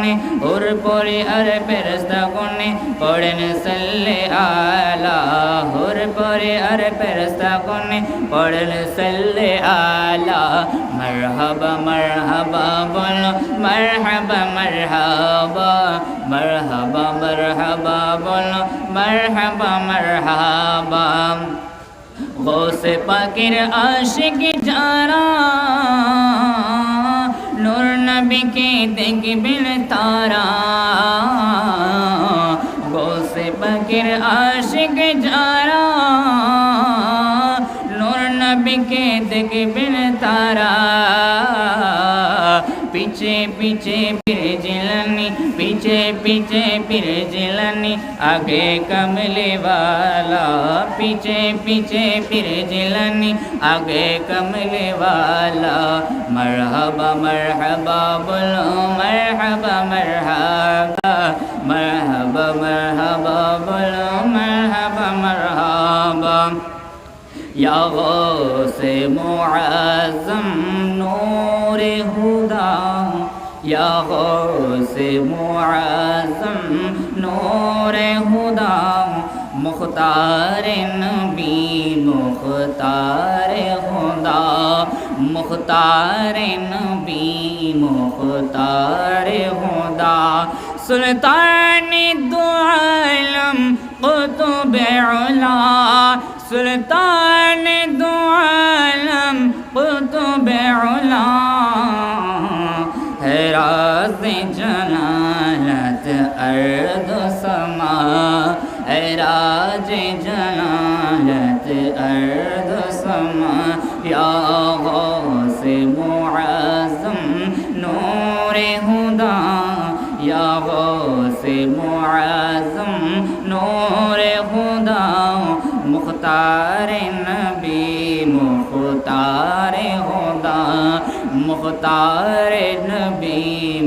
গুনে ওর পরে আর ফেরেশতা গুনে পড়েন সাল্লে আলা ওর পরে আর ফেরেশতা গুনে পড়েন সাল্লে আলা মারহাবা মারহাবা বলো মারহাবা মারহাবা মারহাবা মারহাবা বলো মারহাবা মারহাবা গৌসে পাকের আশিক যারা নূর নবীকে দেখবেন তারা গৌসে পাকের আশিক যারা নূর নবীকে দেখবেন তারা पीछे पीछे फिर जिलानी पीछे पीछे फिर जिलानी आगे कमले वाला पीछे पीछे फिर जिलानी आगे कमले वाला मरहबा मरहबा बोलो मरहबा मरहबा मरहबा मरहबा बोलो मरहबा मरहबा या गौसे मुअज़्ज़म नूर हुदा या गौसे मुअज़्ज़म नूर हुदा मुख्तार नबी मुख्तार खुदा मुख्तार नबी मुख्तार खुदा सुल्तान दो आलम कुतुब उला सुल्तान दो आलम कुतुब उला है राज़ जलालत अर्द समा है राज़ जलालत अर्द समा या गौसे मुअज़्ज़म नूर हुदा या गौसे मुअज़्ज़म नूर हुदा मुख्तार नबी मुख्तार हुदा मुख्तार नबी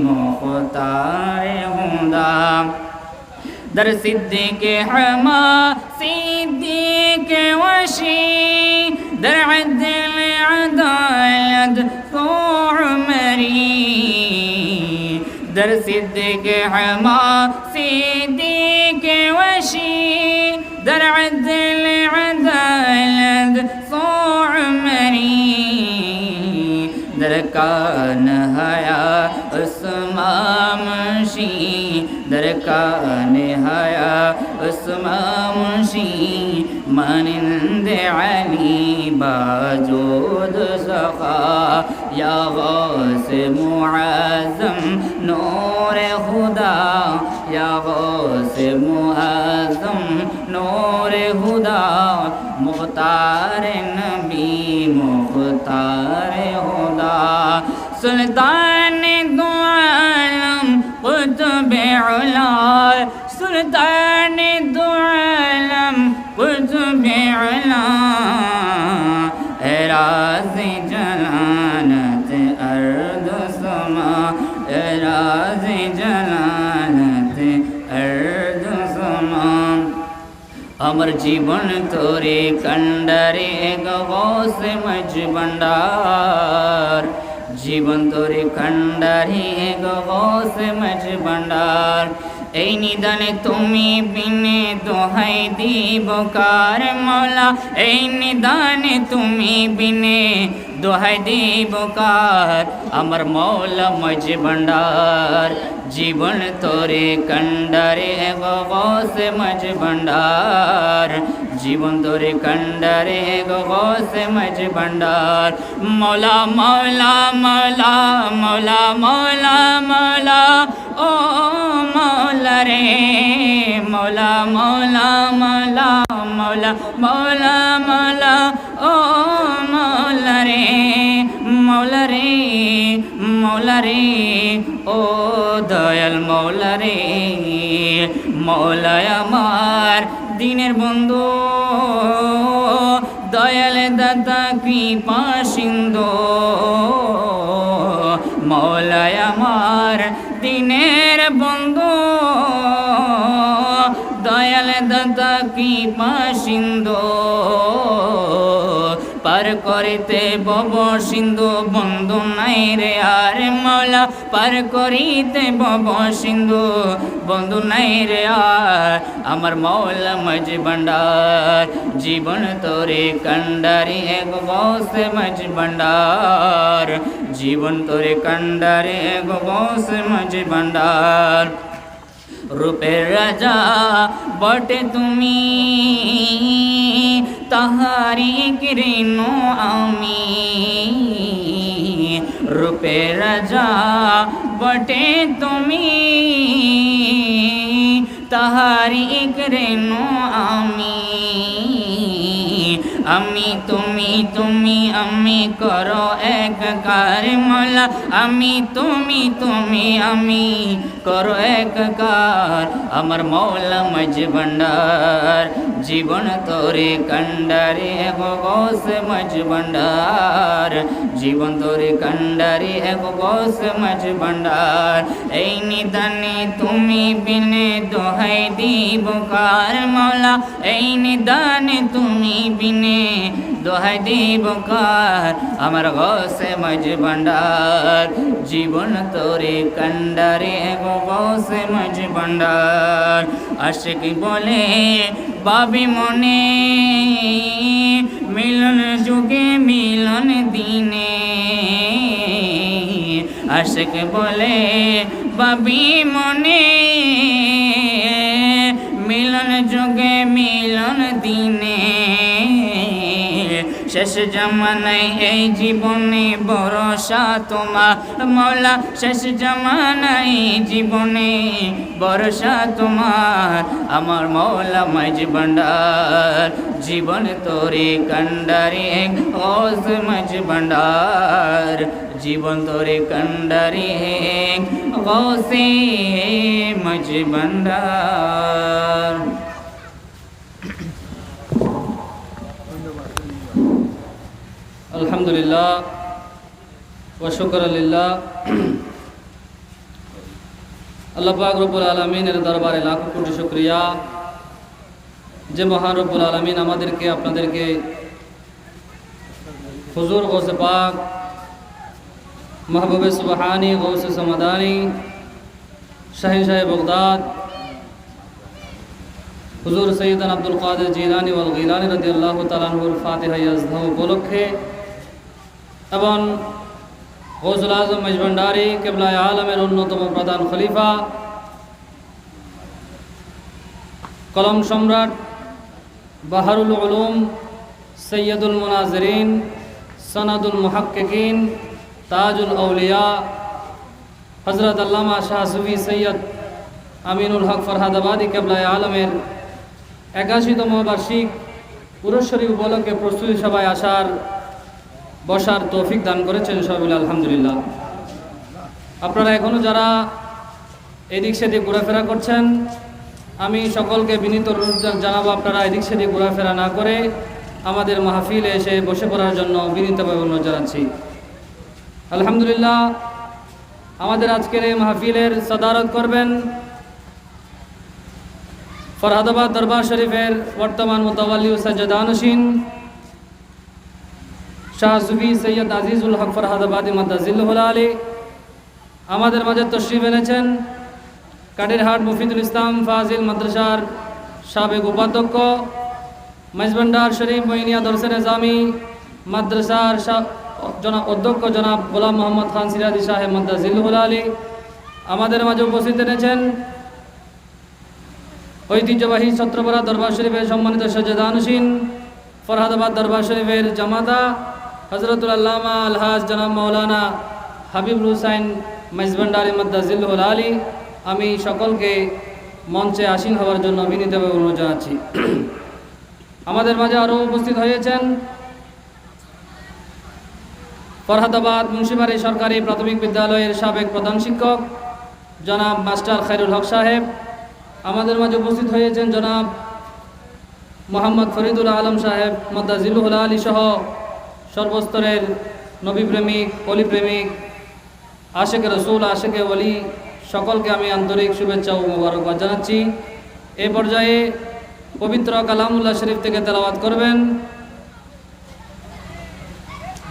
मुख्तार हुदा در صدیق حما صدیق وشی در عدل عدالت عمری در صدیق حما صدیق وشی در عدل عدالت عمری در کان حیا اسمامشی در کان حیا اسمامشی مانند علی باجود سخا یا غوث معظم نور خدا یا غوث معظم نور خدا مختار نبی مختار خدا سلطان دو عالم قطب علا سلطان دو عالم قطب علا راز جلالت ارض سما راز جلالت ارض سما আমার জীবন তোরে কান্ডারে গৌস মজ ভান্ডার জীবন তোরে কান্ডারে গৌস মজ ভান্ডার এই নিদানে তুমি বিনে দোহাই দিব কার মৌলা এই নিদানে তুমি বিনে দোহাই দিব কার আমার মৌলা মজ ভান্ডার জীবন তোরে কান্ডারে গৌস মজ ভান্ডার জীবন তোরে কান্ডারে গৌস মজ ভান্ডার মৌলা মৌলা মৌলা মৌলা মৌলা মৌলা ও মৌলা রে মৌলা মৌলা মৌলা মৌলা মৌলা মৌলা ও মৌলা রে মৌলা রে মৌলা রে ও দয়াল মৌলা রে মৌলা আমার দিনের বন্ধু দয়াল দাদা কৃপা সিন্ধু মৌলা আমার দিনের বন্ধু দয়াল দাদা কৃপা সিন্ধু পার করিতে বব সিন্ধু বন্ধু নাই রে আর মৌলা পার করিতে বব সিন্ধু বন্ধু নাই রে আর আমার মৌলা মজ ভণ্ডার জীবন তোরে কন্ডারি এক গৌসে মজ ভণ্ডার জীবন তোরে কন্ডারি এক গৌসে মজ ভণ্ডার রূপের রাজা বটে তুমি তাহারি কৃণ আমি রূপের রাজা বটে তুমি তাহারি কৃণ আমি আমি তুমি আমি করো এককার মৌলা আমি তুমি আমি করো এককার আমার মৌলা মজ ভণ্ডার জীবন তোরে কন্ডারে গোস মজ ভণ্ডার জীবন তোরে কন্ডারে গোস মজ ভণ্ডার এই নিদানে তুমি বিনে দোহাই দিব কার মৌলা এই নিদানে তুমি বিনে দোহাই দিব কার আমার গোসে মজ ভণ্ডার জীবন তোরে কন্ডারে গোসে মজ ভণ্ডার আশিক বলে বাবি মনে মিলন যুগে মিলন দিনে আশিক বলে বাবি মনে মিলন যুগে মিলন দিনে শেষ জামানায় এই জীবনে ভরসা তোমার মৌলা শেষ জামানায় জীবনে ভরসা তোমার আমার মৌলা মজ ভণ্ডার জীবন তোরে কন্ডারে গৌস মজ ভণ্ডার জীবন তোরে কন্ডারে গৌসে মজ ভণ্ডার আলহামদুলিল্লাহ ওয়া শুকরুলিল্লাহ আল্লাহ পাক রব্বুল আলামিনের দরবারে লাখ কোটি শুকরিয়া যে মহান রব্বুল আলামিন আমাদেরকে আপনাদেরকে হুজুর গৌসে পাক মাহবুবে সুবহানি গৌসে সমদানি শাহিন শাহ বাগদাদ হুজুর সৈয়দান আব্দুল কাদের জিলানী ওয়াল গিলানী রাদিয়াল্লাহু তাআলা আনহুর ফাতিহা ইয়াজদা উপলক্ষে এবং গৌসুল আজম মজ ভণ্ডারী কিবলায়ে আলমের অন্যতম প্রধান খলিফা কলম সম্রাট বাহারুল উলুম সৈয়দুল মুনাজিরিন সনদুল মুহাক্কিকিন তাজুল আউলিয়া হযরত আল্লামা শাহ সুফি সৈয়দ আমিনুল হক ফরহাদাবাদী কিবলায়ে আলমের 81তম বার্ষিক উরুস শরীফ উপলক্ষে প্রস্তুতি সভায় বসার তৌফিক দান করেছেন সবাই আলহামদুলিল্লাহ। আপনারা এখনও যারা এদিক সেদিক ঘোরাফেরা করছেন আমি সকলকে বিনীত অনুরোধ জানাবো আপনারা এদিক সেদিক ঘোরাফেরা না করে আমাদের মাহফিলে এসে বসে পড়ার জন্য বিনীতভাবে অনুরোধ জানাচ্ছি। আলহামদুলিল্লাহ আমাদের আজকের এই মাহফিলের সদারত করবেন ফরহাদাবাদ দরবার শরীফের বর্তমান মুতাওয়াল্লি ও সাজ্জাদানশীন শাহ সুফি সৈয়দ আজিজুল হক ফরহাদাবাদী মাদ্দাজিল্লাহুল আলী আমাদের মাঝে তশরিফ এনেছেন কাটিরহাট মুফিদুল ইসলাম ফাজিল মাদ্রাসার সাবেক উপাধ্যক্ষ মজভণ্ডার শরীফ মঈনিয়া দরসে নিজামি মাদ্রাসার অধ্যক্ষ জনাব গোলাম মোহাম্মদ খান সিরাজি সাহেব মাদ্দাজিল্লাহুল আলী আমাদের মাঝে উপস্থিত এনেছেন ঐতিহ্যবাহী ছত্রপাড়া দরবার শরীফের সম্মানিত সাজ্জাদানশীন ফরহাদাবাদ দরবার শরীফের জামাতা হযরতুল আল্লামা আলহাজ জনাব মাওলানা হাবিবুল হুসাইন মজভণ্ডারী মাদ্দাজিল্লাহুল আলী আমি সকলকে মঞ্চে আসীন হওয়ার জন্য বিনীতভাবে অনুরোধ জানাচ্ছি। আমাদের মাঝে আরও উপস্থিত হয়েছেন ফরহাদাবাদ মুন্সিবাড়ি সরকারি প্রাথমিক বিদ্যালয়ের সাবেক প্রধান শিক্ষক জনাব মাস্টার খায়রুল হক সাহেব। আমাদের মাঝে উপস্থিত হয়েছেন জনাব মোহাম্মদ ফরিদুল আলম সাহেব মাদ্দাজিল্লাহুল আলী সহ সর্বস্তরের নবী প্রেমিক অলি প্রেমিক আশেকে রসুল আশেকে অলি সকলকে আমি আন্তরিক শুভেচ্ছা ও মোবারকবাদ জানাচ্ছি। এই পর্যায়ে পবিত্র কালামুল্লাহ শরীফ থেকে তেলাওয়াত করবেন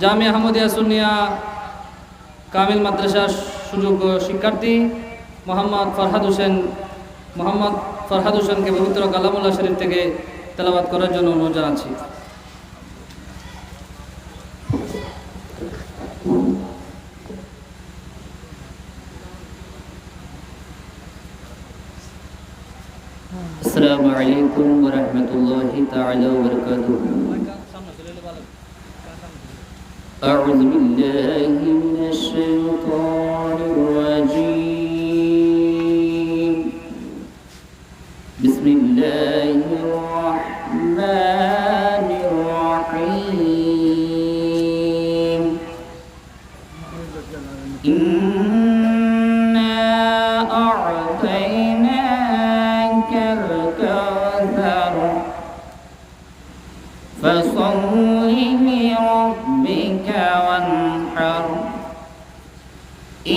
জামিয়া আহমদিয়া সুন্নিয়া কামিল মাদ্রাসার সুযোগ্য শিক্ষার্থী মোহাম্মদ ফরহাদ হোসেনকে পবিত্র কালামুল্লাহ শরীফ থেকে তেলাওয়াত করার জন্য অনুরোধ জানাচ্ছি। السلام عليكم ورحمة الله تعالى وبركاته. أعوذ بالله من الشيطان الرجيم. بسم الله الرحمن الرحيم. إنا أعطيناك الكوثر فصل لربك وانحر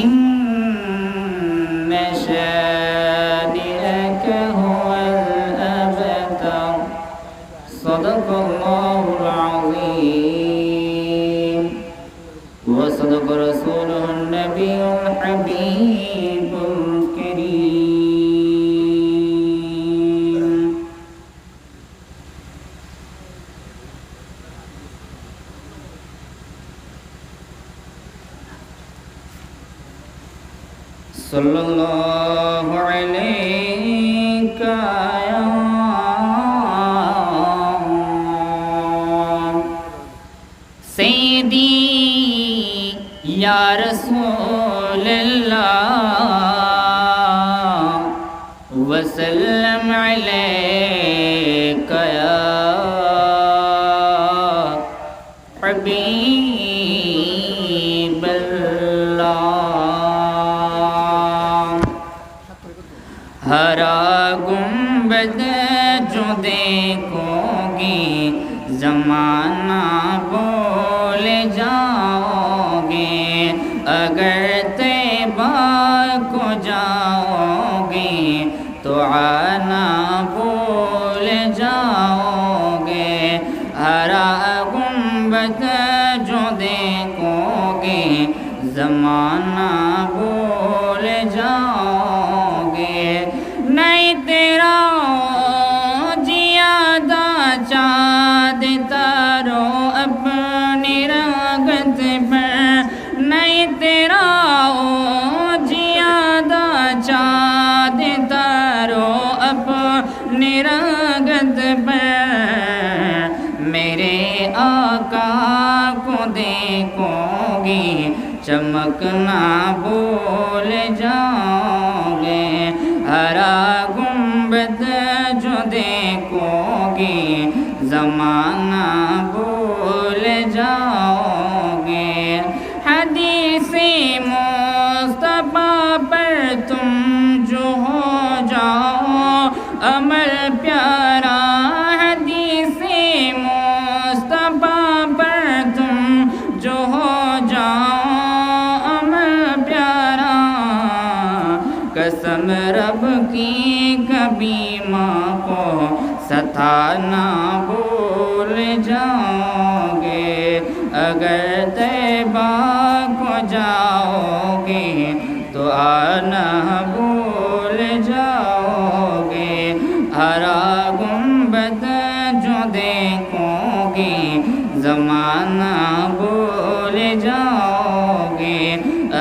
إن شانئك هو الأبتر. صدق الله العظيم وصدق رسوله النبي الحبيب الكريم. صلى الله عليك يا سيدي يا رسول الله وسلم عليك يا حبيب الله. ہرا گنبد جو دیکھو گی زمانہ بول جاؤ گے. اگر طیبہ کو جاؤ گے تو آنا بول جاؤ گے. ہرا گنبد جو دیکھو گے زمانہ بول جاؤ گے. نہیں تیرا زیادہ چاند تارو اپنی رنگت پر. نہیں تیرا زیادہ چاند تارو اپنی رنگت پر. میرے آقا کو دیکھو گی چمکنا بھول جاؤ گے. ہرا گنبد جو دیکھو گی زمانہ بھول جاؤ گے. حدیث مصطفیٰ پر تم جو ہو جاؤ عمل پیارا. حدیث مصطفیٰ پر تم جو ہو جاؤ عمل پیارا. قسم رب کی کبھی ماں کو ستانا بھول جاؤ گے. اگر طیبہ کو جاؤ گے تو آنا بھول جاؤ گے. ہرا گنبد جو دیکھو گے زمانہ بھول جاؤ گے.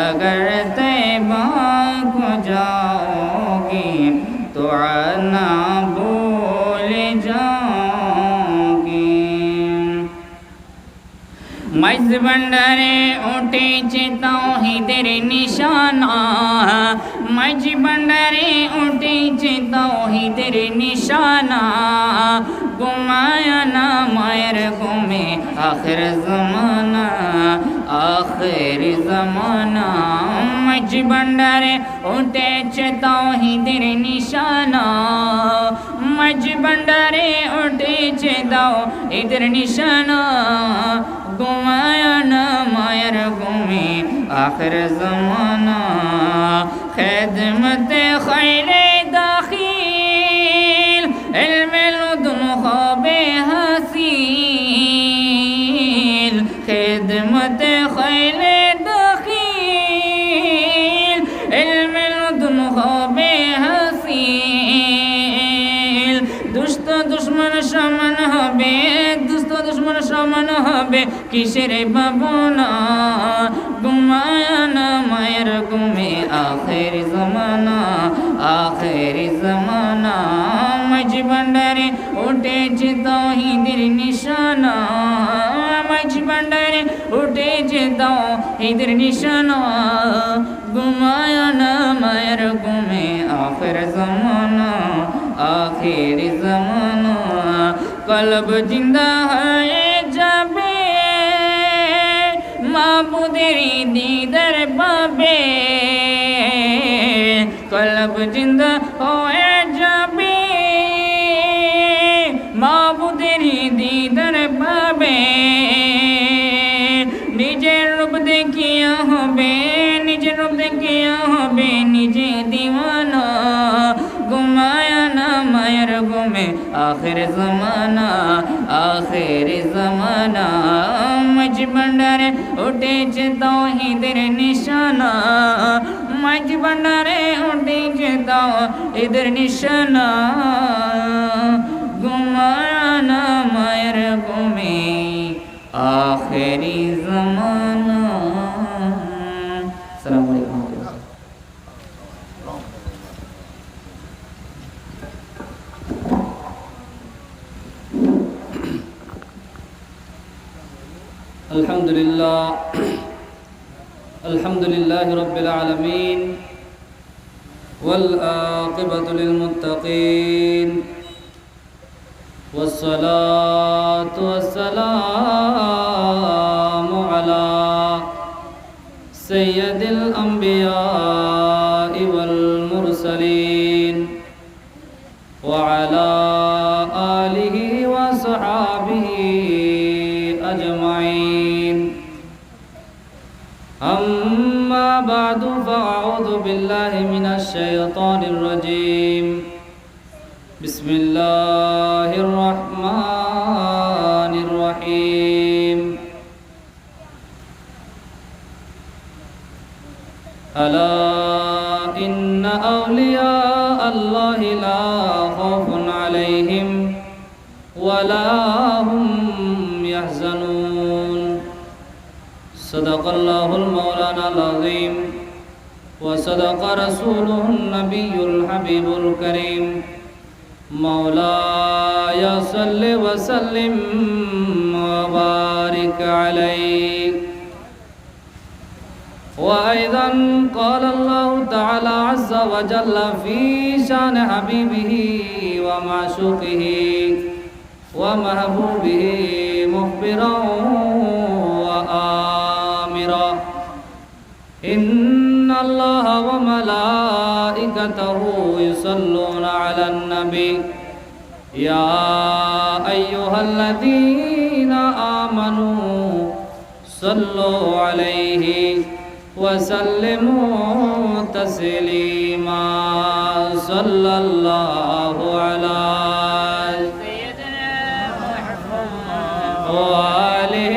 اگر طیبہ کو جاؤ گے تو آنا بھول جاؤ گے. مجھ بندرے উঠেছে তাওহীদের নিশানা. মাঝ বন্দরে উঠেছে তাওহীদের নিশানা. ঘুমায় না মায়ের ঘুমে আখির জামানা আখির জামানা. মাঝ বন্দরে উঠেছে তাওহীদের নিশানা. মাঝ বন্দরে উঠেছে তাওহীদের নিশানা. ঘুমায় না মায়ের ঘুমে আখির জামানা. خدمت خیر داخل علم لدن خواب حاصل. خدمت হবে হাসিল। দুষ্ট দুশ্মন সমান হবে, দুষ্ট দুশ্মন সমান হবে, কিসের ভাবনা ঘুমায় না মায়ের ঘুমে আখের জমানা, আখের জমানা। মাঝ ভান্ডারে উঠেছে তাওহীদের নিশানা, মাঝ ভান্ডারে উঠেছে তাওহীদের নিশানা, ঘুমায় না মায়ের ঘুমে আখের জমানা, আখের জমানা। কলব জিন্দা হয়ে যাবে, মাবুদের দিদার পাবে, কলব জিন্দা হয়ে যাবে, মাবুদের দিদার পাবে। নিজের রূপ দেখিয়া হবে, নিজের রূপ দেখিয়া হবে নিজে দিওয়ানা, ঘুমায় না মায়ের ঘুমে আখের জমানা, আখের জমানা। মাঝ ভান্ডারে উঠেছে তাওহীদের নিশানা, মাঝ ভান্ডারে উঠেছে তাওহীদের নিশানা, ঘুমায় না মায়ের ঘুমে আখেরি জমানা। আসসালামু আলাইকুম। আলহামদুলিল্লাহ, আলহামদুলিল্লাহ রাব্বিল আলামিন, ওয়াল আকিবাতু লিল মুত্তাকিন, والصلاة والسلام على سيد الأنبياء والمرسلين وعلى آله وصحابه أجمعين. أما بعد فأعوذ بالله من الشيطان الرجيم. بسم الله الرحمن الرحيم. ألا إن أولياء الله لا خوف عليهم ولا هم يحزنون. صدق الله المولانا العظيم وصدق رسوله النبي الحبيب الكريم. مولاي صل وسلم وبارك عليه. وأيضا قال الله تعالى عز وجل في شان حبيبه ومعشوقه ومحبوبه مخبرا وآمرا: إن الله وملائكته يصلون على النبي يا أيها الذين آمنوا صلوا عليه وسلموا تسليما. صلى الله على سيدنا محمد وآله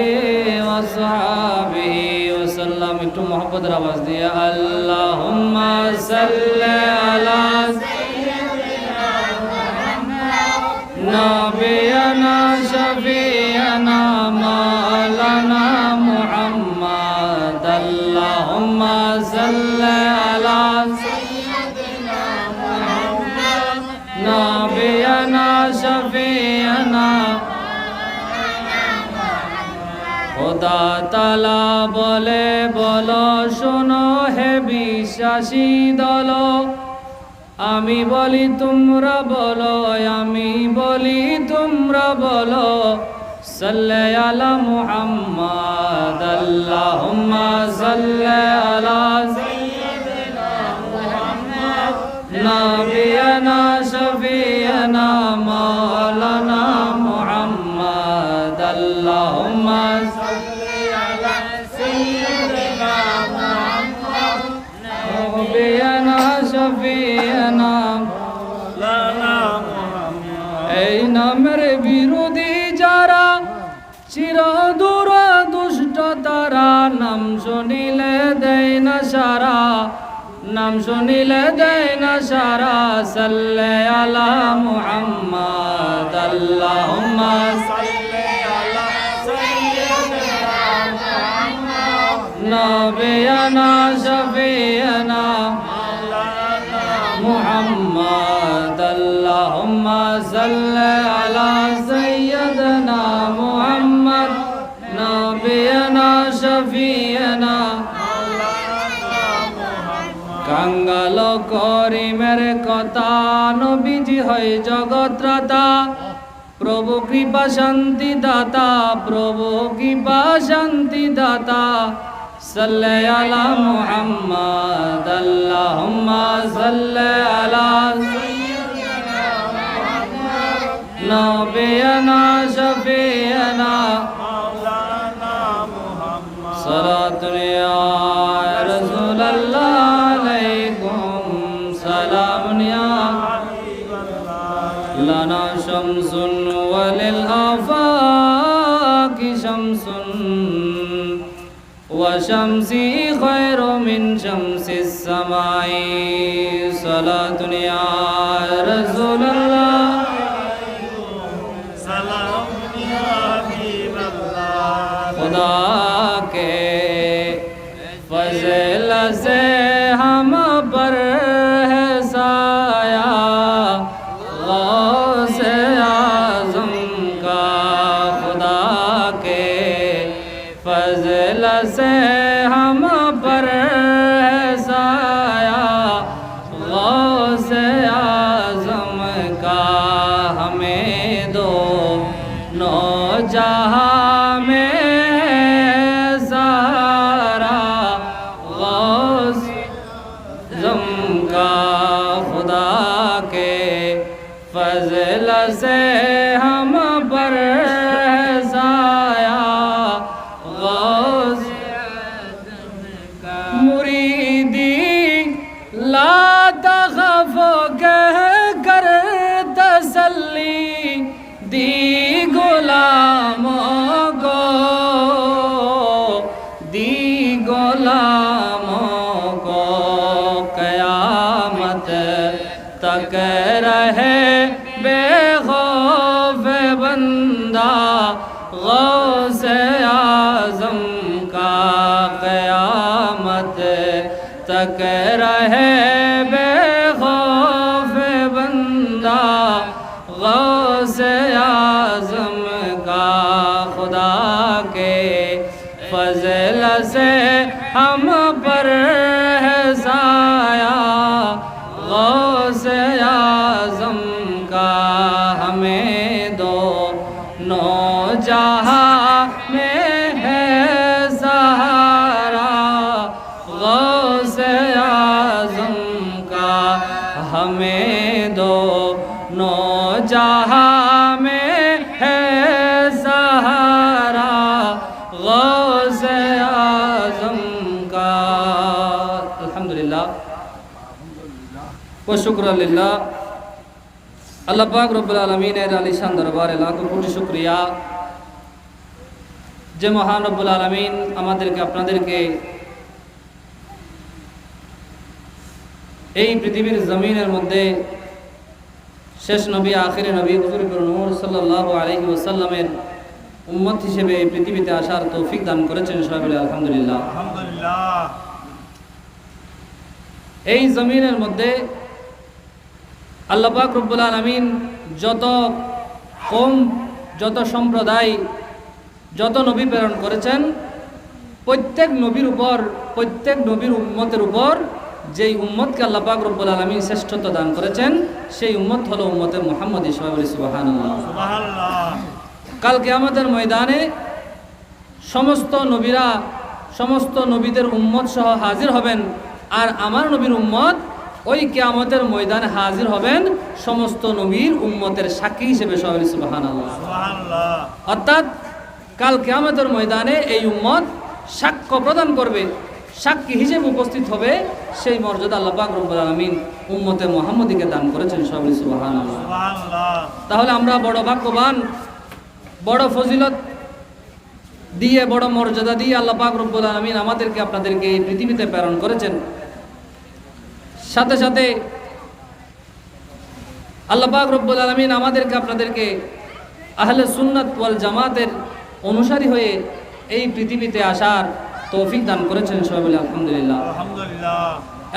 وصحبه وسلم. একটু মোহাম্মদের আওয়াজ দিয়ে আল্লাহুম্মা সাল্লি আলা সাইয়্যিদিনা মুহাম্মদ নাবিয়ানা শাফিয়ানা মাওলানা মুহাম্মদ। আল্লাহুম্মা সাল্লি আলা সাইয়্যিদিনা মুহাম্মদ নাবিয়ানা শাফিয়ানা। খোদা তাআলা বলে বলো শোনো হে বিশ্বাসী দল, আমি বলি তোমরা বলো, আমি বলি তোমরা বলো, সাল্লি আলা মুহাম্মদ। আল্লাহুম্মা সাল্লি আলা সাইয়্যিদিনা মুহাম্মদ নাবিয়ানা শাফিয়ানা মাওলানা মুহাম্মদ। আল্লাহুম্মা সাল্লি আলা সাইয়্যিদিনা মুহাম্মদ নাবিয়ানা শাফিয়ানা মাওলানা মুহাম্মদ। এই নামের বিরোধী যারা চিরদূর দুষ্ট তারা, নাম শুনিলে দেয় না সারা, নাম শুনিলে দেয় না সারা সাল্লে আলা মুহাম্মদ আল্লাহুম্মা সাল্লি আলা সাইয়্যিদিনা মুহাম্মদ নবিয়ানা শফিয়ানা মাওলানা মুহাম্মদ আল্লাহুম্মা সাল্লি আলা সাইয়্যিদিনা মুহাম্মদ নবিয়ানা শফিয়ানা কাঙ্গাল করিমের কথা নবীজি হয় জগৎরাতা প্রভু কৃপা শান্তি দাতা প্রভু কৃপা শান্তি দাতা সাল্লি আলা মুহাম্মদ আল্লাহুম্মা সাল্লি আলা সাইয়্যিদিনা মুহাম্মদ নবিয়ানা শফিয়ানা মাওলানা মুহাম্মদ সালাতুন ইয়া রাসূলুল্লাহ আলাইকুম সালামুন ইয়া হাবিবাল্লাহ লানা শামসুন ওয়ালিল আফাকি শামসুন ওয়া শামসি খায়রু মিন শামসিস সামাই সালাতুন ইয়া রাসূলুল্লাহ সালামুন ইয়া হাবিবাল্লাহ খুদা के फज़ल से हम पर है साया गौसे आज़म का खुदा के फज़ल से हम पर है साया गौसे आज़म का हमें दो नो जहां में फज़ल से हम पर साया गौस मुरीदी ला तखफ कह कर तसल्ली दी गुलामों को दी गुलामों को क़यामत तक रहे बेखौफ बंदा गौसे आज़म का क़यामत तक रहे बेखौफ बंदा गौसे आज़म का खुदा के फज़ल से हम पर है साया गौसे आज़म का हमें दो नो जहां में है सहारा गौसे आज़म का हमें दो नो जहां में है सहारा गौसे आज़म का अल्हम्दुलिल्लाह व शुक्रुलिल्लाह আল্লাহ পাক রব্বুল আলামিনের আলিশান দরবারে লাখো কোটি শুকরিয়া যে মহান রব্বুল আলামিন আমাদেরকে আপনাদেরকে এই পৃথিবীর জমিনের মধ্যে শেষ নবী আখিরে নবী হুজুর নূর সাল্লাল্লাহু আলাইহি ওয়াসাল্লামের উম্মত হিসেবে এই পৃথিবীতে আসার তৌফিক দান করেছেন সবাই বলে আলহামদুলিল্লাহ আলহামদুলিল্লাহ এই জমিনের মধ্যে আল্লাহ পাক রব্বুল আলামিন যত কওম যত সম্প্রদায় যত নবী প্রেরণ করেছেন প্রত্যেক নবীর উপর প্রত্যেক নবীর উম্মতের উপর যেই উম্মতকে আল্লাহ পাক রব্বুল আলামিন শ্রেষ্ঠত্ব দান করেছেন সেই উম্মত হলো উম্মতে মুহাম্মদী সুবহানাল্লাহ সুবহানাল্লাহ কাল কিয়ামতের ময়দানে সমস্ত নবীরা সমস্ত নবীদের উম্মত সহ হাজির হবেন আর আমার নবীর উম্মত ওই কিয়ামতের ময়দানে হাজির হবেন সমস্ত নবীর উম্মতের সাক্ষী হিসেবে সুবহানাল্লাহ সুবহানাল্লাহ অর্থাৎ কাল কিয়ামতের ময়দানে এই উম্মত সাক্ষ্য প্রদান করবে সাক্ষী হিসেবে উপস্থিত হবে সেই মর্যাদা আল্লাহ পাক রব্বুল আলামিন উম্মতে মুহাম্মদীকে দান করেছেন সুবহানাল্লাহ সুবহানাল্লাহ তাহলে আমরা বড় ভাগ্যবান বড় ফজিলত দিয়ে বড় মর্যাদা দিয়ে আল্লাহ পাক রব্বুল আলামিন আমাদেরকে আপনাদেরকে এই পৃথিবীতে প্রেরণ করেছেন সাথে সাথে আল্লাহ পাক রব্বুল আলামিন আমাদেরকে আপনাদেরকে আহলে সুন্নাত ওয়াল জামাতের অনুসারী হয়ে এই পৃথিবীতে আসার তৌফিক দান করেছেন, সবাই বলে আলহামদুলিল্লাহ।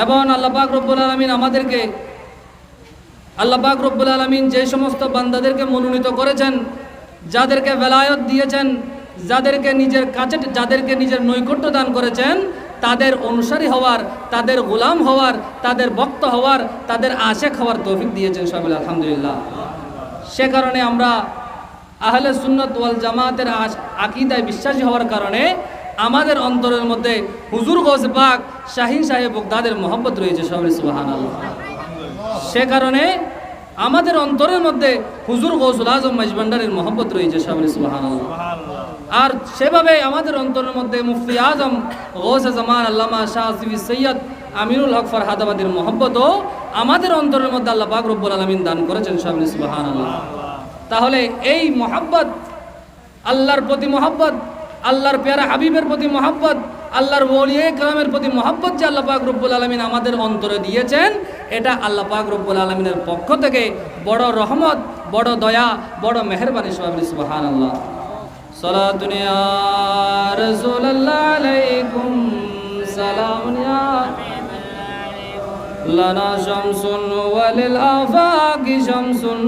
এবং আল্লাহ পাক রব্বুল আলামিন আমাদেরকে, আল্লাহ পাক রব্বুল আলামিন যে সমস্ত বান্দাদেরকে মনোনীত করেছেন, যাদেরকে বেলায়ত দিয়েছেন, যাদেরকে নিজের কাছে, যাদেরকে নিজের নৈকট্য দান করেছেন, তাদের অনুসারী হওয়ার, তাদের গোলাম হওয়ার, তাদের ভক্ত হওয়ার, তাদের আশেক হওয়ার তৌফিক দিয়েছেন, সবাই বলে আলহামদুলিল্লাহ। সে কারণে আমরা আহলে সুন্নাত ওয়াল জামাতের আকীদায় বিশ্বাসী হওয়ার কারণে আমাদের অন্তরের মধ্যে হুজুর গৌসে পাক শাহিন সাহেব বাগদাদের মহব্বত রয়েছে, সবাই সুবহানাল্লাহ। সে কারণে আমাদের অন্তরের মধ্যে হুজুর গৌসুল আজম মাইজভান্ডারের মহব্বত রয়েছে, সবাই সুবহানাল্লাহ। আর সেভাবে আমাদের অন্তরের মধ্যে মুফতি আজম গৌসে জামান আল্লামা শাহ সিফি সৈয়দ আমিনুল হক ফরহাদাবাদের মহব্বতও আমাদের অন্তরের মধ্যে আল্লাহ পাক রব্বুল আলামিন দান করেছেন, সবাই সুবহানাল্লাহ। তাহলে এই মহব্বত, আল্লাহর প্রতি মহব্বত, আল্লাহর পেয়ারা হাবিবের প্রতি মহব্বত, আল্লাহর ওলিয়ে কেরামের প্রতি মহব্বত যে আল্লাহ পাক রব্বুল আলামিন আমাদের অন্তরে দিয়েছেন, এটা আল্লাহ পাক রব্বুল আলামিনের পক্ষ থেকে বড় রহমত, বড় দয়া, বড় মেহেরবানি, সবাই সুবহানাল্লাহ। সালাতুন ইয়া রাসূলুল্লাহ আলাইকুম সালামুন ইয়া লানা শামসুন ওয়ালিল আফাকি শামসুন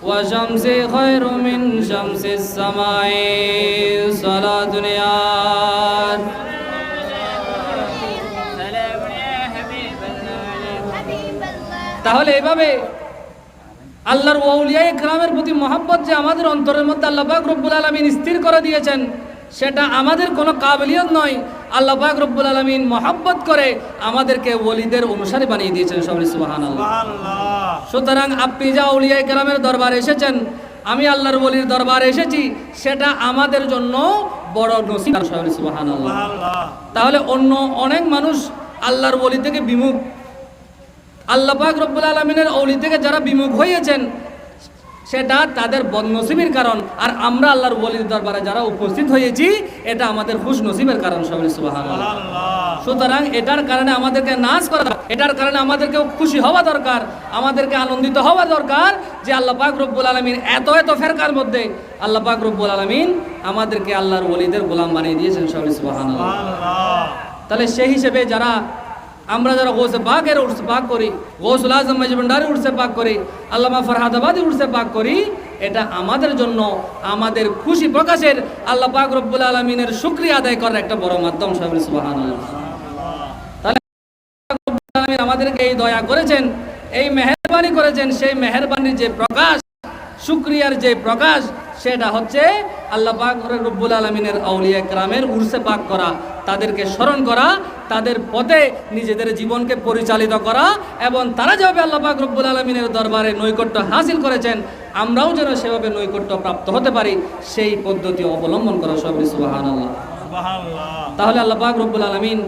ওয়া শামসি খায়রু মিন শামসিস সামাই সালাতুন ইয়া তাহলে এভাবে আল্লাহর ওলিয়া ইকরামের প্রতি মহব্বত যে আমাদের অন্তরের মধ্যে আল্লাহ পাক রব্বুল আলামিন স্থির করে দিয়েছেন, সেটা আমাদের কোনো কাবিলিয়ত নয়। আল্লাহ পাক রব্বুল আলামিন মহব্বত করে আমাদেরকে ওলিদের অনুসারী বানিয়ে দিয়েছেন, সবাই সুবহানাল্লাহ। সুতরাং আপনি যা ওলিয়া ইকরামের দরবারে এসেছেন, আমি আল্লাহর ওলির দরবারে এসেছি, সেটা আমাদের জন্য বড় নসিব, সবাই সুবহানাল্লাহ। তাহলে অন্য অনেক মানুষ আল্লাহর ওলি থেকে বিমুখ, আল্লাহ পাক রব্বুল আলামিনের ওলি থেকে যারা বিমুখ হয়েছেন, সেটা তাদের বদনসিবের কারণ। আর আমরা আল্লাহর ওলির দরবারে যারা উপস্থিত হয়েছি, এটা আমাদের খুশ নসিবের কারণ, সবাই সুবহানাল্লাহ। সুতরাং এটার কারণে আমাদেরকে নাচ করা, এটার কারণে আমাদেরকে খুশি হওয়া দরকার, আমাদেরকে আনন্দিত হওয়া দরকার যে আল্লাহ পাক রব্বুল আলামিন এত এত ফেরকার মধ্যে আল্লাহ পাক রব্বুল আলামিন আমাদেরকে আল্লাহর ওলিদের গোলাম বানিয়ে দিয়েছেন, সবাই সুবহানাল্লাহ। তাহলে সেই হিসেবে আমরা যারা গৌসে পাকের উর্সে পাক করি, গৌসুল আজম মাইজভান্ডারের উর্সে পাক করি, আল্লামা ফরহাদাবাদী উর্সে পাক করি, এটা আমাদের জন্য আমাদের খুশি প্রকাশের, আল্লাহ পাক রব্বুল আলামিনের শুকরিয়া আদায় করার একটা বড় মাধ্যম, সবাই সুবহানাল্লাহ। তাহলে রব্বুল আলামিন আমাদেরকে এই দয়া করেছেন, এই মেহেরবানি করেছেন, সেই মেহেরবানির যে প্রকাশ, শুকরিয়ার যে প্রকাশ, সেটা হচ্ছে আল্লাহ পাক রব্বুল আলামিনের আউলিয়া কেরামের উর্সে পাক করা, তাদেরকে স্মরণ করা, তাদের পথে নিজেদের জীবনকে পরিচালিত করা, এবং তারা যেভাবে আল্লাহ পাক রব্বুল আলামিনের দরবারে নৈকট্য হাসিল করেছেন, আমরাও যেন সেভাবে নৈকট্য প্রাপ্ত হতে পারি, সেই পদ্ধতি অবলম্বন করা, সবাই সুবহানাল্লাহ। তাহলে আল্লাহ পাক রব্বুল আলামিন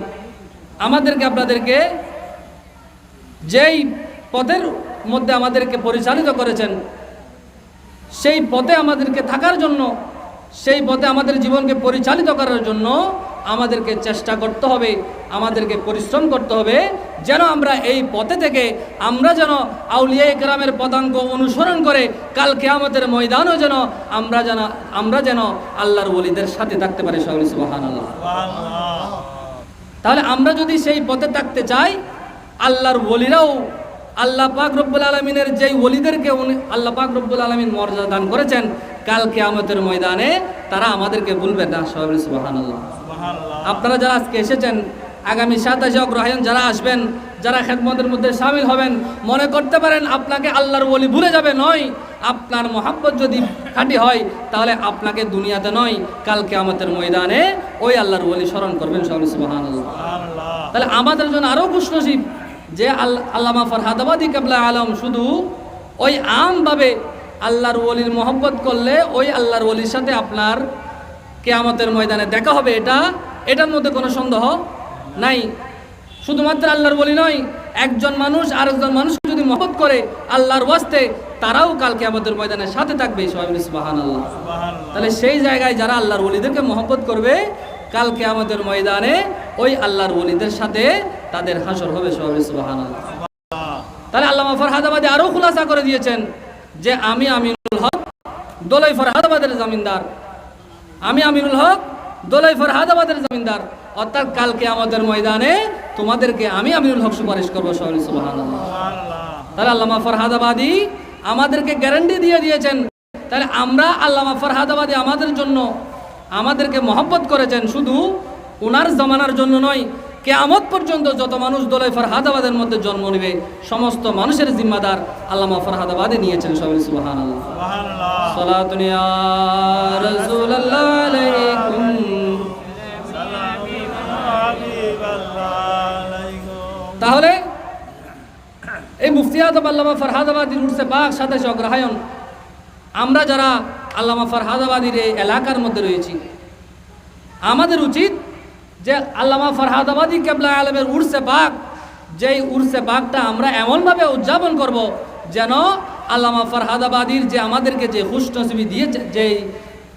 আমাদেরকে, আপনাদেরকে যেই পথের মধ্যে আমাদেরকে পরিচালিত করেছেন, সেই পথে আমাদেরকে থাকার জন্য, সেই পথে আমাদের জীবনকে পরিচালিত করার জন্য আমাদেরকে চেষ্টা করতে হবে, আমাদেরকে পরিশ্রম করতে হবে, যেন আমরা এই পথে থেকে আমরা যেন আউলিয়া ইকরামের পদাঙ্ক অনুসরণ করে কাল কিয়ামতের ময়দানও যেন আমরা যেন আল্লাহর ওলিদের সাথে থাকতে পারি, সবাই সুবহানাল্লাহ। তাহলে আমরা যদি সেই পথে থাকতে চাই, আল্লাহর ওলিরাও আল্লাহ পাক রব্বুল আলামিনের যেই ওলিদেরকে আল্লাহ পাক রব্বুল আলামিন মর্যাদা দান করেছেন, কাল কিয়ামতের ময়দানে তারা আমাদেরকে বলবেন না, সবাই সুবহানাল্লাহ। আপনারা যারা আজকে এসেছেন, আগামী 27 অগ্রহায়ণ যারা আসবেন, যারা খেদমতের মধ্যে শামিল হবেন, মনে করতে পারেন আপনাকে আল্লাহর ওলি ভুলে যাবে, নয়। আপনার মহব্বত যদি খাঁটি হয়, তাহলে আপনাকে দুনিয়াতে নয়, কাল কিয়ামতের ময়দানে ওই আল্লাহর ওলি স্মরণ করবেন, সবাই সুবহানাল্লাহ। তাহলে আমাদের জন্য আরও খুশনসিব যে আল্লামা ফরহাদাবাদী কেবলা আলম শুধু ওই আমভাবে আল্লাহর ওলির মহব্বত করলে ওই আল্লাহর ওলির সাথে আপনার কিয়ামতের ময়দানে দেখা হবে, এটার মধ্যে কোনো সন্দেহ নাই। শুধুমাত্র আল্লাহর ওলি নয়, একজন মানুষ আরেকজন মানুষকে যদি মহব্বত করে আল্লাহর ওয়াস্তে, তারাও কাল কিয়ামতের ময়দানের সাথে থাকবে, সবাই সুবহানাল্লাহ। তাহলে সেই জায়গায় যারা আল্লাহর ওলিদেরকে মহব্বত করবে, কালকে আমাদের ময়দানে ওই আল্লাহর ওলিদের সাথে তাদের হাসর হবে। সুবহানাল্লাহ। তাহলে আল্লামা ফরহাদাবাদী আরো খুলাসা করে দিয়েছেন যে আমি আমিনুল হক দোলাই ফরহাদাবাদের জমিনদার, আমি আমিনুল হক দোলাই ফরহাদাবাদের জমিনদার, অর্থাৎ কালকে আমাদের ময়দানে তোমাদেরকে আমি আমিনুল হক সুপারিশ করবো। সুবহানাল্লাহ। তাহলে আল্লামা ফরহাদাবাদী আমাদেরকে গ্যারান্টি দিয়ে দিয়েছেন। তাহলে আমরা আল্লামা ফরহাদাবাদী আমাদের জন্য আমাদেরকে মহব্বত করেছেন, শুধু ওনার জমানার জন্য নয়, কিয়ামত পর্যন্ত যত মানুষ দোলাই ফরহাদাবাদের মধ্যে জন্ম নেবে সমস্ত মানুষের জিম্মাদার আল্লামা ফরহাদাবাদী নিয়েছেন। সবাই সুবহানাল্লাহ। সালাতুন ইয়া রাসূলুল্লাহ আলাইকুম। তাহলে এই মুফতি আজম আল্লামা ফরহাদাবাদীর উর্সে পাক 27 অগ্রহায়ণ আমরা যারা আল্লামা ফরহাদাবাদীর এই এলাকার মধ্যে রয়েছি, আমাদের উচিত যে আল্লামা ফরহাদাবাদী কেবলা আলমের উর্সে পাক, যেই উর্সে পাকটা আমরা এমনভাবে উদযাপন করব যেন আল্লামা ফরহাদাবাদীর যে আমাদেরকে যে খুশনসিবি দিয়েছে, যেই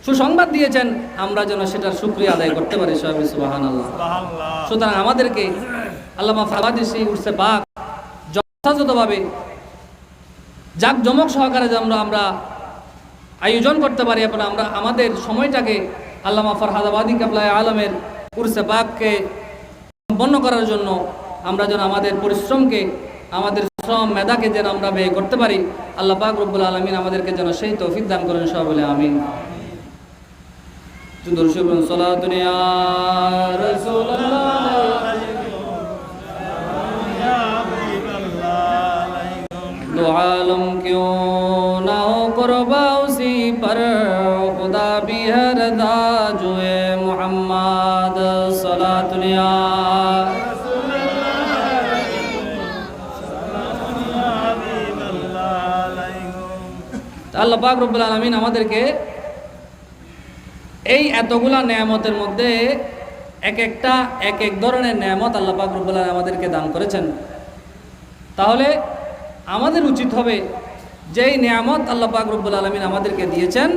সুসংবাদ দিয়েছেন, আমরা যেন সেটার শুকরিয়া আদায় করতে পারি। সুবহানাল্লাহ। সুতরাং আমাদেরকে আল্লামা ফরহাদাবাদীর সেই উর্সে পাক যথাযথভাবে জাঁকজমক সহকারে যেন আমরা আয়োজন করতে পারি এবং আমরা আমাদের সময়টাকে আল্লামা ফরহাদাবাদী কেবলা আলমের উর্সে পাককে সম্পন্ন করার জন্য আমরা যেন আমাদের পরিশ্রমকে, আমাদের শ্রম মেধাকে যেন আমরা ব্যয় করতে পারি। আল্লাহ পাক রব্বুল আলামিন আমাদেরকে যেন সেই তৌফিক দান করেন। সবাই বলে আমিন। সালাতুন ইয়া রাসূলুল্লাহ दो आलम क्यों ना हो कुर्बा उसी पर, खुदा भी है रज़ा जुए मुहम्मद। सलातुन या আল্লাহ পাক রব্বুল আলামিন আমাদেরকে এই এতগুলা নেয়ামতের মধ্যে এক এক ধরনের নেয়ামত আল্লাহ পাক রব্বুল আলামিন আমাদেরকে দান করেছেন। তাহলে আমাদের উচিত হবে যেই নিয়ামত আল্লাহ পাক রব্বুল আলামিন আমাদেরকে দিয়েছেন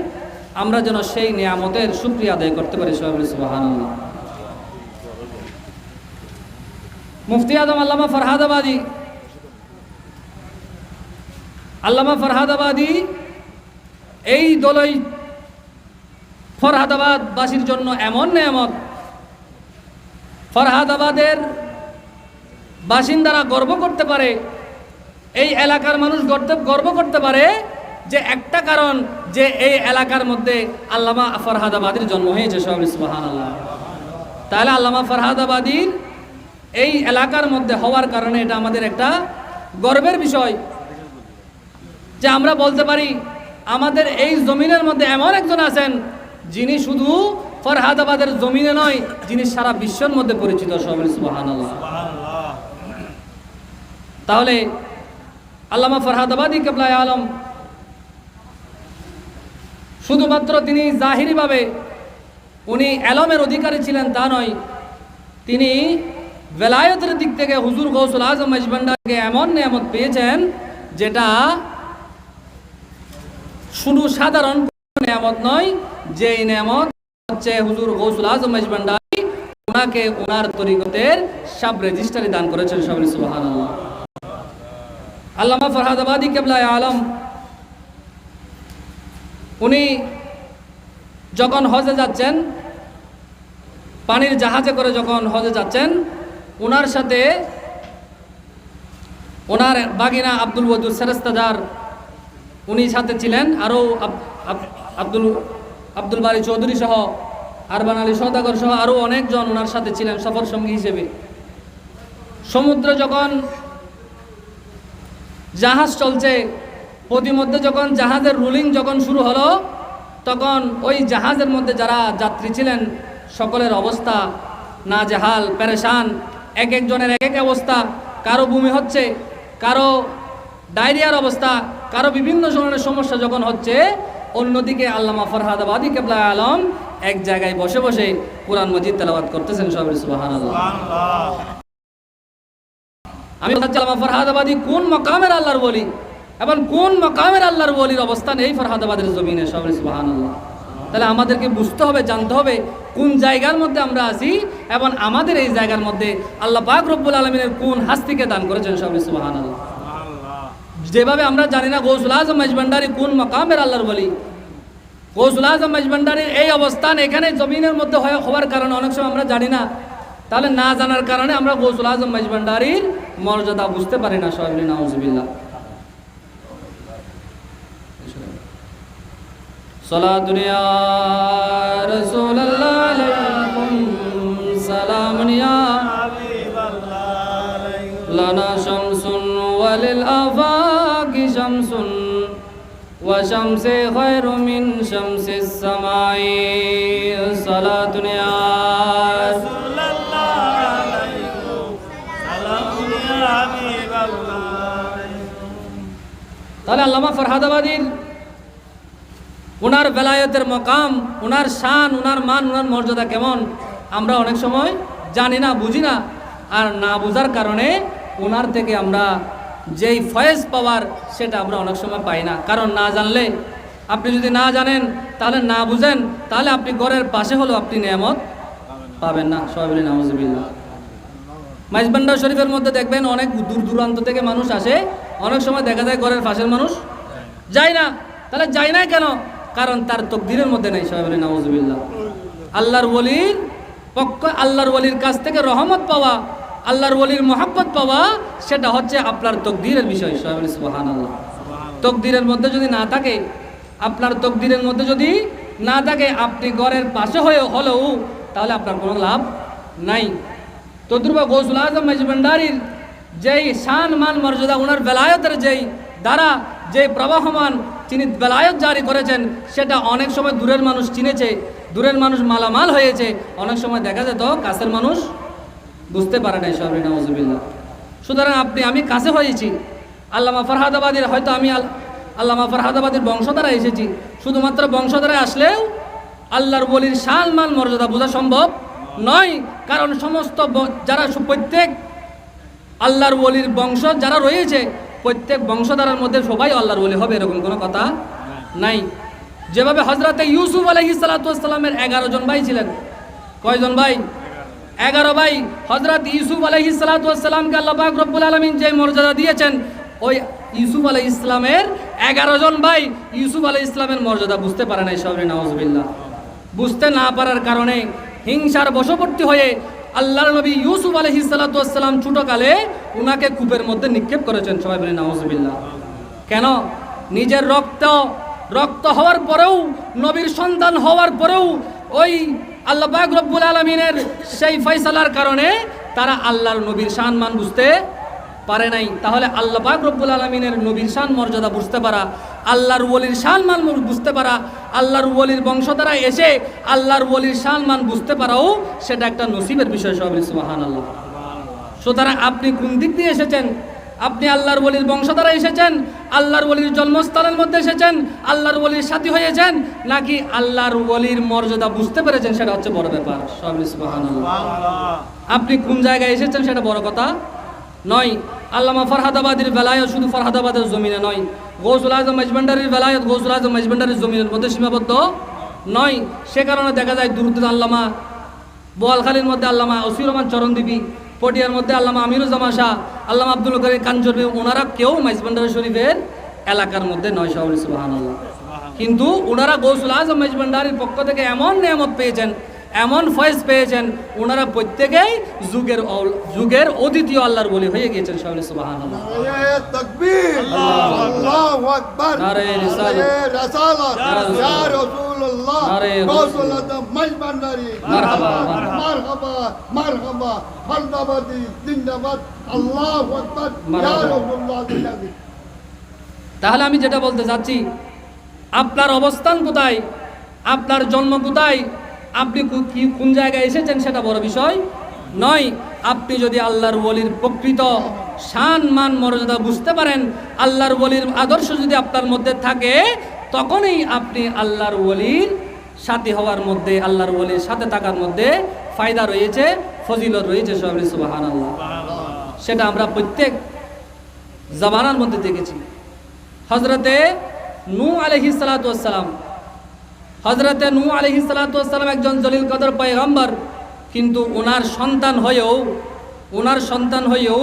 আমরা যেন সেই নিয়ামতের শুকরিয়া আদায় করতে পারি। সুবহানাল্লাহ। মুফতি আজম আল্লামা ফরহাদাবাদী এই দোলাই ফরহাদাবাদবাসীর জন্য এমন নিয়ামত, ফরহাদাবাদের বাসিন্দারা গর্ব করতে পারে, এই এলাকার মানুষ গর্ব করতে পারে যে একটা কারণ যে এই এলাকার মধ্যে আল্লামা ফরহাদাবাদীর জন্ম হয়েছে। সুবহানাল্লাহ। তাহলে আল্লামা ফরহাদাবাদীর এই এলাকার মধ্যে হওয়ার কারণে এটা আমাদের একটা গর্বের বিষয় যে আমরা বলতে পারি আমাদের এই জমিনের মধ্যে এমন একজন আছেন যিনি শুধু ফরহাদাবাদের জমিনে নয়, যিনি সারা বিশ্বের মধ্যে পরিচিত। সুবহানাল্লাহ। তাহলে আল্লামা ফরহাদাবাদী কেবলা আলম শুধুমাত্র তিনি জাহিরিভাবে উনি এলমের অধিকারী ছিলেন তা নয়, তিনি বেলায়েতের দিক থেকে হুজুর গৌসুল আজম মজভান্ডারকে এমন নিয়ামত পেয়েছেন যেটা শুধু সাধারণ নিয়ামত নয়, যে নিয়ামত হচ্ছে হুজুর গৌসুল আজম মজভান্ডারী ওনাকে ওনার তরিকতের সব রেজিস্ট্রারি দান করেছেন। সুবহানাল্লাহ। আল্লামা ফরহাদাবাদী কেবলা আলম উনি যখন হজে যাচ্ছেন, পানির জাহাজে করে যখন হজে যাচ্ছেন, ওনার সাথে ওনার বাগিনা আব্দুল ওয়াদুদ সেরেস্তাদার উনি সাথে ছিলেন, আরও আব্দুল বারি চৌধুরী সহ, আরবান আলী সওদাগর সহ আরও অনেকজন ওনার সাথে ছিলেন সফর সঙ্গী হিসেবে। সমুদ্রে যখন জাহাজ চলছে, প্রতিমধ্যে যখন জাহাজের রুলিং যখন শুরু হলো, তখন ওই জাহাজের মধ্যে যারা যাত্রী ছিলেন সকলের অবস্থা নাজেহাল, পেরেশান, এক একজনের এক এক অবস্থা, কারো বমি হচ্ছে, কারো ডায়রিয়ার অবস্থা, কারো বিভিন্ন ধরনের সমস্যা যখন হচ্ছে, অন্যদিকে আল্লামা ফরহাদাবাদী কেবলা আলম এক জায়গায় বসে বসে কুরআন মাজিদ তেলাওয়াত করতেছেন। সবাই সুবহানাল্লাহ। আমি বলছি আল্লামা ফরহাদাবাদী কোন মাকামের আল্লাহর ওলি এবং কোন মাকামের আল্লাহর ওলির অবস্থান এই ফরহাদাবাদের জমিনে। সবাই সুবহানাল্লাহ। তাহলে আমাদেরকে বুঝতে হবে, জানতে হবে কোন জায়গার মধ্যে আমরা আছি এবং আমাদের এই জায়গার মধ্যে আল্লাহ পাক রব্বুল আলামিনের কোন হাস্তিকে দান করেছেন। সবাই সুবহানাল্লাহ। যেভাবে আমরা জানি না গৌসুল আজম মজভান্ডারি কোন মাকামের আল্লাহর ওলি, গৌসুল আজম মজভান্ডারির এই অবস্থান এখানে জমিনের মধ্যে হওয়ার কারণে অনেক সময় আমরা জানি না, তাহলে না জানার কারণে আমরা গৌসুল আজম মজভান্ডারির মর্যাদা বুঝতে পারি না। সবাই বলি নাউজুবিল্লাহ। সালাতুন ইয়া রাসূলুল্লাহ আলাইকুম সালামুন ইয়া হাবিবাল্লাহ লানা শামসুন ওয়ালিল আফাকি শামসুন ওয়া শামসে খায়রু মিন শামসিস সামাই সালাতুন ইয়া রাসূলুল্লাহ আলাইকুম সালামুন ইয়া হাবিবাল্লাহ। তাহলে আল্লামা ফরহাদাবাদীর ওনার বেলায়েতের মকাম, ওনার শান, ওনার মান, ওনার মর্যাদা কেমন আমরা অনেক সময় জানি না, বুঝি না। আর না বোঝার কারণে ওনার থেকে আমরা যেই ফয়েজ পাওয়ার সেটা আমরা অনেক সময় পাই না। কারণ না জানলে, আপনি যদি না জানেন তাহলে না বুঝেন, তাহলে আপনি ঘরের পাশে হলেও আপনি নেয়ামত পাবেন না। সবাই বলি নাউজুবিল্লাহ। মাইজবান্ডার শরীফের মধ্যে দেখবেন অনেক দূর দূরান্ত থেকে মানুষ আসে, অনেক সময় দেখা যায় ঘরের পাশের মানুষ যায় না। তাহলে যায় না কেন? কারণ তার তকদিরের মধ্যে নেই। সবাই বলি নাউজুবিল্লাহ। আল্লাহর ওলির পক্ষ, আল্লাহর ওলির কাছ থেকে রহমত পাওয়া, আল্লাহর ওলির মহব্বত পাওয়া, সেটা হচ্ছে আপনার তকদিরের বিষয়। সবাই বলি সুবহানাল্লাহ। তকদিরের মধ্যে যদি না থাকে, আপনার তকদিরের মধ্যে যদি না থাকে, আপনি ঘরের পাশে হলেও তাহলে আপনার কোনো লাভ নাই। তদ্রুপা গৌসুল আজম মজভান্ডারির যেই শান মান মর্যাদা, ওনার বেলায়েতের যেই দ্বারা যে প্রবাহমান তিনি বেলায়েত জারি করেছেন, সেটা অনেক সময় দূরের মানুষ চিনেছে, দূরের মানুষ মালামাল হয়েছে, অনেক সময় দেখা যেত কাছের মানুষ বুঝতে পারে নাই। সবাই নাউজুবিল্লাহ। সুতরাং আমি কাছে হয়েছি আল্লামা ফরহাদাবাদীর, হয়তো আমি আল্লামা ফরহাদাবাদীর বংশধারা এসেছি, শুধুমাত্র বংশধারায় আসলেও আল্লাহর ওলির শান মান মর্যাদা বোঝা সম্ভব নয়। কারণ সমস্ত যারা প্রত্যেক আল্লাহর ওলির বংশ যারা রয়েছে, প্রত্যেক বংশধারার মধ্যে সবাই আল্লাহর ওলি হবে এরকম কোনো কথা নাই। যেভাবে হযরতে ইউসুফ আলাইহিস সালাতু ওয়াস সালামের 11 জন ভাই ছিলেন। কয়জন ভাই? 11 ভাই। হযরত ইউসুফ আলাইহিস সালাতু ওয়াস সালামকে আল্লাহ পাক রব্বুল আলামিন যে মর্যাদা দিয়েছেন, ওই ইউসুফ আলাইহিস সালামের 11 জন ভাই ইউসুফ আলাইহিস সালামের মর্যাদা বুঝতে পারে নাই। সবাই নাউজুবিল্লাহ। বুঝতে না পারার কারণে হিংসার বশবর্তী হয়ে আল্লাহর নবী ইউসুফ আলাইহিস সালাতু ওয়াস সালাম ছোটকালে উনাকে কূপের মধ্যে নিক্ষেপ করেছেন। সবাই বলে নাউজুবিল্লাহ। কেন? নিজের রক্ত হওয়ার পরেও, নবীর সন্তান হওয়ার পরেও ওই আল্লাহ পাক রব্বুল আলামিনের সেই ফয়সালার কারণে তারা আল্লাহর নবীর শান মান বুঝতে পারে নাই। তাহলে আল্লাহ পাক রব্বুল আলামিনের নবীর শান মর্যাদা বুঝতে পারা, আল্লাহর ওলির শান মান বুঝতে পারা, আল্লাহর ওলির বংশধারা এসে আল্লাহর ওলির শান মান বুঝতে পারাও সেটা একটা নসিবের বিষয়। সবাই সুবহানাল্লাহ। সুতরাং আপনি কোন দিক দিয়ে এসেছেন? আপনি আল্লাহর ওলির বংশধারা এসেছেন, আল্লাহর ওলির জন্মস্থানের মধ্যে এসেছেন, আল্লাহর ওলির সাথী হয়েছেন, নাকি আল্লাহর ওলির মর্যাদা বুঝতে পেরেছেন, সেটা হচ্ছে বড় ব্যাপার। সবাই সুবহানাল্লাহ। আপনি কোন জায়গায় এসেছেন সেটা বড় কথা নয়। আল্লামা ফরহাদাবাদীর বেলায়েত শুধু ফরহাদাবাদের জমিনে নয়, গৌসুল আজম মজভান্ডারির বেলায়েত গৌসুল আজম মজভান্ডারির জমিনের মধ্যে সীমাবদ্ধ নয়। সে কারণে দেখা যায় দুরুদ আল্লামা বোয়ালখালীর মধ্যে আল্লামা ওসির রহমান চরণদ্বীপী, পটিয়ার মধ্যে আল্লামা আমিরুজ্জামান শাহ, আল্লামা আব্দুল করিম কাঞ্জরবি, ওনারা কেউ মজভান্ডারি শরীফের এলাকার মধ্যে নয়। সবাই সুবহানাল্লাহ। কিন্তু ওনারা গৌসুল আজম মজভান্ডারির পক্ষ থেকে এমন নিয়ামত পেয়েছেন, এমন ফয়েজ পেয়েছেন, ওনারা প্রত্যেকেই যুগের অদ্বিতীয় আল্লাহর ওলি হয়ে গিয়েছেন। সবাই সুবহানাল্লাহ। নারে তাকবীর, আল্লাহু আকবার, নারে রিসালাত, ইয়া রাসূলুল্লাহ, গৌসুল আজম মজভান্ডারি, মারহাবা মারহাবা মারহাবা, ফরহাদাবাদী জিন্দাবাদ, আল্লাহু আকবার, ইয়া রাসূলুল্লাহ জিন্দাবাদ। তাহলে আমি যেটা বলতে চাচ্ছি, আপনার অবস্থান কোথায়, আপনার জন্ম কোথায়, আপনি কোন জায়গায় এসেছেন সেটা বড় বিষয় নয়। আপনি যদি আল্লাহর ওলির প্রকৃত শান মান মর্যাদা বুঝতে পারেন, আল্লাহর ওলির আদর্শ যদি আপনার মধ্যে থাকে, তখনই আপনি আল্লাহর ওলির সাথী হওয়ার মধ্যে, আল্লাহর ওলির সাথে থাকার মধ্যে ফায়দা রয়েছে, ফজিলত রয়েছে। সবাই সুবহানাল্লাহ। সেটা আমরা প্রত্যেক জামানার মধ্যে দেখেছি। হযরতে নূহ আলাইহিস সালাতু ওয়াস সালাম হযরতে নূহ আলাইহিস সালাতু ওয়াস সালাম একজন জলিল কদর পয়গম্বর, কিন্তু ওনার সন্তান হয়েও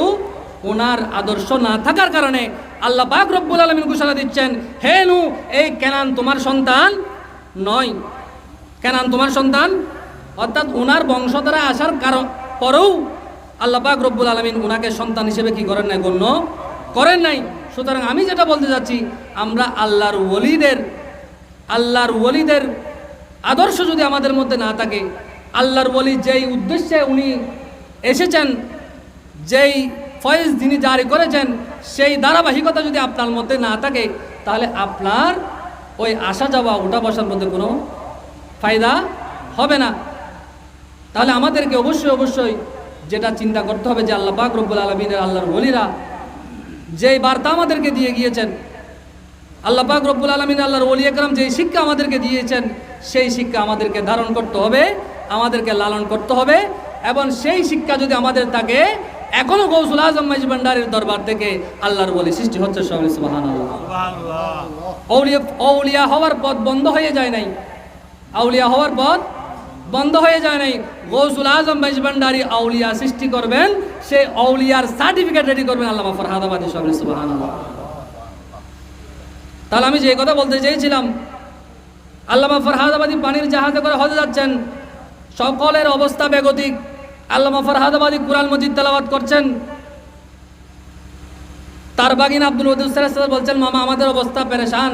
ওনার আদর্শ না থাকার কারণে আল্লাহ পাক রব্বুল আলামিন ঘোষণা দিচ্ছেন, হে নূহ, এই কেনান তোমার সন্তান নয়, কেনান তোমার সন্তান। অর্থাৎ ওনার বংশধরা আসার পরেও আল্লাহ পাক রব্বুল আলামিন ওনাকে সন্তান হিসেবে কি করেন নাই, গণ্য করেন নাই। সুতরাং আমি যেটা বলতে যাচ্ছি, আমরা আল্লাহর ওলিদের আদর্শ যদি আমাদের মধ্যে না থাকে, আল্লাহর ওলি যেই উদ্দেশ্যে উনি এসেছেন, যেই ফয়েজ যিনি জারি করেছেন, সেই ধারাবাহিকতা যদি আপনার মধ্যে না থাকে, তাহলে আপনার ওই আসা যাওয়া ওঠা বসার মধ্যে কোনো ফায়দা হবে না। তাহলে আমাদেরকে অবশ্যই যেটা চিন্তা করতে হবে যে আল্লাহ পাক রব্বুল আলামিনের আল্লাহর ওলিরা যেই বার্তা আমাদেরকে দিয়ে গিয়েছেন, আল্লাহ পাক রব্বুল আলামিন আল্লাহর ওলি একরাম যেই শিক্ষা আমাদেরকে দিয়েছেন, সেই শিক্ষা আমাদেরকে ধারণ করতে হবে, আমাদেরকে লালন করতে হবে। এবং সেই শিক্ষা যদি আমাদের থাকে, এখনো গৌসুল আজম মাইজ ভান্ডারীর দরবার থেকে আল্লাহর ওলি সৃষ্টি হচ্ছে। সুবহানাল্লাহ। আউলিয়া হওয়ার পথ বন্ধ হয়ে যায় নাই, আউলিয়া হওয়ার পথ বন্ধ হয়ে যায় নাই। গৌসুল আজম মাইজ ভান্ডারী আউলিয়া সৃষ্টি করবেন, সেই আউলিয়ার সার্টিফিকেট রেডি করবেন আল্লামা ফরহাদাবাদী। সুবহানাল্লাহ। তাহলে আমি যে কথা বলতে চেয়েছিলাম, আল্লামা ফরহাদাবাদী পানির জাহাজে করে হজে যাচ্ছেন, সকলের অবস্থা বেগতিক। আল্লামা ফরহাদাবাদী কুরআন মজিদ তেলাওয়াত করছেন, তার বাগিন আব্দুল ওয়াদুদ সাহেব বলছেন, মামা আমাদের অবস্থা পেরেশান,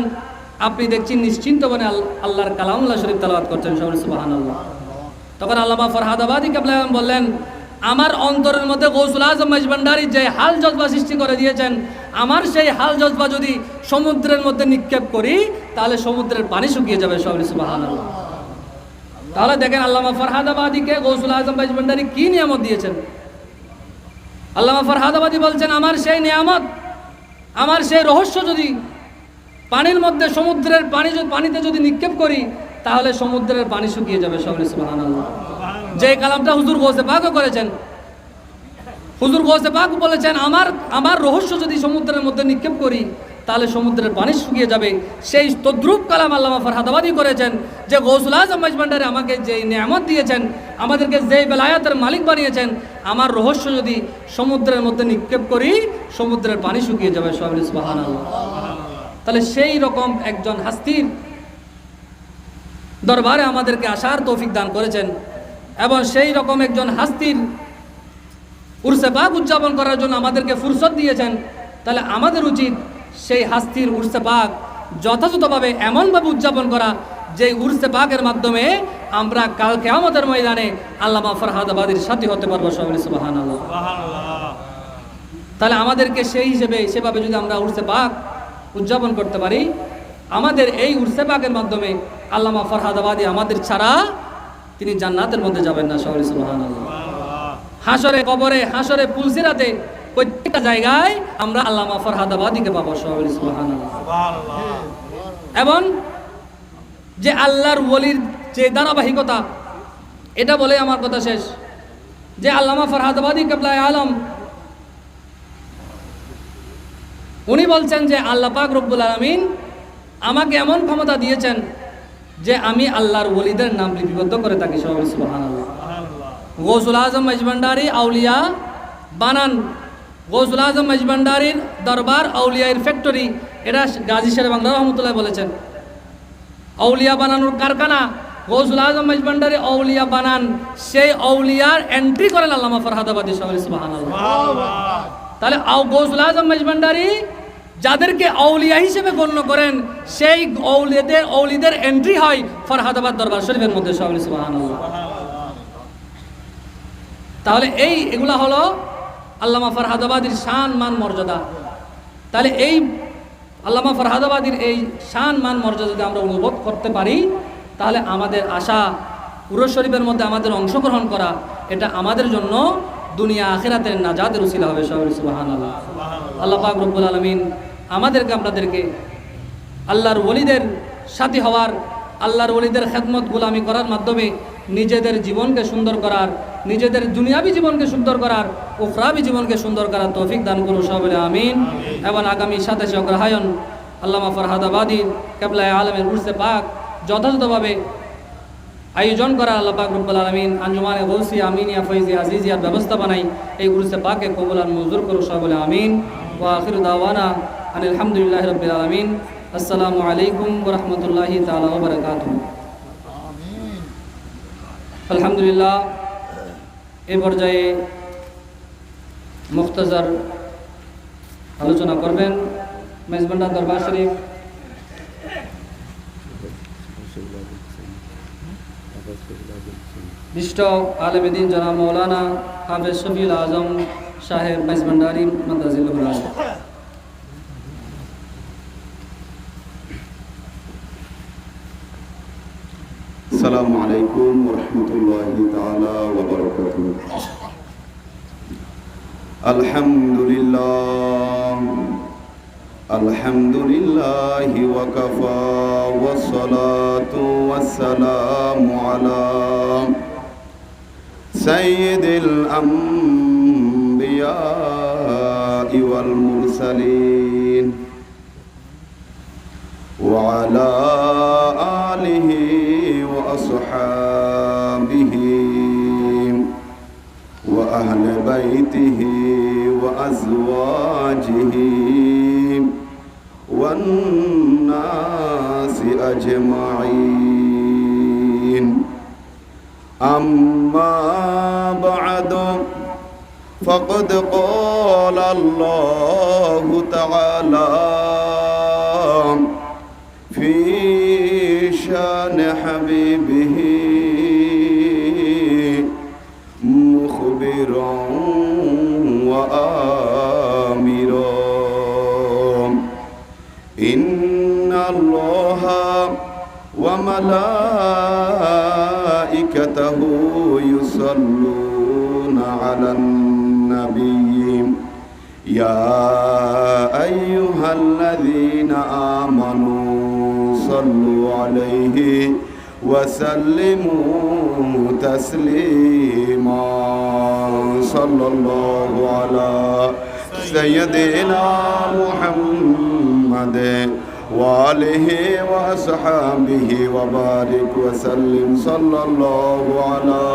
আপনি দেখছি নিশ্চিন্ত মনে আল্লাহর কালামুল্লাহ শরীফ তেলাওয়াত করছেন। সুবহানাল্লাহ। তখন আল্লামা ফরহাদাবাদী কেবলা বললেন, আমার অন্তরের মধ্যে গৌসুল আজম মাইজ ভান্ডারী যে হাল জজবা সৃষ্টি করে দিয়েছেন, আমার সেই হাল জজবা যদি সমুদ্রের মধ্যে নিক্ষেপ করি, তাহলে সমুদ্রের পানি শুকিয়ে যাবে। সুবহানাল্লাহ। তাহলে দেখেন আল্লামা ফরহাদাবাদীকে গৌসুল আজম মাইজ ভান্ডারী কি নিয়ামত দিয়েছেন। আল্লামা ফরহাদাবাদী বলছেন, আমার সেই নিয়ামত, আমার সেই রহস্য যদি পানির মধ্যে সমুদ্রের পানিতে যদি নিক্ষেপ করি, তাহলে সমুদ্রের পানি শুকিয়ে যাবে। সুবহানাল্লাহ। যে কালামটা হুজুর গৌসে পাকও করেছেন, হুজুর গৌসে পাক বলেছেন, আমার রহস্য যদি সমুদ্রের মধ্যে নিক্ষেপ করি, তাহলে সমুদ্রের পানি শুকিয়ে যাবে। সেই তদ্রুপ কালাম আল্লামা ফরহাদাবাদী করেছেন যে গৌসুল আজম মাইজ ভান্ডারী আমাকে যেই নিয়ামত দিয়েছেন, আমাদেরকে যেই বেলায়াতের মালিক বানিয়েছেন, আমার রহস্য যদি সমুদ্রের মধ্যে নিক্ষেপ করি, সমুদ্রের পানি শুকিয়ে যাবে। সুবহানাল্লাহ। তাহলে সেই রকম একজন হাস্তির দরবারে আমাদেরকে আসার তৌফিক দান করেছেন, এবং সেই রকম একজন হাস্তির উরসে পাক উদযাপন করার জন্য আমাদেরকে ফুরসত দিয়েছেন। তাহলে আমাদের উচিত সেই হাস্তির উরসে পাক যথাযথভাবে এমনভাবে উদযাপন করা, যে উরসে পাকের মাধ্যমে আমরা কাল কিয়ামতের ময়দানে আল্লামা ফরহাদাবাদীর সাথী হতে পারবো। সুবহানাল্লাহ। তাহলে আমাদেরকে সেই হিসেবে সেভাবে যদি আমরা উরসে পাক উদযাপন করতে পারি, আমাদের এই উরসে পাকের মাধ্যমে আল্লামা ফরহাদাবাদী আমাদের ছাড়া তিনি জান্নাতের মধ্যে যাবেন না। সুবহানাল্লাহ। হাসরে, কবরে, হাসরে, পুলসিরাতে, প্রত্যেকটা জায়গায় আমরা আল্লামা ফরহাদাবাদীকে পাবো। সুবহানাল্লাহ। এবং যে আল্লাহর ওলির যে ধারাবাহিকতা, এটা বলে আমার কথা শেষ, যে আল্লামা ফরহাদাবাদী কিবলায়ে আলম উনি বলছেন যে আল্লাহ পাক রব্বুল আলামিন আমাকে এমন ক্ষমতা দিয়েছেন যে আমি আল্লাহর ওলিদের নাম লিপিবদ্ধ করে থাকি। সুবহানাল্লাহ। গৌসুল আজম মাইজ ভান্ডারী আউলিয়া বানান, গৌসুল আজম মাইজ ভান্ডারীর দরবার আউলিয়ার ফ্যাক্টরি, এটা গাজী শের বাংলা রহমতুল্লাহ বলেছেন। আউলিয়া বানানোর কারখানা গৌসুল আজম মাইজ ভান্ডারী আউলিয়া বানান, সেই আউলিয়ার এন্ট্রি করেন আল্লামা ফরহাদাবাদী। সুবহানাল্লাহ। তাহলে গৌসুল আজম মাইজ ভান্ডারী যাদেরকে আউলিয়া হিসেবে গণ্য করেন, সেই আউলিদের এন্ট্রি হয় ফরহাদাবাদ দরবার শরীফের মধ্যে। সুবহানাল্লাহ। তাহলে এগুলা হলো আল্লামা ফরহাদাবাদীর শান, মান, মর্যাদা। তাহলে এই আল্লামা ফরহাদাবাদীর এই শান, মান, মর্যাদা যদি আমরা অনুভব করতে পারি, তাহলে আমাদের আশা উরস শরীফের মধ্যে আমাদের অংশগ্রহণ করা, এটা আমাদের জন্য দুনিয়া আখিরাতের নাজাতের উসিলা হবে। সুবহানাল্লাহ। আল্লাহ পাক রব্বুল আলামিন আমাদেরকে আপনাদেরকে আল্লাহর ওলিদের সাথী হওয়ার, আল্লাহর ওলিদের খেদমত গোলামি করার মাধ্যমে নিজেদের জীবনকে সুন্দর করার, নিজেদের দুনিয়াবী জীবনকে সুন্দর করার, উখরাবী জীবনকে সুন্দর করার তৌফিক দান করুন। সকলে আমিন। এবং আগামী 27 অগ্রহায়ণ আল্লামা ফরহাদাবাদী কিবলায়ে আলমের উরসে পাক যথাযথভাবে আয়োজন করা আল্লাহ পাক রব্বুল আলামিন আঞ্জুমানে গৌসিয়া আমিনিয়া ফৈজিয়া আজিজিয়ার ব্যবস্থা বানাই এই উরুসে পাকে কবুল আর মঞ্জুর করুক সবাই বলে আমিন। ওয়া আখিরু দাওয়ানা আনিল হামদুলিল্লাহি রাব্বিল আলামিন। আসসালামু আলাইকুম ওয়া রাহমাতুল্লাহি তাআলা ওয়া বারাকাতুহু। আলহামদুলিল্লাহ, এই পর্যায়ে মুখতাসার আলোচনা করবেন মেজবান্ডার দরবার শরীফ বিশিষ্ট আলেমে দ্বীন জনাব মৌলানা হাফেজ শফিউল আজম সাহেব মেজবান্ডারি মাদ্রাজিল্লাহুল আলিম। السلام عليكم ورحمة الله تعالى وبركاته. الحمد لله وكفى والصلاة والسلام على سيد الأنبياء والمرسلين وعلى آله وأصحابه وأهل بيته وأزواجه والناس أجمعين. أما بعد فقد قال الله تعالى في شان حبيبه مخبرا وآمرا إن الله وملائكته يصلون على النبي يا أيها الذين آمنوا صلوا عليه وسلموا تسليما. صلى الله على سيدنا محمد وآله وأصحابه وبارك وسلم. صلى الله على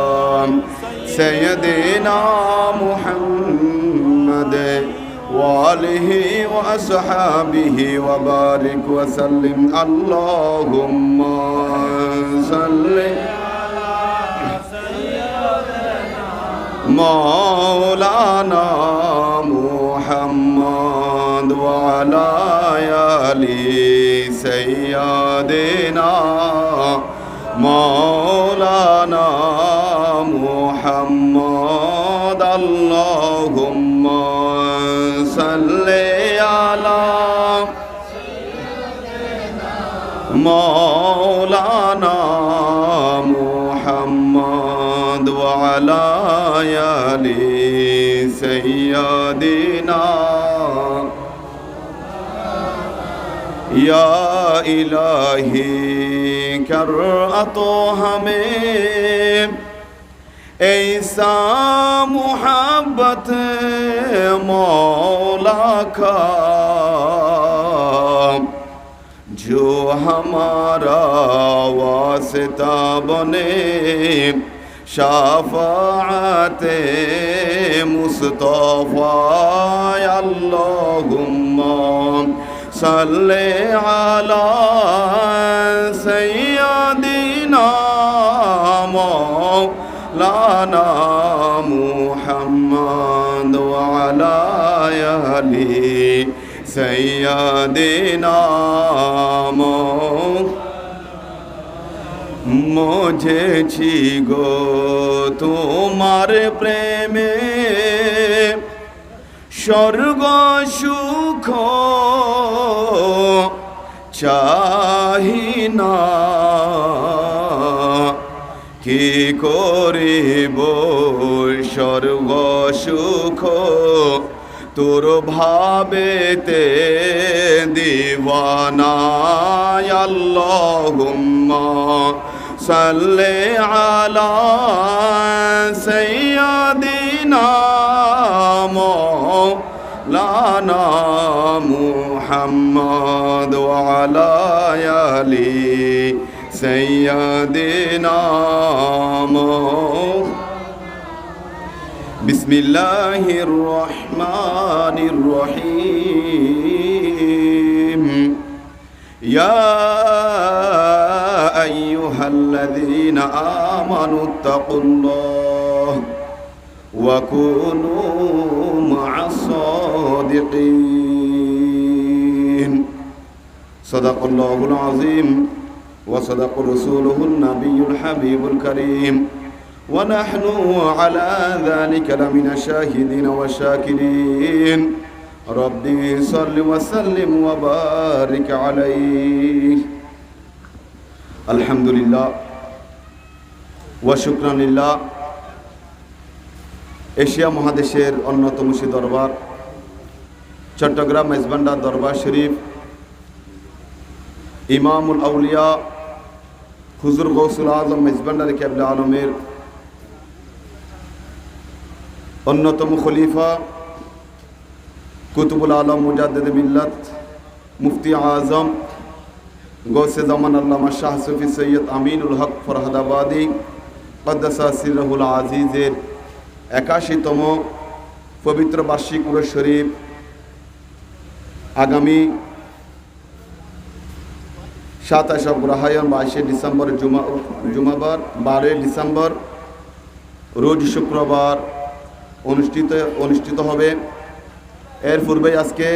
سيدنا محمد وآله وأصحابه وبارك وسلم. اللهم صل على سيدنا مولانا محمد وعلى آل سيدنا مولانا محمد. اللهم صل على مولانا محمد وعلى آل سيدنا. या इलाही कर अतो हमें ऐसा मोहब्बत मौला का जो हमारा वास्ता बने शाफाअते मुस्तफा. अल्लाहुम्मा सल्ले अला सय्यदिना मौलाना मुहम्मद व अला आलि सय्यदिना मुझे गो तुम्हारे प्रेमे स्वर्ग सुख चाहि ना কি করিব স্বর্গ সুখ তোর ভাবেতে দিওয়ানা. আল্লাহুম্মা সাল্লি আলা সাইয়্যিদিনা মাওলানা মুহাম্মদ ওয়া আলা আলি سيدنا بسم الله الرحمن الرحيم يا أيها الذين آمنوا اتقوا الله وكونوا مع الصادقين صدق الله العظيم وصدق رسوله النبي الحبيب الكريم ونحن على ذلك لمن الشاهدين والشاكرين ربي صل وسلم وبارك عليه الحمد لله وشكرا لله এশিয়া মহাদেশের অন্যতম দরবার চট্টগ্রাম মেজবান্ডার দরবার শরীফ ইমামুল আউলিয়া হুজুর গৌসুল আজম মেজবান্ডারি কেবলা আলমের অন্যতম খলিফা কুতুবুল আলম মুজাদ্দিদ মিল্লাত মুফতি আজম গৌসে জামান আল্লামা শাহ সুফি সৈয়দ আমিনুল হক ফরহাদাবাদী কদ্দাসা সিরহুল আজিজের 81তম পবিত্র বার্ষিক উরস শরীফ আগামী 27 অগ্রহায়ণ 22 ডিসেম্বর জুমাবার 12 ডিসেম্বর রোজ শুক্রবার অনুষ্ঠিত হবে। এর পূর্বে আজকে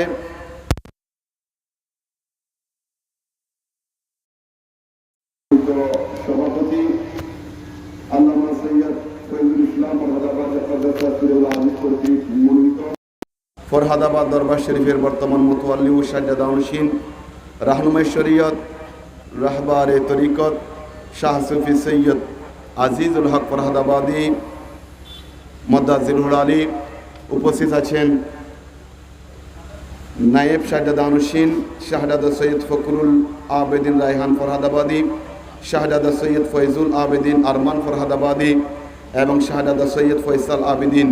সভাপতি আল্লামা সৈয়দ ফয়জুল ইসলাম ফরহাদাবাদ দরবার শরীফের বর্তমান মুতওয়াল্লি ও সাজ্জাদাউনশীন রাহনুমায়ে শরীয়ত রাহবারে তরিকত শাহ সুফি সৈয়দ আজিজুল হক ফরহাদাবাদী মদ্দাজিরুল আলী উপস্থিত আছেন নায়েব সাজ্জাদাউনশীন শাহজাদা সৈয়দ ফখরুল আবেদিন রায়হান ফরহাদাবাদী শাহজাদা সৈয়দ ফয়জুল আবেদিন আরমান ফরহাদাবাদী এবং শাহজাদা সৈয়দ ফয়সাল আবেদিন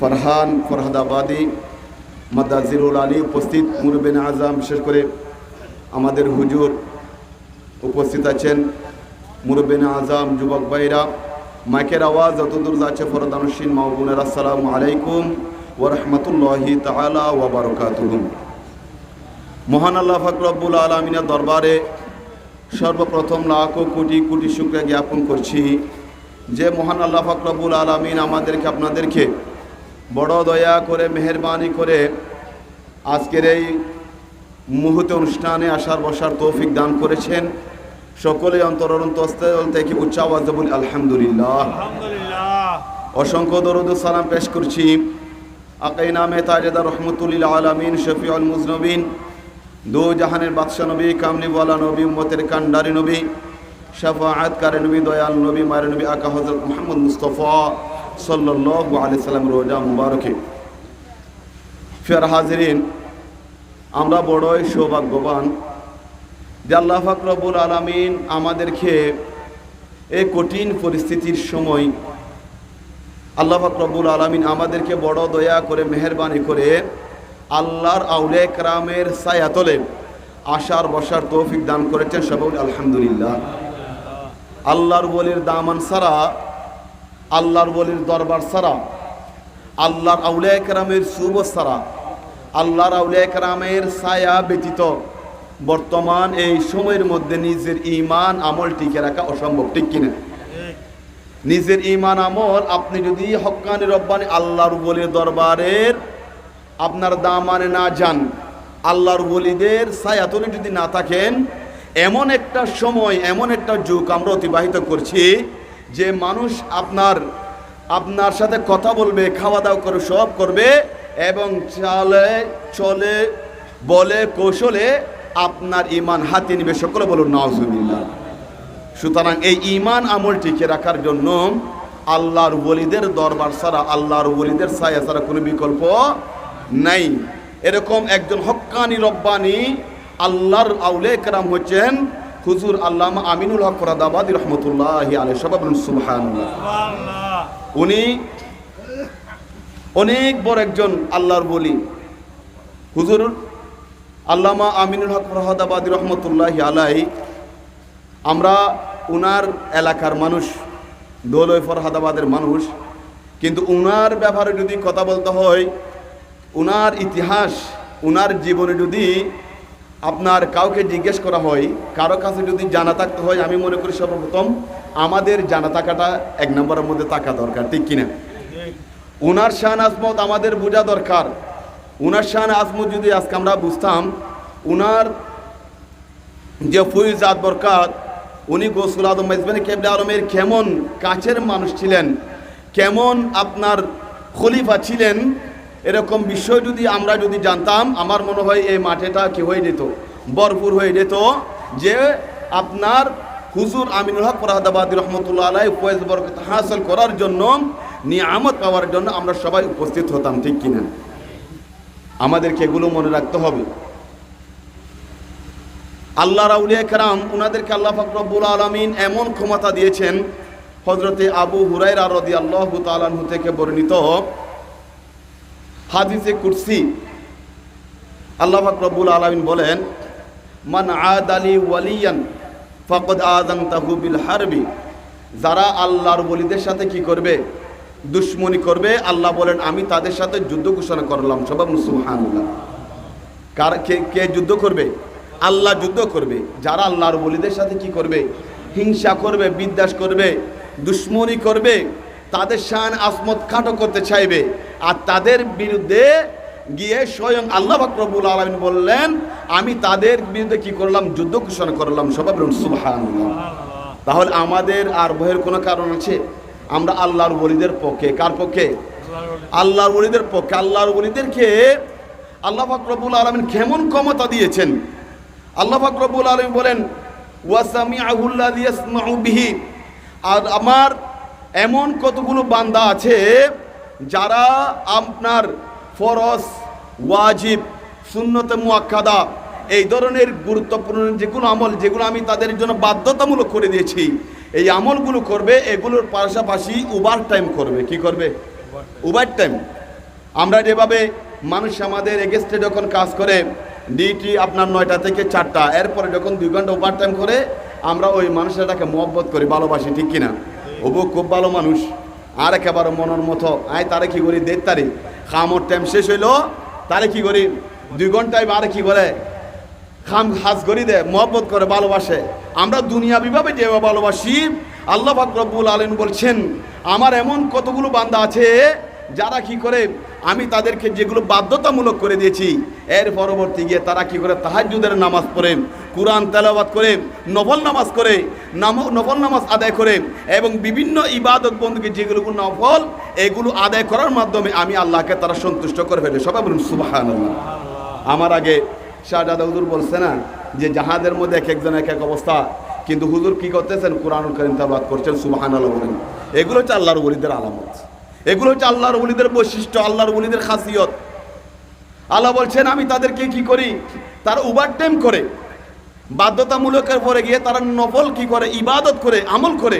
ফরহান ফরহাদাবাদী মদ্দাজিরুল আলী উপস্থিত মুরব্বিন আজম বিশেষ করে আমাদের হুজুর উপস্থিত আছেন মুরব্বিন আজম যুবক ভাইরা মাইকের আওয়াজ যতদূর যাচ্ছে ফরদানুশীন মা ও বোনেরা আসসালামু আলাইকুম ওয়া রাহমাতুল্লাহি তাআলা ওয়া বারাকাতুহু। মহান আল্লাহ পাক রব্বুল আলামিনের দরবারে সর্বপ্রথম লাখ কোটি কোটি শুকরিয়া জ্ঞাপন করছি যে মহান আল্লাহ পাক রব্বুল আলামিন আমাদেরকে আপনাদেরকে বড় দয়া করে মেহেরবানি করে আজকের এই মুহূর্তে অনুষ্ঠানে আসার বসার তৌফিক দান করেছেন। সকলে অন্তরস্থল থেকে উচ্চ আওয়াজে বলি আলহামদুলিল্লাহ। অসংখ্য দরুদ ও সালাম পেশ করছি আকাই নামে তাজেদার রহমতুল্লিল আলামিন শফিউল মুজনবিন দো জাহানের বাদশা নবী কামলিওয়ালা নবী উম্মতের কান্ডারি নবী শাফাআতকারী নবী দয়াল নবী মায়ের নবী আকা হযরত মুহাম্মদ মুস্তাফা সাল্লাল্লাহু আলাইহি সাল্লাম রোজা মুবারকে। ফির হাজিরিন, আমরা বড়ই সৌভাগ্যবান যে আল্লাহ পাক রব্বুল আলামিন আমাদেরকে এই কঠিন পরিস্থিতির সময় আল্লাহ পাক রব্বুল আলামিন আমাদেরকে বড় দয়া করে মেহেরবানি করে আল্লাহর আউলিয়া কেরামের ছায়াতলে আসার বসার তৌফিক দান করেছেন। সবাই আলহামদুলিল্লাহ। আল্লাহর ওলির দামান ছাড়া, আল্লাহর ওলির দরবার ছাড়া, আল্লাহর আউলিয়া কেরামের সুবহ ছাড়া, আল্লাহর আউলিয়া কেরামের ছায়া ব্যতীত বর্তমান এই সময়ের মধ্যে নিজের ঈমান আমল টিকে রাখা অসম্ভব, ঠিক কিনা? নিজের ঈমান আমল আপনি যদি হক্কানি রব্বানি আল্লাহর ওলির দরবারের আপনার দামানে না যান, আল্লাহর ওলিদের ছায়াতলে যদি না থাকেন, এমন একটা সময় এমন একটা যুগ আমরা অতিবাহিত করছি যে মানুষ আপনার সাথে কথা বলবে, খাওয়া দাওয়া করে সব করবে এবং চলে বলে কৌশলে আপনার ঈমান হাতে নিবে। সকলে বলুন নাউজুবিল্লাহ। সুতরাং এই ঈমান আমল টিকে রাখার জন্য আল্লাহর ওলিদের দরবার ছাড়া, আল্লাহর ওলিদের ছায়া ছাড়া কোনো বিকল্প নাই। এরকম একজন হক্কানি রব্বানি আল্লাহর আউলিয়া কেরাম হচ্ছেন হুজুর আল্লামা আমিনুল হক ফরহাদাবাদী রহমতুল্লাহি আলাইহি। সবাই বলুন সুবহানাল্লাহ। উনি অনেক বড় একজন আল্লাহর ওলি। হুজুর আল্লামা আমিনুল হক ফরহাদাবাদী রহমতুল্লাহি আলাইহি আমরা উনার এলাকার মানুষ, দোলই ফরহাদাবাদের মানুষ, কিন্তু উনার ব্যাপারে যদি কথা বলতে হয়, উনার ইতিহাস, উনার জীবনে যদি আপনার কাউকে জিজ্ঞেস করা হয়, কারো কাছে যদি জানা থাকতে হয়, আমি মনে করি সর্বপ্রথম আমাদের জানা থাকাটা এক নম্বরের মধ্যে থাকা দরকার, ঠিক কিনা? উনার শান আজমত আমাদের বোঝা দরকার। উনার শান আজমত যদি আজকে আমরা বুঝতাম, উনার যে ফৈজাত বরকাত, উনি গৌসুল আজম মেজবানি কেবলা আলমের কেমন কাছের মানুষ ছিলেন, কেমন আপনার খলিফা ছিলেন, এরকম বিষয় যদি আমরা যদি জানতাম, আমার মনে হয় এই মাঠেটা কি হয়ে যেত, ভরপুর হয়ে যেত, যে আপনার হুজুর আমিনুল হক ফরহাদাবাদী রহমতুল্লাহ আলাইহি ফয়েজ বরকত হাসিল করার জন্য, নিয়ামত পাওয়ার জন্য আমরা সবাই উপস্থিত হতাম, ঠিক কিনা? আমাদেরকে এগুলো মনে রাখতে হবে। আল্লাহর আউলিয়া কেরাম, উনাদেরকে আল্লাহ পাক রব্বুল আলামিন এমন ক্ষমতা দিয়েছেন। হযরতে আবু হুরায়রা রাদিয়াল্লাহু তাআলা আনহু থেকে বর্ণিত হাদিসে কুরসি, আল্লাহ পাক রব্বুল আলামিন বলেন, মান আদালি ওয়ালিয়ান ফাকাদ আযানতাহু বিল হারবি। যারা আল্লাহর ওলিদের সাথে কি করবে? দুশমনি করবে, আল্লাহ বলেন আমি তাদের সাথে যুদ্ধ ঘোষণা করলাম। সবাই সুবহানাল্লাহ। কে যুদ্ধ করবে? আল্লাহ যুদ্ধ করবে। যারা আল্লাহর ওলিদের সাথে কি করবে? হিংসা করবে, বিদ্বেষ করবে, দুশমনি করবে, তাদের শান আজমত খাটো করতে চাইবে, আর তাদের বিরুদ্ধে গিয়ে স্বয়ং আল্লাহ পাক রব্বুল আলামিন বললেন আমি তাদের বিরুদ্ধে কি করলাম? যুদ্ধ ঘোষণা করলাম। সবাই বলুন সুবহানাল্লাহ। তাহলে আমাদের আর ভয়ের কোনো কারণ আছে? আমরা আল্লাহর ওলিদের পক্ষে। কার পক্ষে? আল্লাহর ওলিদের পক্ষে। আল্লাহর ওলিদেরকে আল্লাহ পাক রব্বুল আলামিন কেমন ক্ষমতা দিয়েছেন। আল্লাহ পাক রব্বুল আলামিন বলেন ওয়াসামিআহু আল্লাযী ইয়াসমাউ বিহি। আর আমার এমন কতগুলো বান্দা আছে যারা আপনার ফরজ, ওয়াজিব, সুন্নতে মুআক্কাদা, এই ধরনের গুরুত্বপূর্ণ যেগুলো আমল, যেগুলো আমি তাদের জন্য বাধ্যতামূলক করে দিয়েছি, এই আমলগুলো করবে। এগুলোর পাশাপাশি ওভার টাইম করবে। কি করবে? Over time. আমরা যেভাবে মানুষ আমাদের এগেস্টে যখন কাজ করে, ডিউটি আপনার 9টা থেকে 4টা, এরপরে যখন 2 ঘন্টা ওভার টাইম করে, আমরা ওই মানুষটাকে মহব্বত করি, ভালোবাসি, ঠিক কিনা? ওবু খুব ভালো মানুষ, আর একেবারে মনের মতো। আয় তারে কি করি? 1.5 তারিখ খামর টাইম শেষ হইলো, তারে কি করি? 2 ঘন্টায় আরে কি বলে খাম হাজ করি দে, মহব্বত করে, ভালোবাসে। আমরা দুনিয়াবিভাবে যেভাবে ভালোবাসি, আল্লাহ পাক রব্বুল আলামিন বলছেন আমার এমন কতগুলো বান্দা আছে যারা কি করে, আমি তাদেরকে যেগুলো বাধ্যতামূলক করে দিয়েছি, এর পরবর্তী গিয়ে তারা কি করে? তাহাজ্জুদের নামাজ পড়ে, কুরআন তেলাওয়াত করে, নফল নামাজ করে, নফল নামাজ আদায় করে, এবং বিভিন্ন ইবাদত বন্দী যেগুলো নফল, এগুলো আদায় করার মাধ্যমে আমি আল্লাহকে তারা সন্তুষ্ট করে ফেলে। সবাই বলুন সুবহানাল্লাহ। আমার আগে শাহজাদা হুজুর বলছে না যে জাহাজের মধ্যে এক একজন এক এক অবস্থা, কিন্তু হুজুর কি করতেছেন? কুরআনুল কারীম তেলাওয়াত করছেন। সুবহানাল্লাহ বলেন। এগুলো হচ্ছে আল্লাহর ওলিদের আলামত, এগুলো হচ্ছে আল্লাহর ওলিদের বৈশিষ্ট্য, আল্লাহর ওলিদের খাসিয়ত। আল্লাহ বলছেন আমি তাদেরকে কি করি? তারা ওভার টাইম করে, বাধ্যতামূলকের পরে গিয়ে তারা নফল কি করে? ইবাদত করে, আমল করে।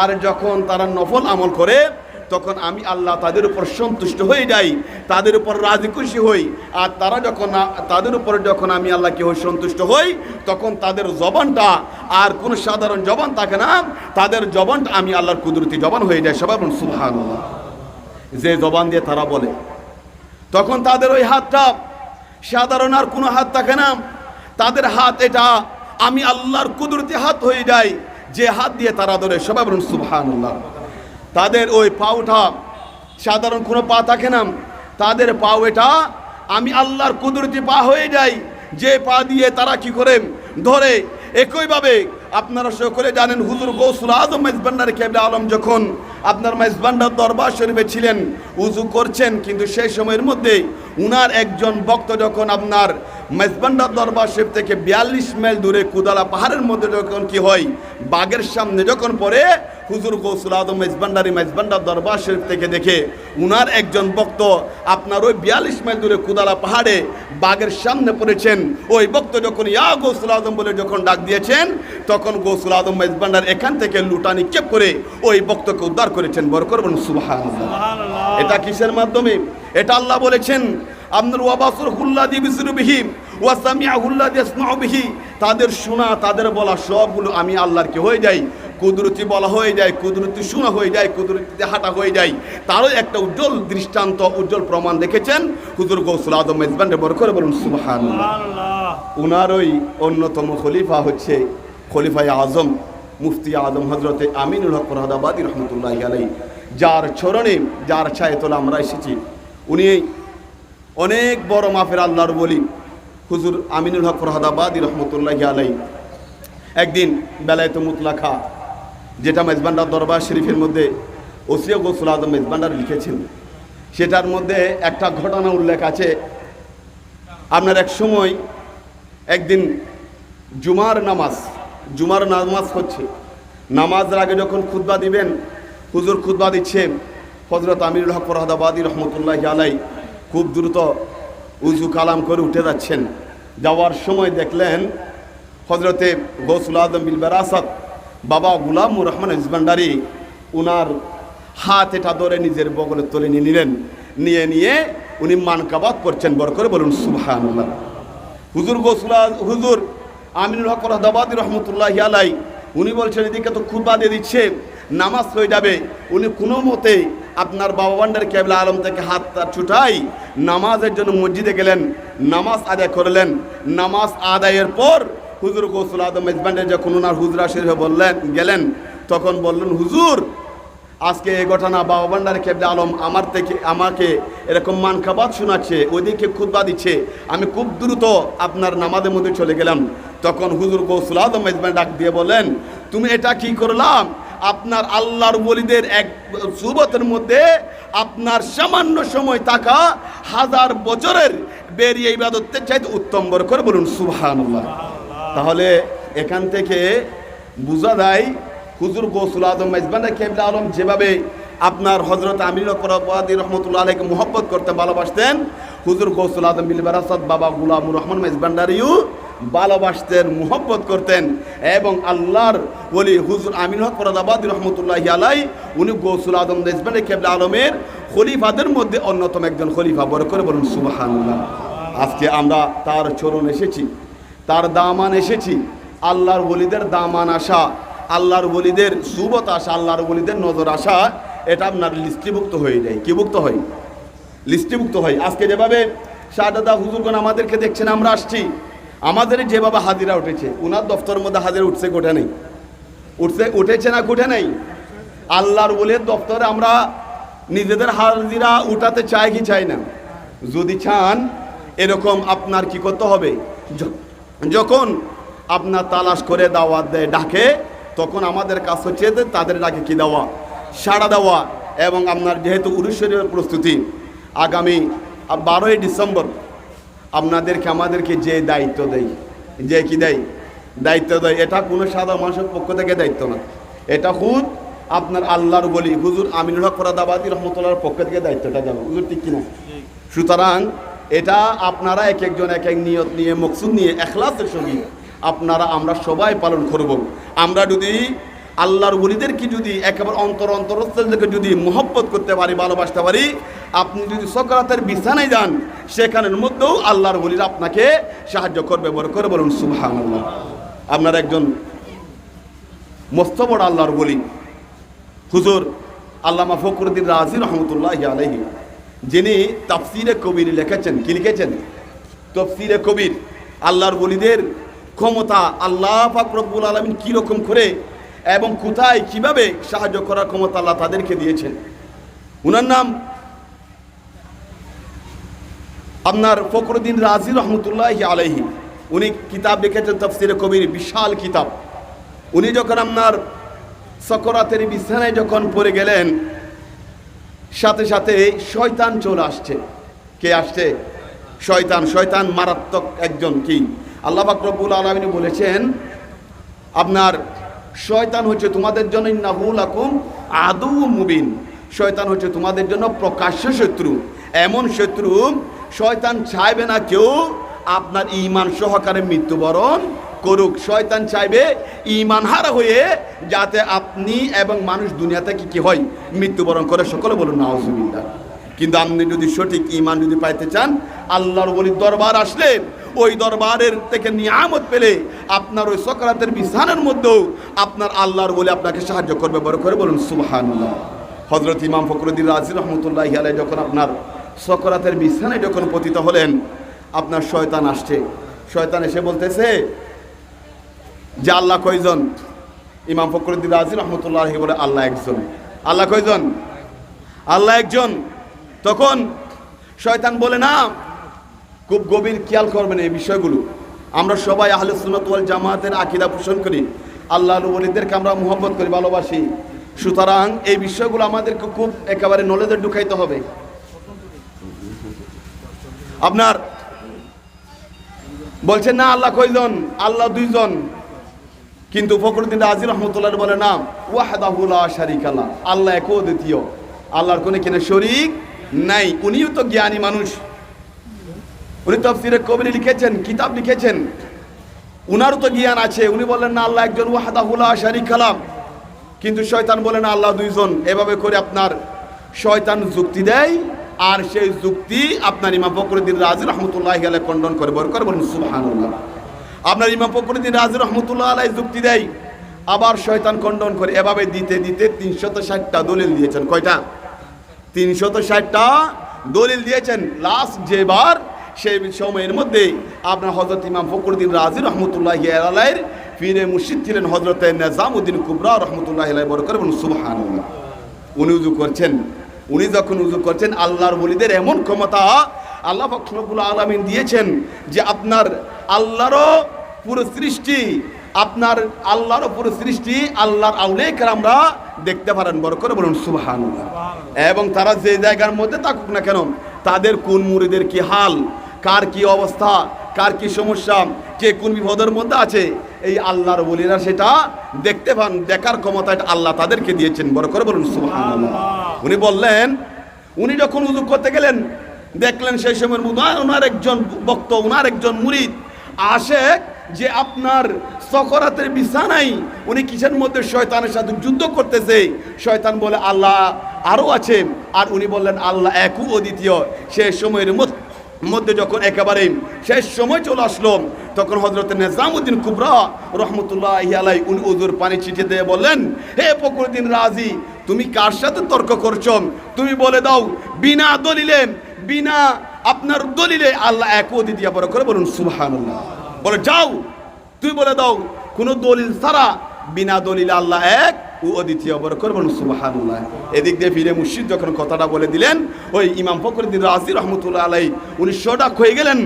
আর যখন তারা নফল আমল করে, তখন আমি আল্লাহ তাদের উপর সন্তুষ্ট হয়ে যাই, তাদের উপর রাজি খুশি হই। আর তারা যখন তাদের উপর যখন আমি আল্লাহ কি হই? সন্তুষ্ট হই, তখন তাদের জবানটা আর কোনো সাধারণ জবান থাকে না, তাদের জবানটা আমি আল্লাহর কুদরতি জবান হয়ে যায়। সবাই বলুন সুবহানাল্লাহ। যে জবান দিয়ে তারা বলে, তখন তাদের ওই হাতটা সাধারণ আর কোনো হাত থাকে না, তাদের হাত এটা আমি আল্লাহর কুদরতি হাত হয়ে যায়, যে হাত দিয়ে তারা ধরে। সবাই বলুন সুবহানাল্লাহ। তাদের ওই পাওটা সাধারণ কোনো পা থাকে না, তাদের পাও এটা আমি আল্লাহর কুদরতি পা হয়ে যায়, যে পা দিয়ে তারা কি করে? ধরে। একইভাবে আপনারা সকলে জানেন হুজুর গৌসুল আজম মেজবান্ডার কেবলা আলম যখন আপনার মেজবান্ডার দরবার শরীফে ছিলেন, উজু করছেন, কিন্তু সেই সময়ের মধ্যে উনার একজন ভক্ত যখন আপনার মেজবান্ডার দরবার শরীফ থেকে 42 মাইল দূরে কুদালা পাহাড়ের মধ্যে যখন কি হয়? বাঘের সামনে যখন পড়ে, হুজুর গৌসুল আজম মেজবান্ডার দরবার শরীফ থেকে দেখে উনার একজন ভক্ত আপনার ওই 42 মাইল দূরে কুদালা পাহাড়ে বাঘের সামনে পড়েছেন। ওই ভক্ত যখন ইয়া গৌসুল আজম বলে যখন ডাক দিয়েছেন, তখন গৌসুল আজম মেজবান্ডার এখান থেকে লুটা নিক্ষেপ করে ওই ভক্তকে উদ্ধার করেছেন। বরকত বলুন সুবহানাল্লাহ। এটা কিসের মাধ্যমে? এটা আল্লাহ বলেছেন আপনার ওয়াবাসুর হুল্লাদি বিসরুবিহি ওয়া সামিআহুল্লাযী ইয়াসমাউ বিহি, তাদের শোনা তাদের বলা সবগুলো আমি আল্লাহর কি হয়ে যাই, কুদরতি বলা হয়ে যায়, কুদরতি শোনা হয়ে যায়, কুদরতিতে হাঁটা হয়ে যায়। তারও একটা উজ্জ্বল দৃষ্টান্ত, উজ্জ্বল প্রমাণ দেখেছেন হুজুর গৌসুল আজম মেজবান। বড় করে বলুন সুবহানাল্লাহ। উনার ওই অন্যতম খলিফা হচ্ছে খলিফায়ে আজম মুফতি আজম হজরতে আমিনুল হক ফরহাদাবাদী রহমতুল্লাহি আলাইহি, যার চরণে যার ছায়াতলে আমরা এসেছি। উনি অনেক বড় মাফের আল্লাহর বলি হুজুর আমিনুল হক ফরহাদাবাদী রহমতুল্লাহি আলাইহি একদিন বেলায়েত মুতলাকা, যেটা মেজবান্ডার দরবার শরীফের মধ্যে ওসিয়া গৌসুল আজম মেজবান্ডার লিখেছেন, সেটার মধ্যে একটা ঘটনা উল্লেখ আছে। আপনার এক সময় একদিন জুমার নামাজ হচ্ছে, নামাজের আগে যখন খুতবা দিবেন, হুজুর খুতবা দিচ্ছে, হযরত আমিনুল হক ফরহাদাবাদী রহমতুল্লাহি আলাইহি খুব দ্রুত উজু কালাম করে উঠে যাচ্ছেন। যাওয়ার সময় দেখলেন হযরতে গৌসুল আজম বিল বারাসাত বাবা গুলামুর রহমান মেজবান্ডারি উনার হাত এটা ধরে নিজের বগলে তুলে নিলেন, নিয়ে উনি মানকাবাত করছেন। বড় করে বলুন সুবহানাল্লাহ। হুজুর আমিনুল হক ফরহাদাবাদী রহমতুল্লাহি আলাইহি উনি বলছেন এদিকে তো খুতবা দিয়ে দিচ্ছে, নামাজ হয়ে যাবে। উনি কোনো মতে আপনার বাবা ভান্ডার কেবলা আলম থেকে হাতটা ছুটাই নামাজের জন্য মসজিদে গেলেন, নামাজ আদায় করলেন। নামাজ আদায়ের পর হুজুর গৌসুল আজম মেজবান্ডার যখন ওনার হুজরা শরীফে গেলেন, তখন বললেন হুজুর আজকে এই ঘটনা বাবা ভান্ডার কেবলা আলম আমাকে এরকম মানকাবাত শোনাচ্ছে, ওইদিকে খুতবা দিচ্ছে, আমি খুব দ্রুত আপনার নামাজের মধ্যে চলে গেলাম। তখন হুজুর গৌসুল আজম মেজবান্ডার ডাক দিয়ে বলেন, তুমি এটা কি করলাম? আপনার আল্লাহর ওলিদের এক সুবতের মধ্যে আপনার সামান্য সময় থাকা 1000 বছরের বেরিয়ে ইবাদতের চাইতে উত্তম। বড় করে বলুন সুবহানাল্লাহ। তাহলে এখান থেকে বোঝা যায় হুজুর গৌসুল আজম মেজবান্ডার কেবলা আলম যেভাবে আপনার হযরত আমিনুল হক ফরহাদাবাদী রহমতুল্লাহ আলাইহিকে মুহাব্বত করতে ভালোবাসতেন, হুজুর গৌসুল আজম বিল বারাসাত বাবা গুলামুর রহমান মেজবান্ডারিও ভালোবাসতেন, মুহাব্বত করতেন। এবং আল্লাহর ওলি হুজুর আমিনুল হক ফরহাদাবাদী রহমতুল্লাহি আলাইহি উনি গৌসুল আজম মেজবান্ডার কেবলা আলমের খলিফাদের মধ্যে অন্যতম একজন খলিফা। বড় করে বলুন সুবহানাল্লাহ। আজকে আমরা তার চরণ এসেছি, তার দামান এসেছি। আল্লাহর ওলিদের দামান আসা, আল্লাহর ওলিদের সুবত আসা, আল্লাহর ওলিদের নজর আসা, এটা আপনার লিস্টিভুক্ত হয়ে যায়। কি ভুক্ত হয়? লিস্টিভুক্ত হয়। আজকে যেভাবে শাহদাদা হুজুরগণ আমাদেরকে দেখছেন, আমরা আসছি, আমাদের যেভাবে হাজিরা উঠেছে, উনার দফতরের মধ্যে হাজিরা উঠছে কোঠে নেই, উঠেছে না কোঠে নেই? আল্লাহর ওলির দফতরে আমরা নিজেদের হাজিরা উঠাতে চাই কি চাই না? যদি চান এরকম আপনার কি করতে হবে, যখন আপনার তালাশ করে দাওয়াত দেয়, ডাকে, তখন আমাদের কাজ হচ্ছে তাদের ডাকে কি দেওয়া, সাড়া দেওয়া। এবং আপনার যেহেতু উরুস শরীফের প্রস্তুতি, আগামী 12ই ডিসেম্বর আপনাদেরকে আমাদেরকে যে দায়িত্ব দেয়, যে কি দায়িত্ব দেয়, এটা কোনো সাধারণ মানুষের পক্ষ থেকে দায়িত্ব না, এটা খুদ আপনার আল্লাহর ওলি হুজুর আমিনুল হক ফরহাদাবাদী রহমতুল্লাহর পক্ষ থেকে দায়িত্বটা যাবে। হুজুর ঠিক কিনা? সুতরাং এটা আপনারা এক একজন এক এক নিয়ত নিয়ে, মকসুদ নিয়ে, ইখলাসের সঙ্গে আমরা সবাই পালন করব। আমরা যদি আল্লাহর ওলিদেরকে যদি একেবারে অন্তরস্থল থেকে যদি মুহাব্বত করতে পারি, ভালোবাসতে পারি, আপনি যদি সকারাতের বিছানায় যান, সেখানের মধ্যেও আল্লাহর ওলিরা আপনাকে সাহায্য করবে। বড় করে বলুন সুবহানাল্লাহ। আপনার একজন মস্ত বড় আল্লাহর ওলি হুজুর আল্লামা ফখরুদ্দিন রাজি রহমতুল্লাহি আলাইহি, যিনি তাফসিরে কবির লিখেছেন। কি লিখেছেন? তাফসিরে কবির। আল্লাহর ওলিদের ক্ষমতা আল্লাহ পাক রব্বুল আলামিন কীরকম করে এবং কোথায় কিভাবে সাহায্য করার ক্ষমতা আল্লাহ তাদেরকে দিয়েছেন। উনার নাম আপনার ফখরুদ্দিন রাজি রহমতুল্লাহি আলাইহি। উনি কিতাব লিখেছেন তাফসিরে কবির, বিশাল কিতাব। উনি যখন আপনার সকরাতের বিছানায় যখন পড়ে গেলেন, সাথে সাথে শয়তান চলে আসছে। কে আসছে? শয়তান। শয়তান মারাত্মক একজন কি, আল্লাহ পাক রব্বুল আলামিন বলেছেন আপনার শয়তান হচ্ছে তোমাদের জন্য ইন্নাহু লাকুম আদুউম মুবিন। শয়তান হচ্ছে তোমাদের জন্য প্রকাশ্য শত্রু। এমন শত্রু শয়তান চাইবে না কেউ আপনার ঈমান সহকারে মৃত্যুবরণ করুক। শয়তান চাইবে ঈমান হারা হয়ে যাতে আপনি এবং মানুষ দুনিয়া থেকে কি হয়, মৃত্যুবরণ করে। সকলে বলুন নাউজুবিল্লাহ। কিন্তু আপনি যদি সঠিক ঈমান যদি পাইতে চান, আল্লাহর ওলির দরবার আসলে ওই দরবারের থেকে নিয়ামত পেলে আপনার ওই সকরাতের বিছানার মধ্যেও আপনার আল্লাহর ওলি আপনাকে সাহায্য করবে। বড় করে বলুন সুবহানাল্লাহ। হযরত ইমাম ফখরুদ্দীন রাজি রহমতুল্লাহি আলাইহি যখন আপনার সকরাতের বিছানায় যখন পতিত হলেন, আপনার শয়তান আসছে। শয়তান এসে বলতেছে যে আল্লাহ কয়জন? ইমাম ফখরুদ্দীন রাজি রহমতুল্লাহি বলে আল্লাহ একজন। আল্লাহ কয়জন? আল্লাহ একজন। তখন শয়তান বলে না, খুব গভীর খেয়াল করবেন এই বিষয়গুলো। আমরা সবাই আহলে সুন্নাত ওয়াল জামাতের আকীদা পোষণ করি, আল্লাহর ওলিদেরকে আমরা মুহাব্বত করি, ভালোবাসি। সুতরাং এই বিষয়গুলো আমাদেরকে খুব একেবারে নলেজে ঢুকাইতে হবে। আপনার বলছেন না আল্লাহ কয়জন? আল্লাহ দুইজন। কিন্তু ফখরুদ্দীন রাজি রহমতুল্লাহ বলে না, ওয়াহদাহু লা শারীকা লাহ, আল্লাহ এক ও দ্বিতীয়, আল্লাহর কোনো কিনা শরীক নাই। উনিও তো জ্ঞানী মানুষ, উনি তাফসীরে কবির লিখেছেন, কিতাব লিখেছেন, উনারও তো জ্ঞান আছে। উনি বলেন না আল্লাহ একজন, ওয়াহদাহু লা শারীকা লাহ। কিন্তু শয়তান বলে না আল্লাহ দুইজন। এভাবে করে আপনার শয়তান যুক্তি দেয়, আর সেই যুক্তি আপনার ইমাম ফখরুদ্দীন রাজি রহমতুল্লাহি আলাইহি খণ্ডন করে। বড় করে বলুন সুবহানাল্লাহ। আপনার ইমাম ফখরুদ্দীন রাজি রহমতুল্লাহ আলাইহি যুক্তি দেয়, আবার শয়তান খণ্ডন করে। এভাবে দিতে দিতে 360টা দলিল দিয়েছেন। কয়টা? 360টা দলিল দিয়েছেন। লাস্ট যেবার সেই সময়ের মধ্যে আপনার হযরত ইমাম ফখরুদ্দীন রাজি রহমতুল্লাহি আলাইহির পীরে মুর্শিদ ছিলেন হযরত নিজামউদ্দিন কুবরা রহমতুল্লাহি আলাইহি। বড় করে বলুন সুবহানাল্লাহ। উনি উযু করছেন। উনি যখন উযু করছেন, আল্লাহর ওলিদের এমন ক্ষমতা আল্লাহ পাক রব্বুল আলামিন দিয়েছেন যে আপনার আল্লাহরও পুরো সৃষ্টি, আপনার আল্লাহরও পুরো সৃষ্টি আল্লাহর আউলিয়া কেরামরা দেখতে পারেন। বড় করে বলুন সুবহানাল্লাহ। এবং তারা যে জায়গার মধ্যে থাকুক না কেন, তাদের কোন মুরিদের কি হাল, কার কি অবস্থা, কার কি সমস্যা, কে কোন বিপদের মধ্যে আছে, এই আল্লাহর ওলিরা সেটা দেখতে পান। দেখার ক্ষমতা এটা আল্লাহ তাদেরকে দিয়েছেন। বড় করে বলুন সুবহানাল্লাহ। উনি বললেন, উনি যখন উযু করতে গেলেন, দেখলেন সেই সময়ের মধ্যে ওনার একজন ভক্ত, ওনার একজন মুরিদ আসে যে আপনার সকরাতের বিছানায় উনি কিসের মধ্যে শয়তানের সাথে যুদ্ধ করতেছে। শয়তান বলে আল্লাহ আরও আছে, আর উনি বললেন আল্লাহ এক ও দ্বিতীয়। সেই সময়ের মধ্যে যখন একেবারে শেষ সময় চলে আসলো, তখন হযরত নিজামউদ্দিন কুবরা রহমতুল্লাহি আলাইহি উনি ওযুর পানি ছিটিয়ে দিয়ে বললেন, হে ফখরুদ্দীন রাজি, তুমি কার সাথে তর্ক করছো? তুমি বলে দাও বিনা দলিলে, বিনা আপনার দলিলে আল্লাহ এক ও দ্বিতীয়। বড় করে বলুন সুবহানাল্লাহ। বলে যাও, তুই বলে দাও কোনো দলিল ছাড়া বিনা দলিলে আল্লাহ এক ও অদ্বিতীয়। বড় করে বলুন সুবহানাল্লাহ। এদিক দিয়ে পীরে মুর্শিদ যখন কথাটা বলে দিলেন, ওই ইমাম ফখরুদ্দীন রাজি রহমতুল্লাহ আলাইহি উনি সজাগ হয়ে গেলেন।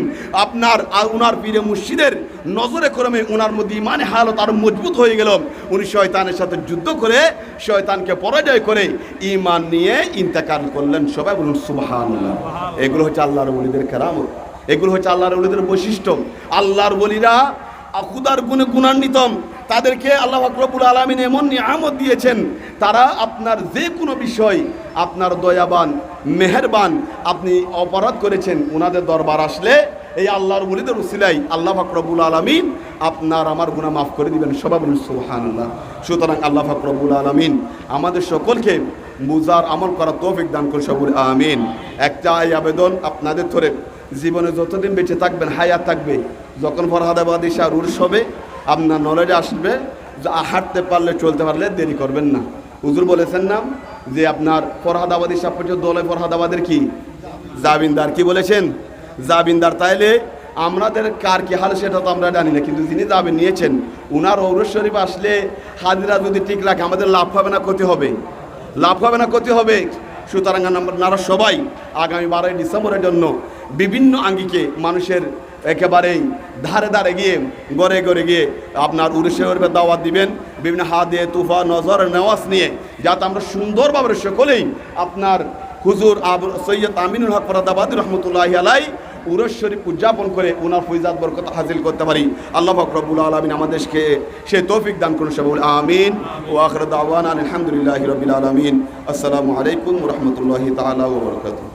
আপনার উনার পীরে মুর্শিদের নজরে ক্রমে উনার মধ্যে ইমানে হালত আরো মজবুত হয়ে গেল। উনি শয়তানের সাথে যুদ্ধ করে শয়তানকে পরাজয় করে ইমান নিয়ে ইন্তেকাল করলেন। সবাই বলুন সুবহানাল্লাহ। এগুলো হচ্ছে আল্লাহর ওলিদের কেরামত, এগুলো হচ্ছে আল্লাহর ওলিদের বৈশিষ্ট্য। আল্লাহর ওলিরা খুদার গুণে গুণান্বিত, তাদেরকে আল্লাহ পাক রব্বুল আলামিন এমন নিয়ামত দিয়েছেন, তারা আপনার যে কোনো বিষয় আপনার দয়াবান, মেহেরবান। আপনি অপরাধ করেছেন, ওনাদের দরবার আসলে এই আল্লাহর ওলিদের উসিলায় আল্লাহ পাক রব্বুল আলামিন আপনার আমার গুনাহ মাফ করে দিবেন। সবাই বলুন সুবহানাল্লাহ। সুতরাং আল্লাহ পাক রব্বুল আলামিন আমাদের সকলকে বুঝার আমল করার তৌফিক দান করুন। সবাই বলি আমিন। একটা আবেদন আপনাদের ধরে, জীবনে যতদিন বেঁচে থাকবেন, হায়াত থাকবে, যখন ফরহাদাবাদী শাহ রুশ হবে, আপনার নলেজে আসবে, হাঁটতে পারলে চলতে পারলে দেরি করবেন না। হুজুর বলেছেন না যে আপনার ফরহাদাবাদী শাহ পর্যন্ত দলে ফরহাদাবাদের কি জাবিনদার, কি বলেছেন? জাবিনদার। তাইলে আমাদের কার কি হাল সেটা তো আমরা জানি না, কিন্তু যিনি জাবিন নিয়েছেন উনার ঔরস শরীফ আসলে হাজিরা যদি ঠিক রাখে, আমাদের লাভ হবে না ক্ষতি হবে? লাভ হবে না ক্ষতি হবে? সুতরাং আপনারা সবাই আগামী 12ই ডিসেম্বরের জন্য বিভিন্ন আঙ্গিকে মানুষের একেবারেই ধারে ধারে গিয়ে, গড়ে গড়ে গিয়ে আপনার উরুসে দাওয়াত দিবেন, বিভিন্ন হাদিয়া, তুফা, নজর, নেওয়াজ নিয়ে, যাতে আমরা সুন্দরভাবে সকলেই আপনার হুজুর সৈয়দ আমিনুল হক ফরহাদাবাদী রহমতুল্লাহি আলাইহি উরুস শরীফ উদযাপন করে ওনার ফয়জাত বরকত হাসিল করতে পারি। আল্লাহ পাক রব্বুল আলামিন আমাদেরকে সে তৌফিক দান করুন। সবাই বলি আমিন। ওয়া আখিরু দাওয়ানা আলহামদুলিল্লাহি রাব্বিল আলামিন। আসসালামু আলাইকুম ওয়া রাহমাতুল্লাহি তাআলা ওয়া বারাকাতুহু।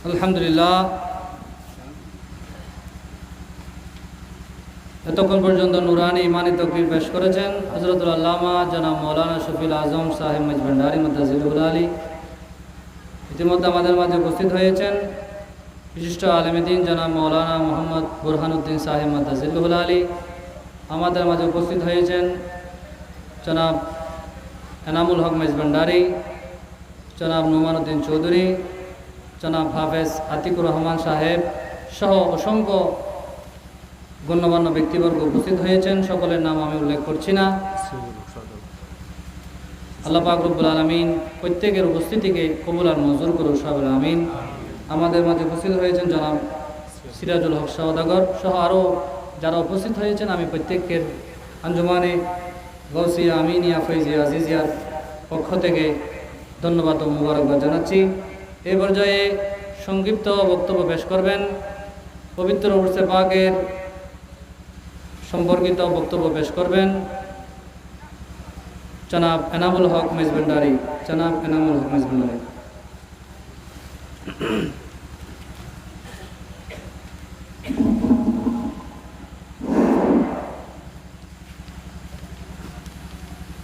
আলহামদুলিল্লাহ। এত এতক্ষণ পর্যন্ত নুরানি ইমানি তকবীর পেশ করেছেন হযরতুল আল্লামা জনাব মৌলানা শফিউল আজম সাহেব মজভান্ডারী মাদ্দাজিলুল আলী। ইতিমধ্যে আমাদের মাঝে উপস্থিত হয়েছেন বিশিষ্ট আলেমে দ্বীন জনাব মৌলানা মোহাম্মদ বুরহানুদ্দিন সাহেব মাদ্দাজিলুল আলী। আমাদের মাঝে উপস্থিত হয়েছেন জনাব এনামুল হক মেজভান্ডারী, জনাব নুমানুদ্দিন চৌধুরী, জনাব হাফেজ আতিকুর রহমান সাহেব সহ অসংখ্য গণ্যমান্য ব্যক্তিবর্গ উপস্থিত হয়েছেন। সকলের নাম আমি উল্লেখ করছি না। আল্লাহ পাক রব্বুল আলামিন প্রত্যেকের উপস্থিতিকে কবুল আর মঞ্জুর করুন সবাই আমিন। আমাদের মাঝে উপস্থিত হয়েছেন জনাব সিরাজুল হক সওদাগর সহ আরও যারা উপস্থিত হয়েছেন, আমি প্রত্যেকের আঞ্জুমানে গৌসিয়া আমিনিয়া ফৈজিয়া আজিজিয়ার পক্ষ থেকে ধন্যবাদ ও মুবারকবাদ জানাচ্ছি। এই পর্যায়ে সংক্ষিপ্ত বক্তব্য পেশ করবেন, পবিত্র উরসে পাকের সম্পর্কিত বক্তব্য পেশ করবেন জনাব এনামুল হক মেজভান্ডারী। জনাব এনামুল হক মেজভান্ডারী।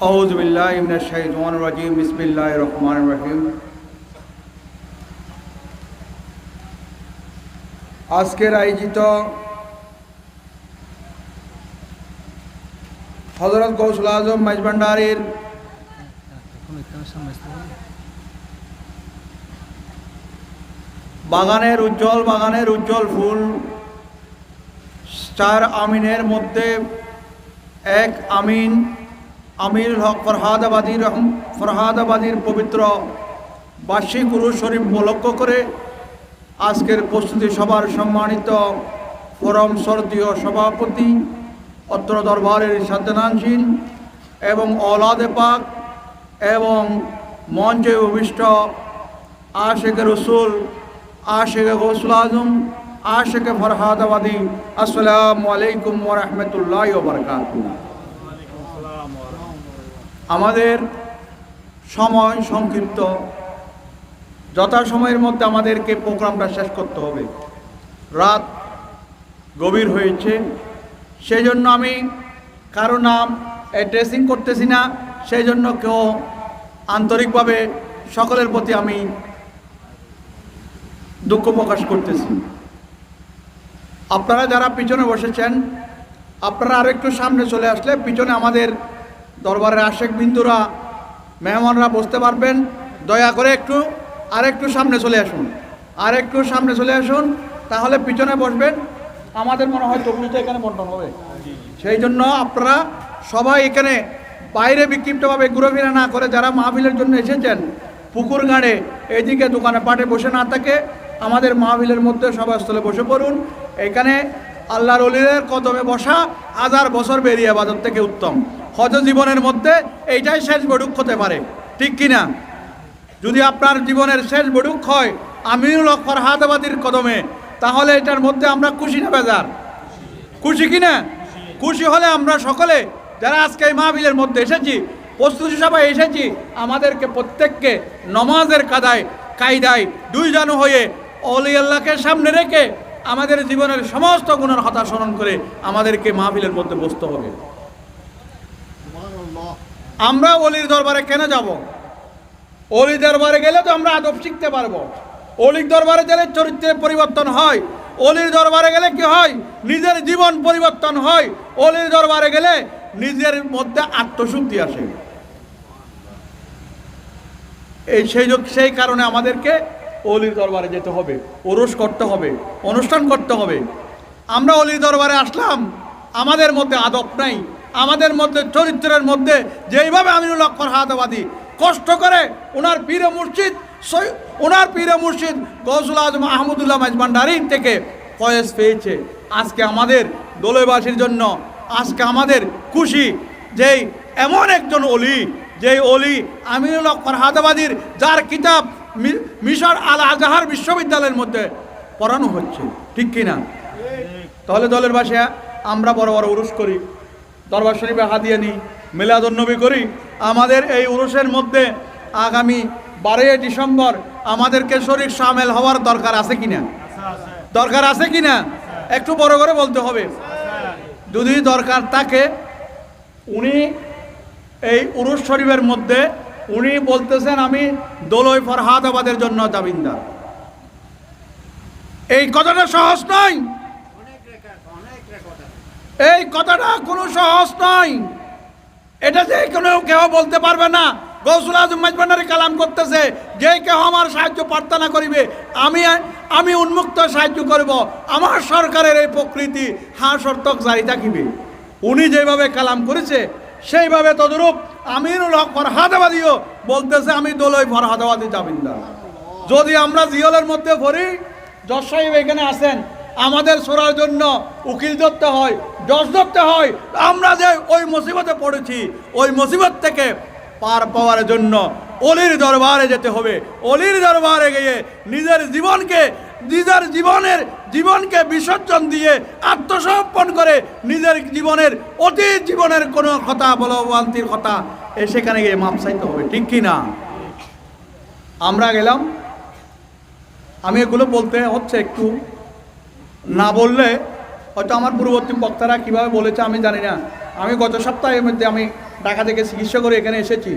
আউযু বিল্লাহি মিনাশ শাইতানির রাজীম। বিসমিল্লাহির রহমানির রহিম। আজকের আয়োজিত হযরত গৌসুল আজম মেজভান্ডারীর বাগানের উজ্জ্বল ফুল 4 আমিনের মধ্যে এক আমিন আমিরুল হক ফরহাদাবাদীর পবিত্র বার্ষিক উরুস শরীফ উপলক্ষ করে আজকের প্রস্তুতি সভার সম্মানিত ফোরাম সরদীয় সভাপতি, অত্র দরবারের সাদ্দানানশীল এবং औलादे पाक এবং মঞ্চে উপবিষ্ট আশিক রসুল, আশিক গৌসুল আজম, আশিক ফরহাদাবাদী, আসসালামু আলাইকুম ওয়া রাহমাতুল্লাহি ওয়া বারাকাতুহু। আমাদের সময় সংক্ষিপ্ত, যথাসময়ের মধ্যে আমাদেরকে প্রোগ্রামটা শেষ করতে হবে। রাত গভীর হয়েছে, সেই জন্য আমি কারো নাম অ্যাড্রেসিং করতেছি না। সেই জন্য কেউ আন্তরিকভাবে সকলের প্রতি আমি দুঃখ প্রকাশ করতেছি। আপনারা যারা পিছনে বসেছেন, আপনারা আরেকটু সামনে চলে আসলে পিছনে আমাদের দরবারের আশেক বিন্দুরা, মেহমানরা বসতে পারবেন। দয়া করে আরেকটু সামনে চলে আসুন, আরেকটু সামনে চলে আসুন, তাহলে পিছনে বসবেন। আমাদের মনে হয় তবলিগটা এখানে বন্টন হবে, সেই জন্য আপনারা সবাই এখানে বাইরে বিক্ষিপ্তভাবে ঘুরেফেরা না করে যারা মাহফিলের জন্য এসেছেন পুকুর গাড়ে এইদিকে দোকানে পাটে বসে না থাকে, আমাদের মাহফিলের মধ্যে সভাস্থলে বসে পড়ুন। এখানে আল্লাহর ওলিদের কদমে বসা 1000 বছর বেরিয়ে ইবাদত থেকে উত্তম। হয়তো জীবনের মধ্যে এইটাই শেষ বড়ুক হতে পারে, ঠিক কিনা? যদি আপনার জীবনের শেষ বড়ুক হয় আমিনুল হক ফরহাদাবাদীর কদমে, তাহলে এটার মধ্যে আমরা খুশি না বেজার? খুশি কিনা? খুশি হলে আমরা সকলে যারা আজকে এই মাহফিলের মধ্যে এসেছি, প্রস্তুতি সভায় এসেছি, আমাদেরকে প্রত্যেককে নমাজের কায়দায় 2 জানু হয়ে অলি আল্লাহকে সামনে রেখে আমাদের জীবনের সমস্ত গুণের কথা স্মরণ করে আমাদেরকে মাহফিলের মধ্যে বসতে হবে। আমরা অলির দরবারে কেন যাব? অলির দরবারে গেলে তো আমরা আদব শিখতে পারবো। অলির দরবারে গেলে চরিত্রের পরিবর্তন হয়। অলির দরবারে গেলে কি হয়? নিজের জীবন পরিবর্তন হয়। অলির দরবারে গেলে নিজের মধ্যে আত্মশুদ্ধি আসে। সেই কারণে আমাদেরকে অলির দরবারে যেতে হবে, ওরস করতে হবে, অনুষ্ঠান করতে হবে। আমরা অলির দরবারে আসলাম, আমাদের মধ্যে আদব নাই, আমাদের মধ্যে চরিত্রের মধ্যে যেইভাবে আমিনুল হক ফরহাদাবাদী কষ্ট করে ওনার পীর মুর্শিদ গৌসুল আজম আহমদুল্লাহ মেজভান্ডারী থেকে ফয়েজ পেয়েছে। আজকে আমাদের দোলেবাসীর জন্য আজকে আমাদের খুশি যেই এমন একজন অলি, যেই অলি আমিনুল হক ফরহাদাবাদীর, যার কিতাব মিশর আল আজহার বিশ্ববিদ্যালয়ের মধ্যে পড়ানো হচ্ছে, ঠিক কিনা? তাহলে দলের বাসে আমরা বড় বড় উরুস করি, দরবার শরীফে হাদিয়া নিই, মিলাদুন্নবী করি। আমাদের এই উরুসের মধ্যে আগামী 12 ডিসেম্বর আমাদেরকে শরীর শামিল হওয়ার দরকার আছে কিনা? দরকার আছে কিনা? একটু বড় করে বলতে হবে। যদি দরকার থাকে উনি এই উরুস শরীফের মধ্যে উনি বলতেছেন আমি দোলই ফরহাদাবাদের জন্য জামিনদার। এই কথাটা সহজ নয়, এই কথাটা কোনো সহজ নয়। এটা যে কোনো কেউ বলতে পারবে না গৌসুল আজম মাইজভান্ডারী কালাম করতেছে যে কেউ আমার সাহায্য প্রার্থনা করিবে আমি উন্মুক্ত সাহায্য করব, আমার সরকারের এই প্রকৃতি শর্তক জারি থাকিবে। উনি যেভাবে কালাম করেছে সেইভাবে তদরূপ আমিনুল হক ফরহাদাবাদীও বলতেছে আমি দোলই ফরহাদাবাদী জামিনদার। যদি আমরা জিয়লের মধ্যে পড়ি, জজ সাহেব এখানে আসেন, আমাদের সরার জন্য উকিল ধরতে হয়, জজ ধরতে হয়, আমরা যে ওই মুসিবতে পড়েছি ওই মুসিবত থেকে পার পাওয়ার জন্য অলির দরবারে যেতে হবে। অলির দরবারে গিয়ে নিজের জীবনকে বিসর্জন দিয়ে আত্মসমর্পণ করে নিজের জীবনের অতীত জীবনের কোনো কথা বলবান্তির কথা সেখানে গিয়ে মাপ চাইতে হবে, ঠিক কি না? আমরা গেলাম, আমি এগুলো বলতে হচ্ছে একটু, না বললে হয়তো আমার পূর্ববর্তী বক্তারা কীভাবে বলেছে আমি জানি না। আমি গত সপ্তাহের মধ্যে আমি ঢাকা থেকে চিকিৎসা করে এখানে এসেছি।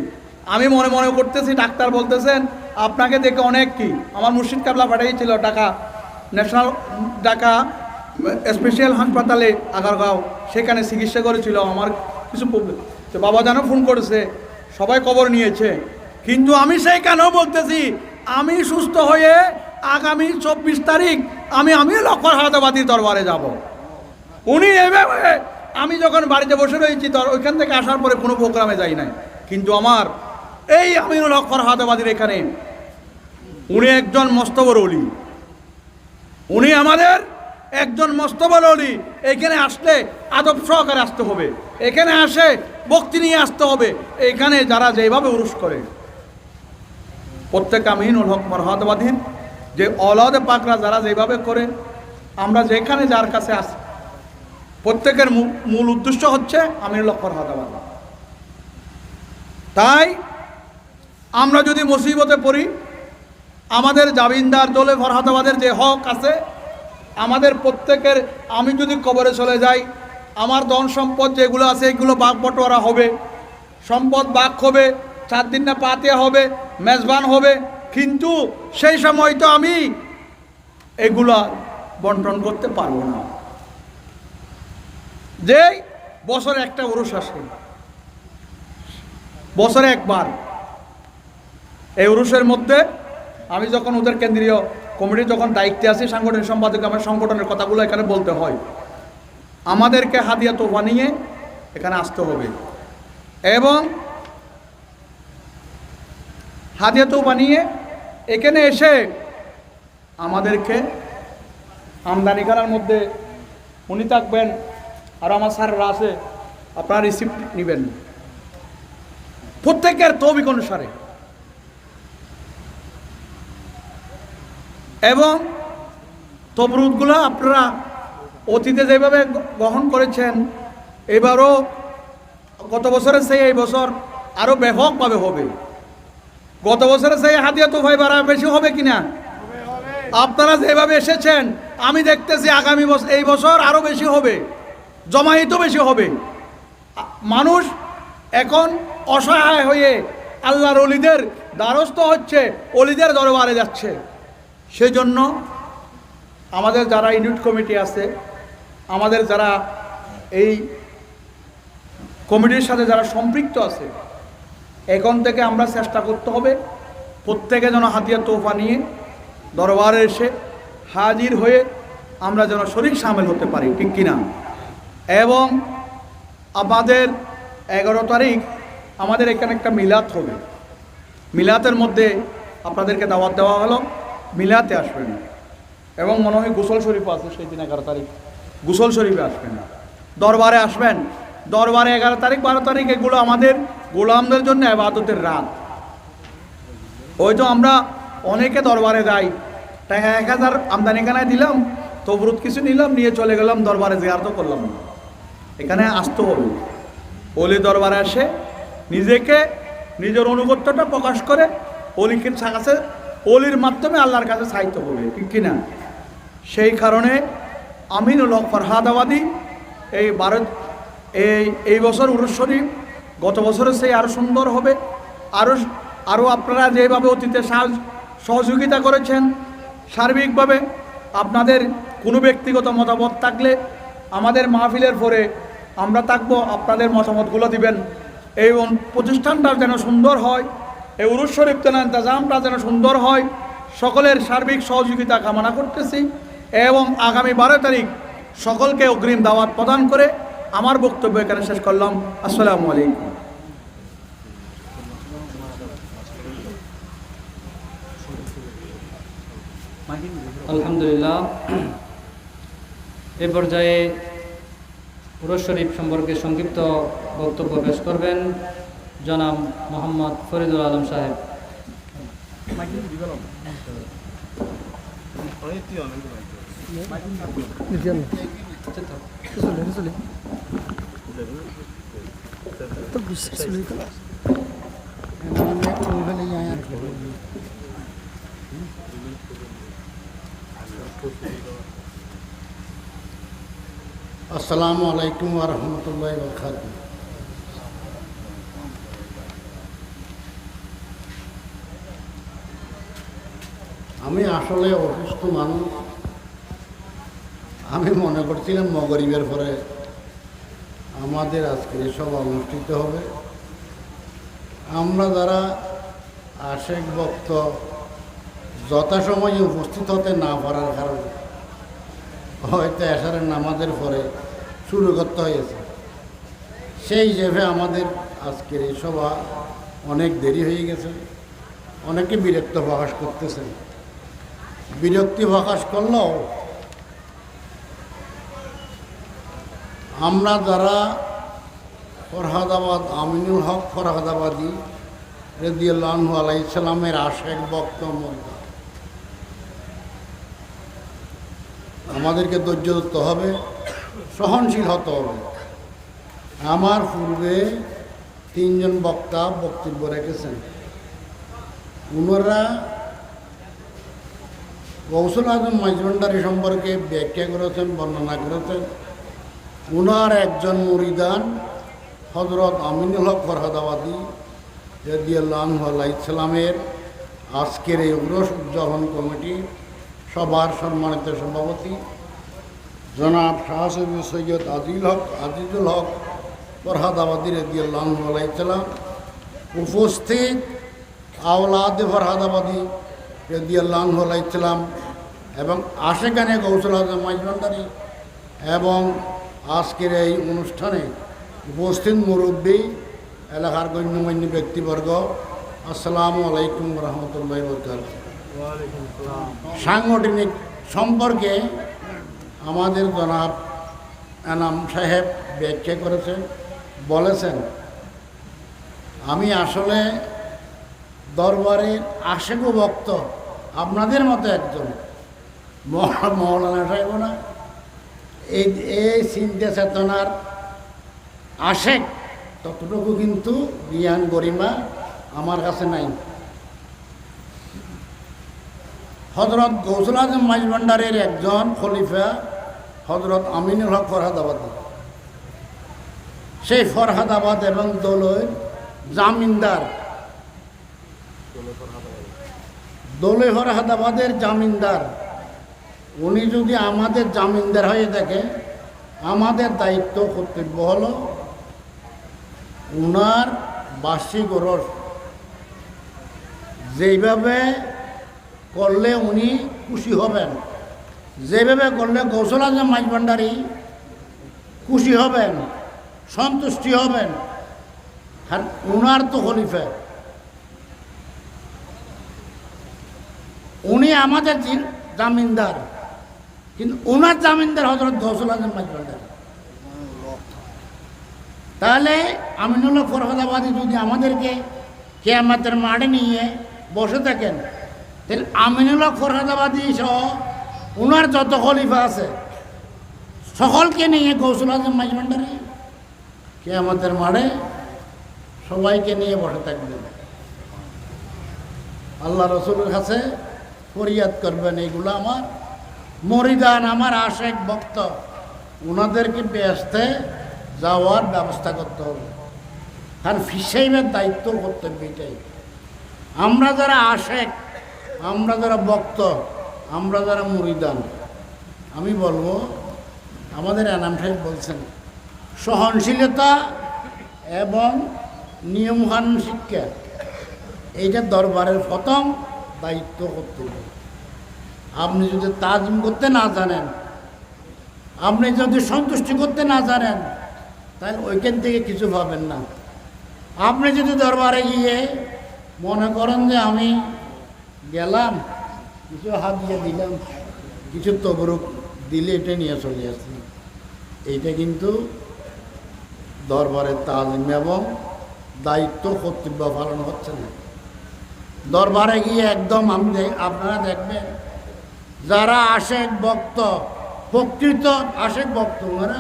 আমি মনে মনে করতেছি, ডাক্তার বলতেছেন আপনাকে দেখে অনেক কি। আমার মুর্শিদ কাবলা পাঠিয়েছিল ঢাকা স্পেশাল হাসপাতালে আগারগাঁও, সেখানে চিকিৎসা করেছিল। আমার কিছু প্রবলেম, তো বাবা জানো ফোন করেছে, সবাই খবর নিয়েছে, কিন্তু আমি সেই কেন বলতেছি আমি সুস্থ হয়ে আগামী 24 তারিখ আমি ফরহাদাবাদীর দরবারে যাব। উনি এভাবে, আমি যখন বাড়িতে বসে রয়েছি ওইখান থেকে আসার পরে কোনো প্রোগ্রামে যাই নাই, কিন্তু আমার এই আমিনুল হক ফরহাদাবাদীর এখানে উনি একজন মস্তবর অলি, উনি আমাদের একজন মস্তবর অলি। এখানে আসলে আদব সহকারে আসতে হবে, এখানে আসে ভক্তি নিয়ে আসতে হবে। এখানে যারা যেভাবে উরুস করে প্রত্যেক আমিনুল হক ফরহাদাবাদীর যে औलाद পাকরা যারা যেভাবে করে, আমরা যেখানে যার কাছে আসি প্রত্যেকের মূল উদ্দেশ্য হচ্ছে আমিনুল হক ফরহাদাবাদী। তাই আমরা যদি মুসিবতে পড়ি, আমাদের জামিনদার দোলে ফরহাদাবাদের যে হক আছে আমাদের প্রত্যেকের, আমি যদি কবরে চলে যাই আমার ধন সম্পদ যেগুলো আছে এগুলো বাগ বটোয়ারা হবে, সম্পদ বাগ হবে, 4 দিন না পাতিয়া হবে, মেজবান হবে, কিন্তু সেই সময় তো আমি এগুলো বন্টন করতে পারবো না। যে বছরে একটা উরুস আসে, বছরে একবার, এই উরুসের মধ্যে আমি যখন ওদের কেন্দ্রীয় কমিটির যখন দায়িত্বে আছি, সাংগঠনিক সম্পাদক, আমার সংগঠনের কথাগুলো এখানে বলতে হয়। আমাদেরকে হাদিয়া তোফা নিয়ে এখানে আসতে হবে এবং হাদিয়া তোফা নিয়ে এখানে এসে আমাদেরকে আমদানি করার মধ্যে উনি থাকবেন আর আমার স্যাররা আছে, আপনারা রিসিপ্ট নেবেন প্রত্যেকের তৌফিক অনুসারে। এবং তবরুদগুলো আপনারা অতীতে যেভাবে গ্রহণ করেছেন এবারও গত বছরের সেই এই বছর আরও ব্যাপকভাবে হবে। গত বছরের সেই হাদিয়া তোফাই বাড়া বেশি হবে কিনা? আপনারা যেভাবে এসেছেন আমি দেখতেছি আগামী বছর, এই বছর আরও বেশি হবে, জমায়েতও বেশি হবে। মানুষ এখন অসহায় হয়ে আল্লাহর অলিদের দ্বারস্থ হচ্ছে, অলিদের দরবারে যাচ্ছে। সেই জন্য আমাদের যারা ইউনিট কমিটি আছে, আমাদের যারা এই কমিটির সাথে যারা সম্পৃক্ত আছে, এখন থেকে আমরা চেষ্টা করতে হবে প্রত্যেকে যেন হাদিয়া তোফা নিয়ে দরবারে এসে হাজির হয়ে আমরা যেন শরীক সামিল হতে পারি, ঠিক কিনা? এবং আমাদের 11 তারিখ আমাদের এখানে একটা মিলাদ হবে। মিলাতের মধ্যে আপনাদেরকে দাওয়াত দেওয়া হলো, মিলাতে আসবেন। এবং মনে হয় গোসল শরীফও আছে সেই দিন 11 তারিখ, গোসল শরীফে আসবেন, দরবারে আসবেন। দরবারে 11 তারিখ 12 তারিখ এগুলো আমাদের গোলামদের জন্য ইবাদতের রাত। ওই তো আমরা অনেকে দরবারে যাই, টাকা 1000 আমদানিখানায় দিলাম, তবরুদ কিছু নিলাম, নিয়ে চলে গেলাম, দরবারে জিয়ারত করলাম না। এখানে আসতে হবে, অলি দরবারে আসে নিজেকে নিজের অনুগত্যটা প্রকাশ করে অলিকে কাছে, অলির মাধ্যমে আল্লাহর কাছে চাইতে হবে, ঠিক কিনা? সেই কারণে আমিনুল হক ফরহাদাবাদী এই বছর উরুস শরীফ গত বছরের সেই আরও সুন্দর হবে। আরও আপনারা যেভাবে অতীতে সহযোগিতা করেছেন, সার্বিকভাবে আপনাদের কোনো ব্যক্তিগত মতামত থাকলে আমাদের মাহফিলের পরে আমরা থাকবো, আপনাদের মতামতগুলো দিবেন। এই প্রতিষ্ঠানটা যেন সুন্দর হয়, এই উরুস শরীফ ইন্তজামটা যেন সুন্দর হয়, সকলের সার্বিক সহযোগিতা কামনা করতেছি। এবং আগামী 12 তারিখ সকলকে অগ্রিম দাওয়াত প্রদান করে আমার বক্তব্য এখানে শেষ করলাম। আসসালামু আলাইকুম। আলহামদুলিল্লাহ। এ পর্যায়ে উরুস শরীফ সম্পর্কে সংক্ষিপ্ত বক্তব্য পেশ করবেন জনাব মোহাম্মদ ফরিদুল আলম সাহেব। আসসালামু আলাইকুম ওয়া রাহমাতুল্লাহি ওয়া বারাকাতুহু। আমি আসলে অসুস্থ মানুষ। আমি মনে করছিলাম মাগরিবের পরে আমাদের আজকের সভা অনুষ্ঠিত হবে। আমরা যারা আশেক ভক্ত যথাসময়ে উপস্থিত হতে না পারার কারণে হয়তো এশারের নামাজের পরে শুরু করতে হয়েছে। সেই হিসেবে আমাদের আজকের এই সভা অনেক দেরি হয়ে গেছে। অনেকে বিরক্ত প্রকাশ করতেছেন। বিরক্তি প্রকাশ করলেও আমরা যারা ফরহাদাবাদ আমিনুল হক ফরহাদাবাদী রাদিয়াল্লাহু আলাইহিস সালামের আশেক ভক্ত মধ্যে আমাদেরকে ধৈর্য ধরতে হবে, সহনশীল হতে হবে। আমার পূর্বে 3 জন বক্তা বক্তব্য রেখেছেন। ওনারা গৌসুল আজম মাইজভান্ডারী সম্পর্কে ব্যাখ্যা করেছেন, বর্ণনা করেছেন। ওনার একজন মুরিদান হযরত আমিনুল হক ফরহাদাবাদী রাদিয়াল্লাহু আলাইহিস সালামের আজকের এই উরুস উদযাপন কমিটি সবার সম্মানিত সভাপতি জনাব শাহ সৈয়দ আজিজুল হক ফরহাদাবাদী রাদিয়াল্লাহু আলাইহিস সালাম, উপস্থিত আওলাদে ফরহাদাবাদী রাদিয়াল্লাহু আলাইহিস সালাম এবং আশেকানে গৌসুল আজম মাইজভান্ডারী এবং আজকের এই অনুষ্ঠানে উপস্থিত মুরব্বী, এলাকার গণ্যমান্য ব্যক্তিবর্গ, আসসালামু আলাইকুম রহমতুল্লাহি ওয়া বারাকাতুহু। সাংগঠনিক সম্পর্কে আমাদের জনাব এনাম সাহেব ব্যাখ্যা করেছেন, বলেছেন। আমি আসলে দরবারের আশেক ভক্ত, আপনাদের মতো একজন মৌলানা সাহেব না, এই চিন্তা চেতনার আশেক ততটুকু কিন্তু জ্ঞান গরিমা আমার কাছে নাই। হযরত গৌসুল আজম মাইজভান্ডারের একজন খলিফা হযরত আমিনুল হক ফরহাদাবাদী, সেই ফরহাদাবাদ এবং দোলের জামিনদার, দোলে ফরহাদাবাদের জামিনদার, উনি যদি আমাদের জামিনদার হয়ে থাকে, আমাদের দায়িত্ব কর্তব্য হলো উনার বার্ষিক ওরস যেইভাবে করলে উনি খুশি হবেন, যেভাবে করলে গৌসুল আজম মাইজভান্ডারী খুশি হবেন, সন্তুষ্টি হবেন। আর উনার তো খলিফা, উনি আমাদের জামিনদার, কিন্তু উনার জামিনদার হযরত গৌসুল আজম মাইজভান্ডারী। তাহলে আমিনুল হক ফরহাদাবাদী যদি আমাদেরকে কিয়ামতের মাঠে নিয়ে বসে থাকেন, তাহলে আমিনুল হক ফরহাদাবাদী সহ উনার যত খলিফা আছে সকলকে নিয়ে গৌসুল আজম মাইজভান্ডারী কিয়ামতের মাঠে সবাইকে নিয়ে বসে থাকবেন, আল্লাহ রসুলের কাছে ফরিয়াদ করবেন, এইগুলো আমার মরিদান, আমার আশেক ভক্ত, ওনাদেরকে বেহেশতে যাওয়ার ব্যবস্থা করতে হবে। কারণ ফিসাইবের দায়িত্ব কর্তব্য এটাই। আমরা যারা আশেক, আমরা যারা ভক্ত, আমরা যারা মুরিদান, আমি বলবো আমাদের এনাম সাহেব বলছেন সহনশীলতা এবং নিয়মকানুন শিক্ষা এইটা দরবারের প্রথম দায়িত্ব কর্তব্য। আপনি যদি তাজিম করতে না জানেন, আপনি যদি সন্তুষ্টি করতে না জানেন, তাহলে ওইখান থেকে কিছু পাবেন না। আপনি যদি দরবারে গিয়ে মনে করেন যে আমি গেলাম, কিছু হাত দিয়ে দিলাম, কিছু তবরুক দিলে এটা নিয়ে চলে আসছি, এইটা কিন্তু দরবারের তালিম এবং দায়িত্ব কর্তব্য পালন হচ্ছে না। দরবারে গিয়ে একদম আপনারা দেখবেন যারা আশেক ভক্ত, প্রকৃত আশেক ভক্ত, ওরা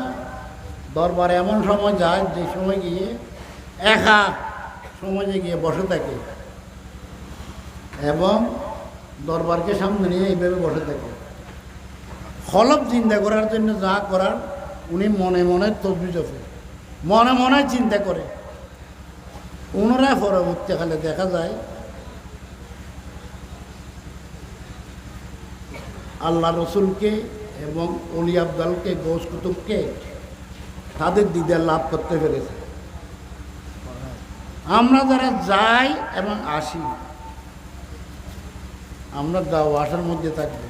দরবারে এমন সময় যায় যে সময় গিয়ে একা সমাজে গিয়ে বসে থাকে এবং দরবারকে সামনে নিয়ে এইভাবে বসে থাকে। হলফ চিন্তা করার জন্য যা করার উনি মনে মনে তসবি জপে, মনে মনে চিন্তা করে। ওনারা পরবর্তীকালে দেখা যায় আল্লাহ রসুলকে এবং অলি আবদালকে, গৌস কুতুবকে তাদের দিদার লাভ করতে পেরেছে। আমরা যারা যাই এবং আসি, আমরা যাও আসার মধ্যে থাকবো।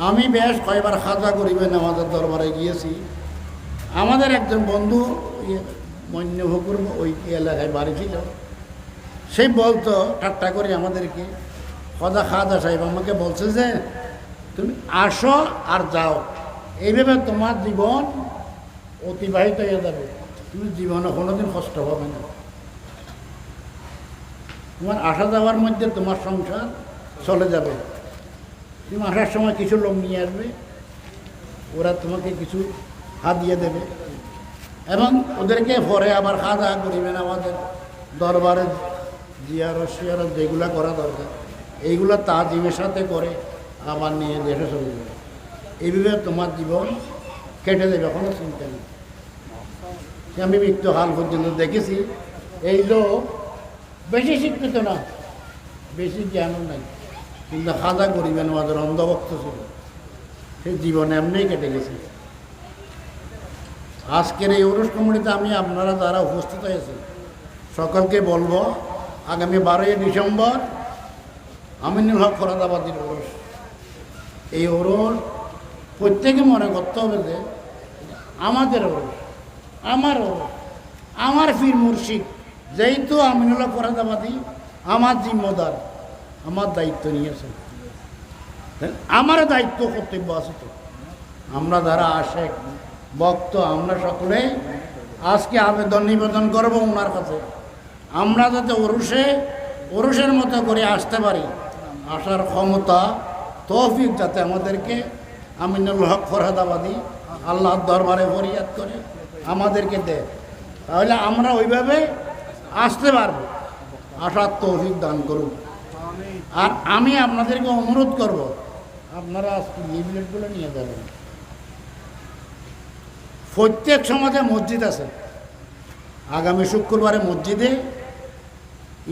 আমি বেশ কয়েকবার খাজা গরিবে নামাজের দরবারে গিয়েছি। আমাদের একজন বন্ধু মন্যভকুর ওই এলাকায় বাড়ি ছিল, সেই বলতো ঠাট্টা করে আমাদেরকে, খাজা সাহেব আমাকে বলছে যে তুমি আসো আর যাও, এইভাবে তোমার জীবন অতিবাহিত হয়ে যাবে, তুমি জীবনে কোনোদিন কষ্ট হবে না। তোমার আসা যাওয়ার মধ্যে তোমার সংসার চলে যাবে। তুমি আসার সময় কিছু লোক নিয়ে আসবে, ওরা তোমাকে কিছু হাদিয়া দেবে এবং ওদেরকে পরে আবার খাওয়া করিবেন। আমাদের দরবারে জিয়ারত শিয়ারত যেগুলো করা দরকার, এইগুলো তাজিমের সাথে করে আবার নিয়ে দেশে চলে যাবে। এইভাবে তোমার জীবন কেটে দেবে, কোনো চিন্তা নেই। আমি মৃত্যুকাল পর্যন্ত দেখেছি এই লোক বেশি শিক্ষিত না, বেশি জ্ঞানও নাই, কিন্তু খাজা গরিবেন আমাদের অন্ধভক্ত ছিল, সে জীবন এমনিই কেটে গেছে। আজকের এই ওরস কমিটিতে আমি আপনারা যারা উপস্থিত হয়েছে সকলকে বলবো, আগামী 12ই ডিসেম্বর আমিনুল হক ফরাদাবাদীর ওরস। এই ওরস প্রত্যেকে মনে করতে হবে যে আমাদের ওরস, আমার ওরস, আমার পীর মুর্শিদ, যেহেতু আমিনুল হক ফরাদাবাদী আমার জিম্মদার, আমার দায়িত্ব নিয়েছে, আমার দায়িত্ব কর্তব্য আছে। তো আমরা যারা আশেক ভক্ত, আমরা সকলেই আজকে আবেদন নিবেদন করবো ওনার কাছে, আমরা যাতে ওরসের মতো করে আসতে পারি, আসার ক্ষমতা তৌফিক যাতে আমাদেরকে আমিনুল হক ফরহাদাবাদী আল্লাহর দরবারে ফরিয়াদ করে আমাদেরকে দেয়, তাহলে আমরা ওইভাবে আসতে পারবো। আসার তৌফিক দান করুন। আর আমি আপনাদেরকে অনুরোধ করব, আপনারা আজকে লিফলেটগুলো নিয়ে যাবেন। প্রত্যেক সমাজে মসজিদ আছে, আগামী শুক্রবারে মসজিদে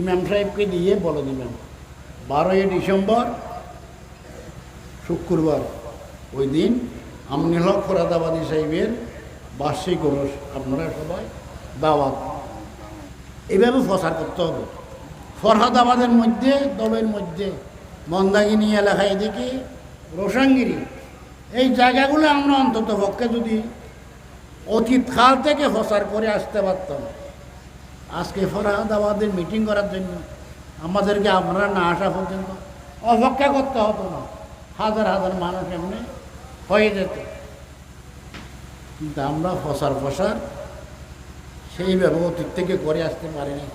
ইমাম সাহেবকে দিয়ে বলে দিবেন 12ই ডিসেম্বর শুক্রবার, ওই দিন আমিনুল হক ফরহাদাবাদী সাহেবের বার্ষিক ওরস, আপনারা সবাই দাওয়াত। এইভাবে প্রচার করতে হবে। ফরহাদাবাদের মধ্যে, দলের মধ্যে মন্দাকিনী এলাকায় দেখি রোশাঙ্গিরি, এই জায়গাগুলো আমরা অন্তত পক্ষে যদি অতীতকাল থেকে প্রচার করে আসতে পারতাম, আজকে ফরহাদাবাদের মিটিং করার জন্য আমাদেরকে আপনারা না আসা পর্যন্ত অপেক্ষা করতে হতো না, হাজার হাজার মানুষ এমনি হয়ে যেত। কিন্তু আমরা প্রচার সেইভাবে অতীত থেকে করে আসতে পারিনি।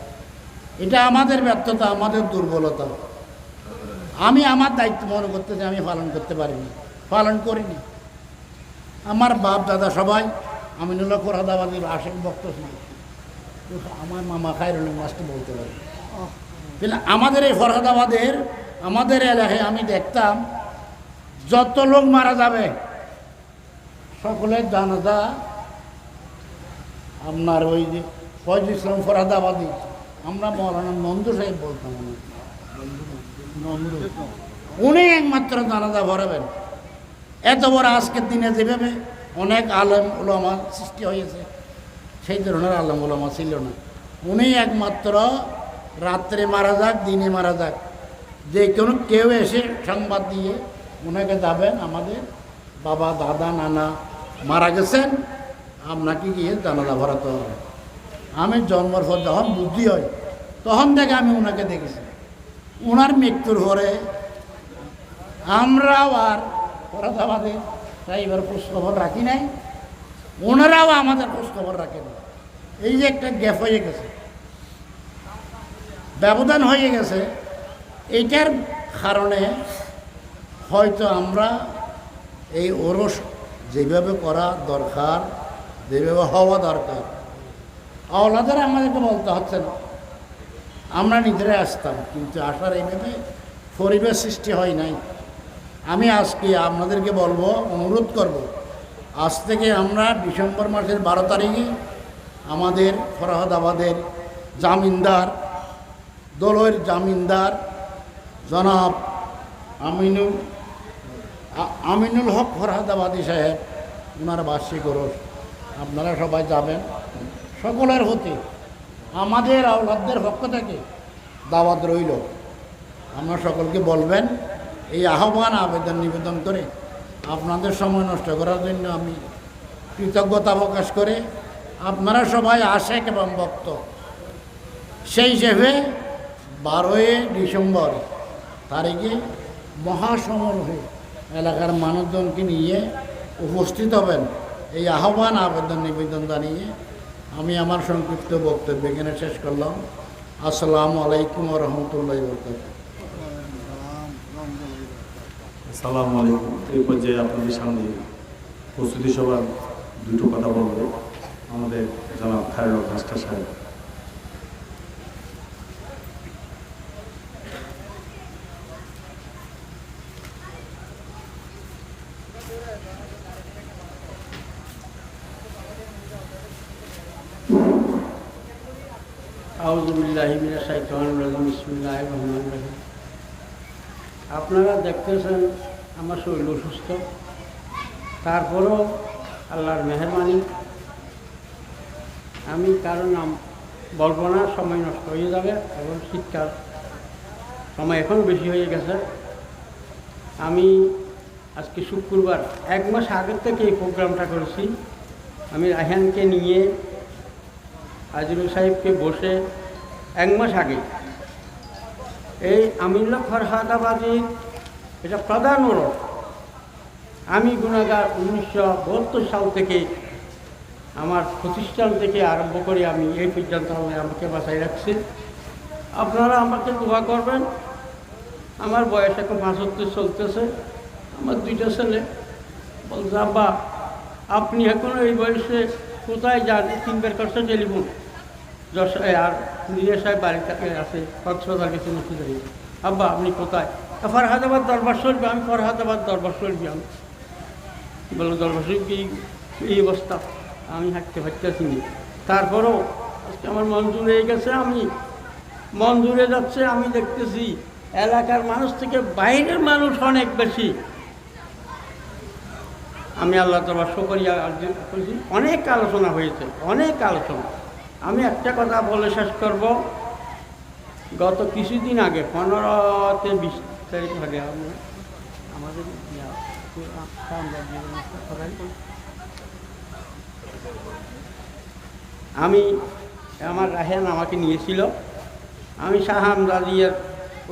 এটা আমাদের ব্যর্থতা, আমাদের দুর্বলতা। আমি আমার দায়িত্ব মনে করতে যে আমি পালন করতে পারিনি, পালন করিনি। আমার বাপ দাদা সবাই আমিনুল হক ফরহাদাবাদীর আশেক ভক্ত ছিল, আমার মামা খায়রুল মাস্টার বলতে পারি। তাহলে আমাদের এই ফরহাদাবাদের, আমাদের এলাকায় আমি দেখতাম যত লোক মারা যাবে সকলের জানাজা আপনার ওই যে ফয়জুল ইসলাম ফরহাদাবাদী, আমরা মৌলানা নন্দু সাহেব বলতাম, নন্দু, উনি একমাত্র জানাজা ভরাবেন। এত বড় আজকের দিনে যেভাবে অনেক আলেম ওলামা সৃষ্টি হয়েছে, সেই ধরনের আলেম ওলামা ছিল না। উনি একমাত্র রাত্রে মারা যাক দিনে মারা যাক, যে কোনো কেউ এসে সংবাদ দিয়ে ওনাকে যাবেন, আমাদের বাবা দাদা নানা মারা গেছেন, আপনাকে গিয়ে জানাজা ভরাতে হবে। আমি জন্মের পর যখন বুদ্ধি হয় তখন থেকে আমি ওনাকে দেখেছি। ওনার মৃত্যুর পরে আমরাও আর ফরহাদাবাদের সাহেবের খোঁজখবর রাখি নাই, ওনারাও আমাদের খোঁজখবর রাখেন। এই যে একটা গ্যাপ হয়ে গেছে, ব্যবধান হয়ে গেছে, এইটার কারণে হয়তো আমরা এই ওরস যেভাবে করা দরকার, যেভাবে হওয়া দরকার, আওলাদের আমাদেরকে বলতে হচ্ছে না, আমরা নিজেরাই আসতাম, কিন্তু আসার এইভাবে পরিবেশ সৃষ্টি হয় নাই। আমি আজকে আপনাদেরকে বলবো, অনুরোধ করব, আজ থেকে আমরা ডিসেম্বর মাসের 12 তারিখে আমাদের ফরহাদাবাদের জামিনদার, দলের জামিনদার জনাব আমিনুল হক ফরহাদাবাদী সাহেব, ওনার বার্ষিক ওরস, আপনারা সবাই যাবেন। সকলের হতে আমাদের আওলাদদের পক্ষ থেকে দাওয়াত রইল, আমরা সকলকে বলবেন। এই আহ্বান আবেদন নিবেদন করে আপনাদের সময় নষ্ট করার জন্য আমি কৃতজ্ঞতা প্রকাশ করে, আপনারা সবাই আশেক এবং ভক্ত, সেই হিসেবে 12 ডিসেম্বর তারিখে মহাসমারোহে এলাকার মানুষজনকে নিয়ে উপস্থিত হবেন। এই আহ্বান আবেদন নিবেদন জানিয়ে আমি আমার সংক্ষিপ্ত বক্তব্য এখানে শেষ করলাম। আসসালামু আলাইকুম ওয়া রাহমাতুল্লাহি ওয়া বারাকাতুহু। আসসালামু আলাইকুম। এই পর্যায়ে আপনাদের সামনে প্রস্তুতি সভার দুটো কথা বলবো আমাদের জনাব খায়রুল মাস্টার সাহেব। আউযু বিল্লাহি মিনাশ শাইতানির রাজিম, বিসমিল্লাহির রহমানির রহিম। আপনারা দেখতেছেন আমার শরীর অসুস্থ, তারপরেও আল্লাহর মেহেরবানি, আমি কারণ নাম বলবো না, সময় নষ্ট হয়ে যাবে, এবং শীতকাল সময় এখনও বেশি হয়ে গেছে। আমি আজকে শুক্রবার 1 মাস আগের থেকে এই প্রোগ্রামটা করেছি। আমি রায়হানকে নিয়ে, আজিজুল সাহেবকে বসে 1 মাস আগে এই আমিনুল্লাহ ফরহাদাবাদীর এটা প্রধান ওরস। আমি গুনাহগার 1972 সাল থেকে আমার প্রতিষ্ঠান থেকে আরম্ভ করে আমি এই পর্যন্ত আমাকে বাঁচাই রাখছি। আপনারা আমাকে দোয়া করবেন। আমার বয়স এখন 75 চলতেছে। আমার 2টা ছেলে বলছে, আব্বা আপনি এখনও এই বয়সে কোথায় যান? 3 বার করছে টেলিফোন। আর নিজে সাহেব বাড়িতে আছে, কক্সবাজার গেছে নাকি জানি। আব্বা আপনি কোথায়? ফরহাদাবাদ দরবার শরীফ। আমি ফরহাদাবাদ দরবার শরীফ। আমি বললো দরবার শরীফ এই অবস্থা, আমি হাঁটতে পারতেছি না। তারপরেও আজকে আমার মন জুড়ে গেছে, আমি মন জুড়ে যাচ্ছে। আমি দেখতেছি এলাকার মানুষ থেকে বাইরের মানুষ অনেক বেশি। আমি আল্লাহ দরবার শুকরিয়া করছি। অনেক আলোচনা হয়েছে, অনেক আলোচনা। আমি একটা কথা বলে শেষ করব। গত কিছুদিন আগে 15-20 তারিখ আগে আমাদের আমার রায়হান আমাকে নিয়েছিল। আমি শাহ আমদাদিয়ার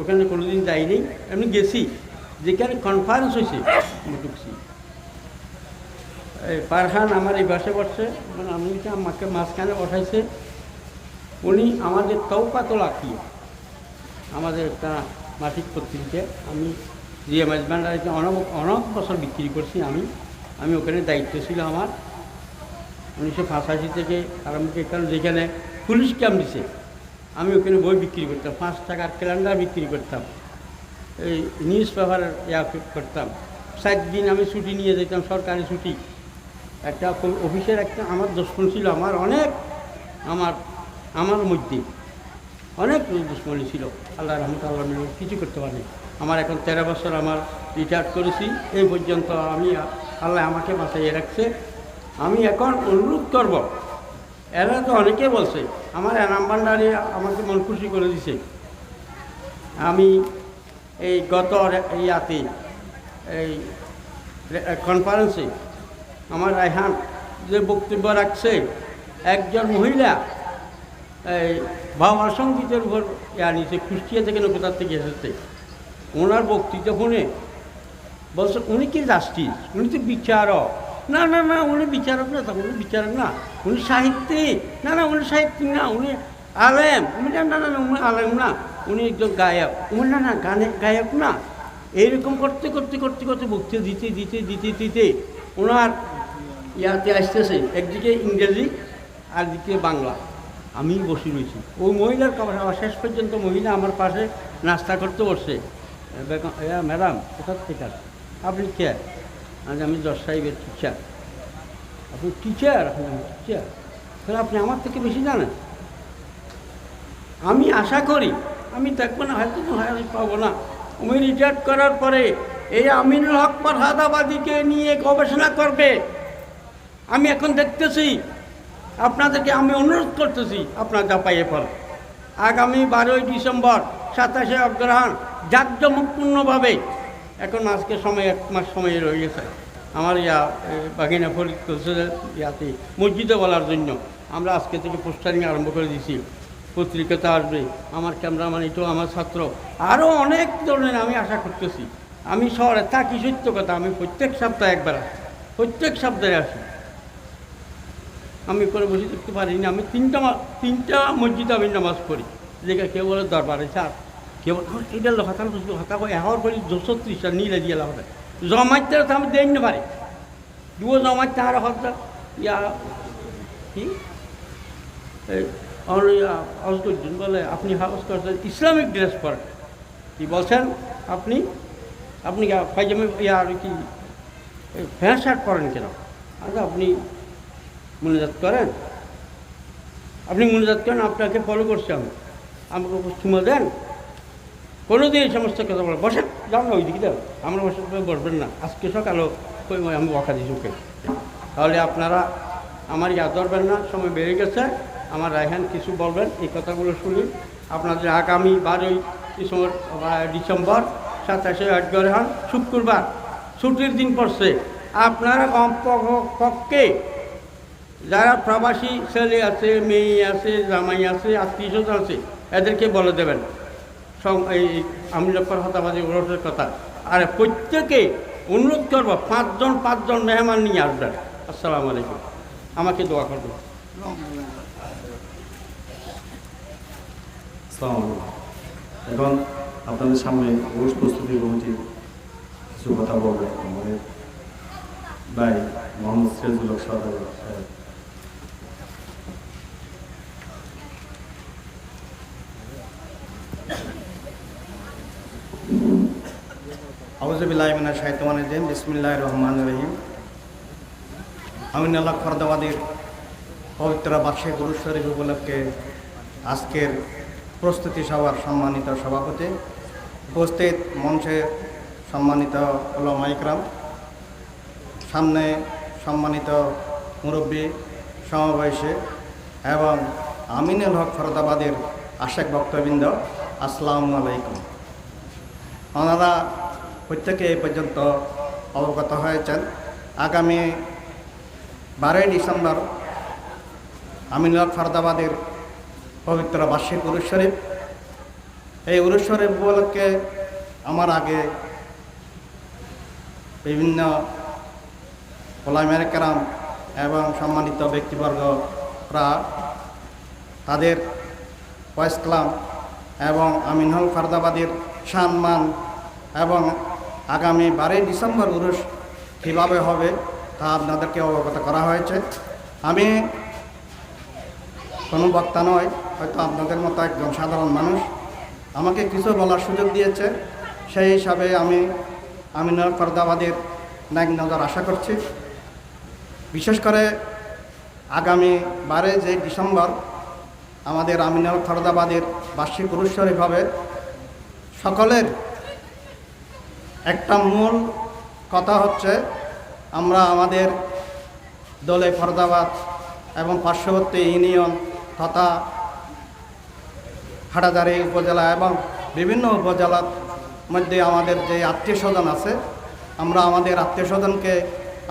ওখানে কোনোদিন যাইনি, এমনি গেছি। যেখানে কনফারেন্স হয়েছে ঢুকছি। ফারহান আমার এই বাসে বসছে, মানে আমি আমাকে মাঝখানে বসাইছে। উনি আমাদের তৌকাতুল আকিয়া, আমাদের একটা মাসিক পত্রিকা, আমি জিএম হাজব্যান্ডারিতে অনেক বছর বিক্রি করছি। আমি ওখানে দায়িত্ব ছিল আমার। 1985 থেকে আরম্ভ করে, কারণ যেখানে পুলিশ ক্যাম্প দিছে আমি ওখানে বই বিক্রি করতাম, 5 টাকার ক্যালেন্ডার বিক্রি করতাম, এই নিউজ পেপার করতাম। 7 দিন আমি ছুটি নিয়ে যেতাম, সরকারি ছুটি। একটা অফিসের একটা আমার দুশ্মন ছিল, আমার অনেক আমার মধ্যে অনেক দুশ্মনী ছিল। আল্লাহ রহমত আল্লাহ কিছু করতে পারিনি। আমার এখন 13 বছর আমার রিটায়ার করেছি, এই পর্যন্ত আমি আল্লাহ আমাকে বাঁচাইয়ে রাখছে। আমি এখন অনুরোধ করব, এরা তো অনেকে বলছে, আমার এনাম ভান্ডারি আমাকে মন খুশি করে দিছে। আমি এই গত ইয়াতে এই কনফারেন্সে আমার রায়হান যে বক্তব্য রাখছে, একজন মহিলা এই বাবার সঙ্গীতের উপর নিচে কুষ্টিয়া থেকে না কোথার থেকে এসেছে, ওনার বক্তৃতা শুনে বলছে উনি কি জাস্টিস, উনি তো বিচারক। না না না, উনি বিচারক না, উনি বিচারক না, উনি সাহিত্যিক। না না, উনি সাহিত্যিক না, উনি আলেম। উনি না না না, উনি আলেম না, উনি একজন গায়ক। উনি না না, গায়ক না। এইরকম করতে করতে করতে করতে বক্তৃতা দিতে দিতে দিতে দিতে ওনার ইয়াতে আসতেছে, একদিকে ইংরেজি আর দিকে বাংলা। আমি বসে রয়েছি, ওই মহিলার খাবার শেষ পর্যন্ত মহিলা আমার পাশে নাস্তা করতে বসছে। ম্যাডাম কোথার থেকে আপনি কে? আজ আমি জজ সাহেবের টিচার। আপনি টিচার? টিচার তাহলে আপনি আমার থেকে বেশি জানেন। আমি আশা করি আমি দেখবো না, হয়তো আমি পাবো না। আমি রিটায়ার করার পরে এই আমিনুল হক ফরহাদাবাদীকে নিয়ে গবেষণা করবে। আমি এখন দেখতেছি, আপনাদেরকে আমি অনুরোধ করতেছি, আপনার জাপাইয়ে পড়ে আগামী 12ই ডিসেম্বর 27শে অগ্রহায়ণ জাঁকজমকপূর্ণভাবে, এখন আজকে সময় 1 মাস সময় রয়ে গেছে আমার বাগিনা ফরিদ ইয়াতে মসজিদে বলার জন্য। আমরা আজকে থেকে পোস্টারিং আরম্ভ করে দিয়েছি, পত্রিকাতে আসবে। আমার ক্যামেরাম্যান এটাও আমার ছাত্র, আরও অনেক ধরনের আমি আশা করতেছি। আমি শহরে থাকি, সত্য কথা, আমি প্রত্যেক সপ্তাহে একবার আসি, প্রত্যেক সপ্তাহে আসি। আমি করে বসে দেখতে পারি না। আমি তিনটা মসজিদে আমি নামাজ পড়ি, যেটা কেউ বলে দরবারে স্যার, কেউ এটা হতাল হতা এহর করি 230টা নীলে দিয়ে হবে জমাইতে আমি দেই না পারি দুও জমাইতে আর হতা ইয়া কি অজগরদিন বলে আপনি হাউস করছেন ইসলামিক ড্রেস পরেন, কি বলছেন আপনি আপনি পাইজামে ইয়ার কি প্যান্ট শার্ট পরেন কেন? আচ্ছা আপনি মুনাজাত করেন, আপনি মুনাজাত করেন, আপনাকে ফলো করছি আমি, আমাকে চুমা দেন, কোনো দিন এই সমস্ত কথা বলে বসেন, যাও না ওই দিকে যাও, আমরা বসবেন না, আজকে সকালেও আমি বকা দিই ওকে। তাহলে আপনারা আমার ইয়া ধরবেন না, সময় বেড়ে গেছে। আমার রায়হান কিছু বলবেন, এই কথাগুলো শুনি। আপনাদের আগামী 12ই ডিসেম্বর 27শে অগ্রহায়ণ শুক্রবার ছুটির দিন পড়ছে। আপনারা কমপক্ষে যারা প্রবাসী ছেলে আছে, মেয়ে আছে, জামাই আছে, আত্মীয় স্বজন আছে, এদেরকে বলে দেবেন এই আমিনুল ফরহাদাবাদী ওরসের কথা। আর প্রত্যেকে অনুরোধ করব 5 জন মেহমান নিয়ে আসবেন। আসসালামু আলাইকুম, আমাকে দোয়া করবেন। এখন আপনাদের সামনে ওরস প্রস্তুতি কমিটি কিছু কথা বলবেন আমাদের ভাই মোহাম্মদ সিরাজুল হক সাহেব। আউযুবিল্লাহি মিনাশ শাইতানির রাজিম, বিসমিল্লাহির রহমানির রহিম। আমিনুল হক ফরহাদাবাদীর পবিত্র বার্ষিক উরুস শরীফ উপলক্ষে আজকের প্রস্তুতি সভার সম্মানিত সভাপতি, উপস্থিত মঞ্চে সম্মানিত উলামা ইকরাম, সামনে সম্মানিত মুরব্বী সমাবেশে এবং আমিনুল হক ফরহাদাবাদীর আশেক ভক্তবৃন্দ, আসসালামু আলাইকুম। ওনারা প্রত্যেকে এই পর্যন্ত অবগত হয়েছেন, আগামী 12ই ডিসেম্বর আমিনুল হক ফরহাদাবাদীর পবিত্র বার্ষিক উরুস শরীফ। এই উরুস শরীফ উপলক্ষে আমার আগে বিভিন্ন ওলামায়ে কেরাম এবং সম্মানিত ব্যক্তিবর্গরা তাদের ওয়াইস কালাম এবং আমিনুল হক ফরহাদাবাদীর সম্মান এবং আগামী 12ই ডিসেম্বর উরুস কীভাবে হবে তা আপনাদেরকে অবগত করা হয়েছে। আমি কোনো বক্তা নয়, হয়তো আপনাদের মতো একজন সাধারণ মানুষ, আমাকে কিছু বলার সুযোগ দিয়েছে, সেই হিসাবে আমি আমিনুল হক ফরহাদাবাদীর ন্যায় নজর আশা করছি। বিশেষ করে আগামী 12 ডিসেম্বর আমাদের আমিনুল ফরদাবাদের বার্ষিক উরুস শরীফ হবে। সকলের একটা মূল কথা হচ্ছে আমরা আমাদের দলে ফরদাবাদ এবং পার্শ্ববর্তী ইউনিয়ন তথা হাটাজারি উপজেলা এবং বিভিন্ন উপজেলার মধ্যে আমাদের যে আত্মীয় স্বজন আছে, আমরা আমাদের আত্মীয় স্বজনকে,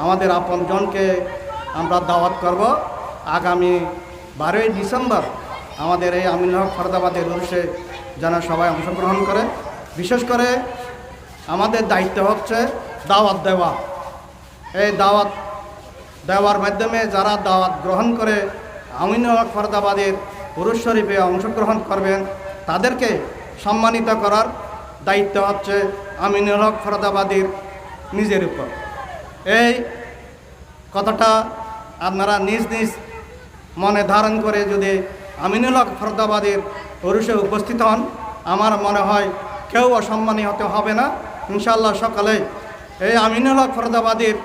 আমাদের আপনজনকে আমরা দাওয়াত করব আগামী 12 ডিসেম্বর আমাদের এই আমিনুল হক ফরদাবাদের উরুসে যেন সবাই অংশগ্রহণ করে। বিশেষ করে আমাদের দায়িত্ব হচ্ছে দাওয়াত দেওয়া। এই দাওয়াত দেওয়ার মাধ্যমে যারা দাওয়াত গ্রহণ করে আমিনুল হক ফরদাবাদের উরুস শরীফে অংশগ্রহণ করবেন তাদেরকে সম্মানিত করার দায়িত্ব হচ্ছে আমিনুল হক ফরদাবাদের নিজের উপর। এই কথাটা আপনারা নিজ নিজ মনে ধারণ করে যদি আমিনুল হক ফরদাবাদের উরুসে উপস্থিত হন, আমার মনে হয় কেউ অসম্মানী হতে হবে না। ইনশাআল্লাহ সকালে এই আমিনুল হক ফরদাবাদের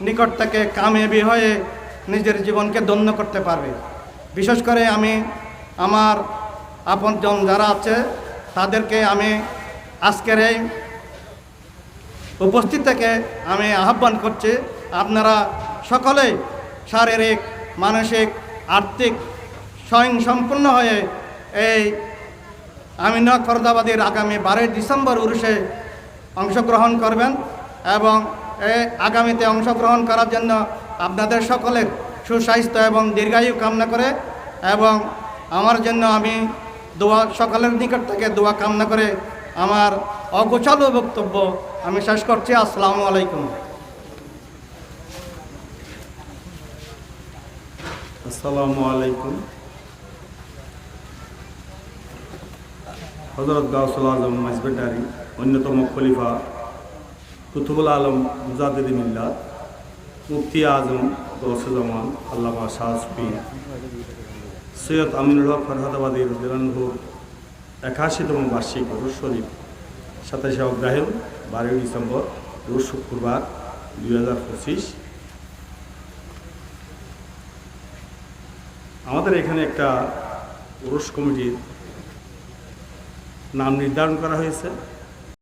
নিকট থেকে কামিয়াবি হয়ে নিজের জীবনকে ধন্য করতে পারবে। বিশেষ করে আমি আমার আপনজন যারা আছে তাদেরকে আমি আজকের এই উপস্থিত থেকে আমি আহ্বান করছি, আপনারা সকলে শারীরিক, মানসিক, আর্থিক স্বয়ংসম্পূর্ণ হয়ে এই আমিনুল হক ফরদাবাদের আগামী 12 ডিসেম্বর উরুসে অংশগ্রহণ করবেন এবং এই আগামীতে অংশগ্রহণ করার জন্য আপনাদের সকলের সুস্বাস্থ্য এবং দীর্ঘায়ু কামনা করে এবং আমার জন্য আমি দোয়া, সকলের নিকট থেকে দোয়া কামনা করে আমার অগোছালো বক্তব্য আমি শেষ করছি। আসসালামু আলাইকুম। আসসালামু আলাইকুম। হযরত গাউসুল আজম মাইজবেন্ডারি, অন্যতম খলিফা কুতুবুল আলম মুজাদ্দিদ মিল্লাত, মুফতি আজম গৌসুজ্জামান আল্লামা শাহ সুফি সৈয়দ আমিনুল হক ফরহাদাবাদী রাদিয়াল্লাহু 81তম বার্ষিক উরুস শরীফ 27 অগ্রহায়ণ 12 ডিসেম্বর রোজ শুক্রবার 2025। আমাদের এখানে একটা উরুস কমিটির নাম নির্ধারণ করা হয়েছে।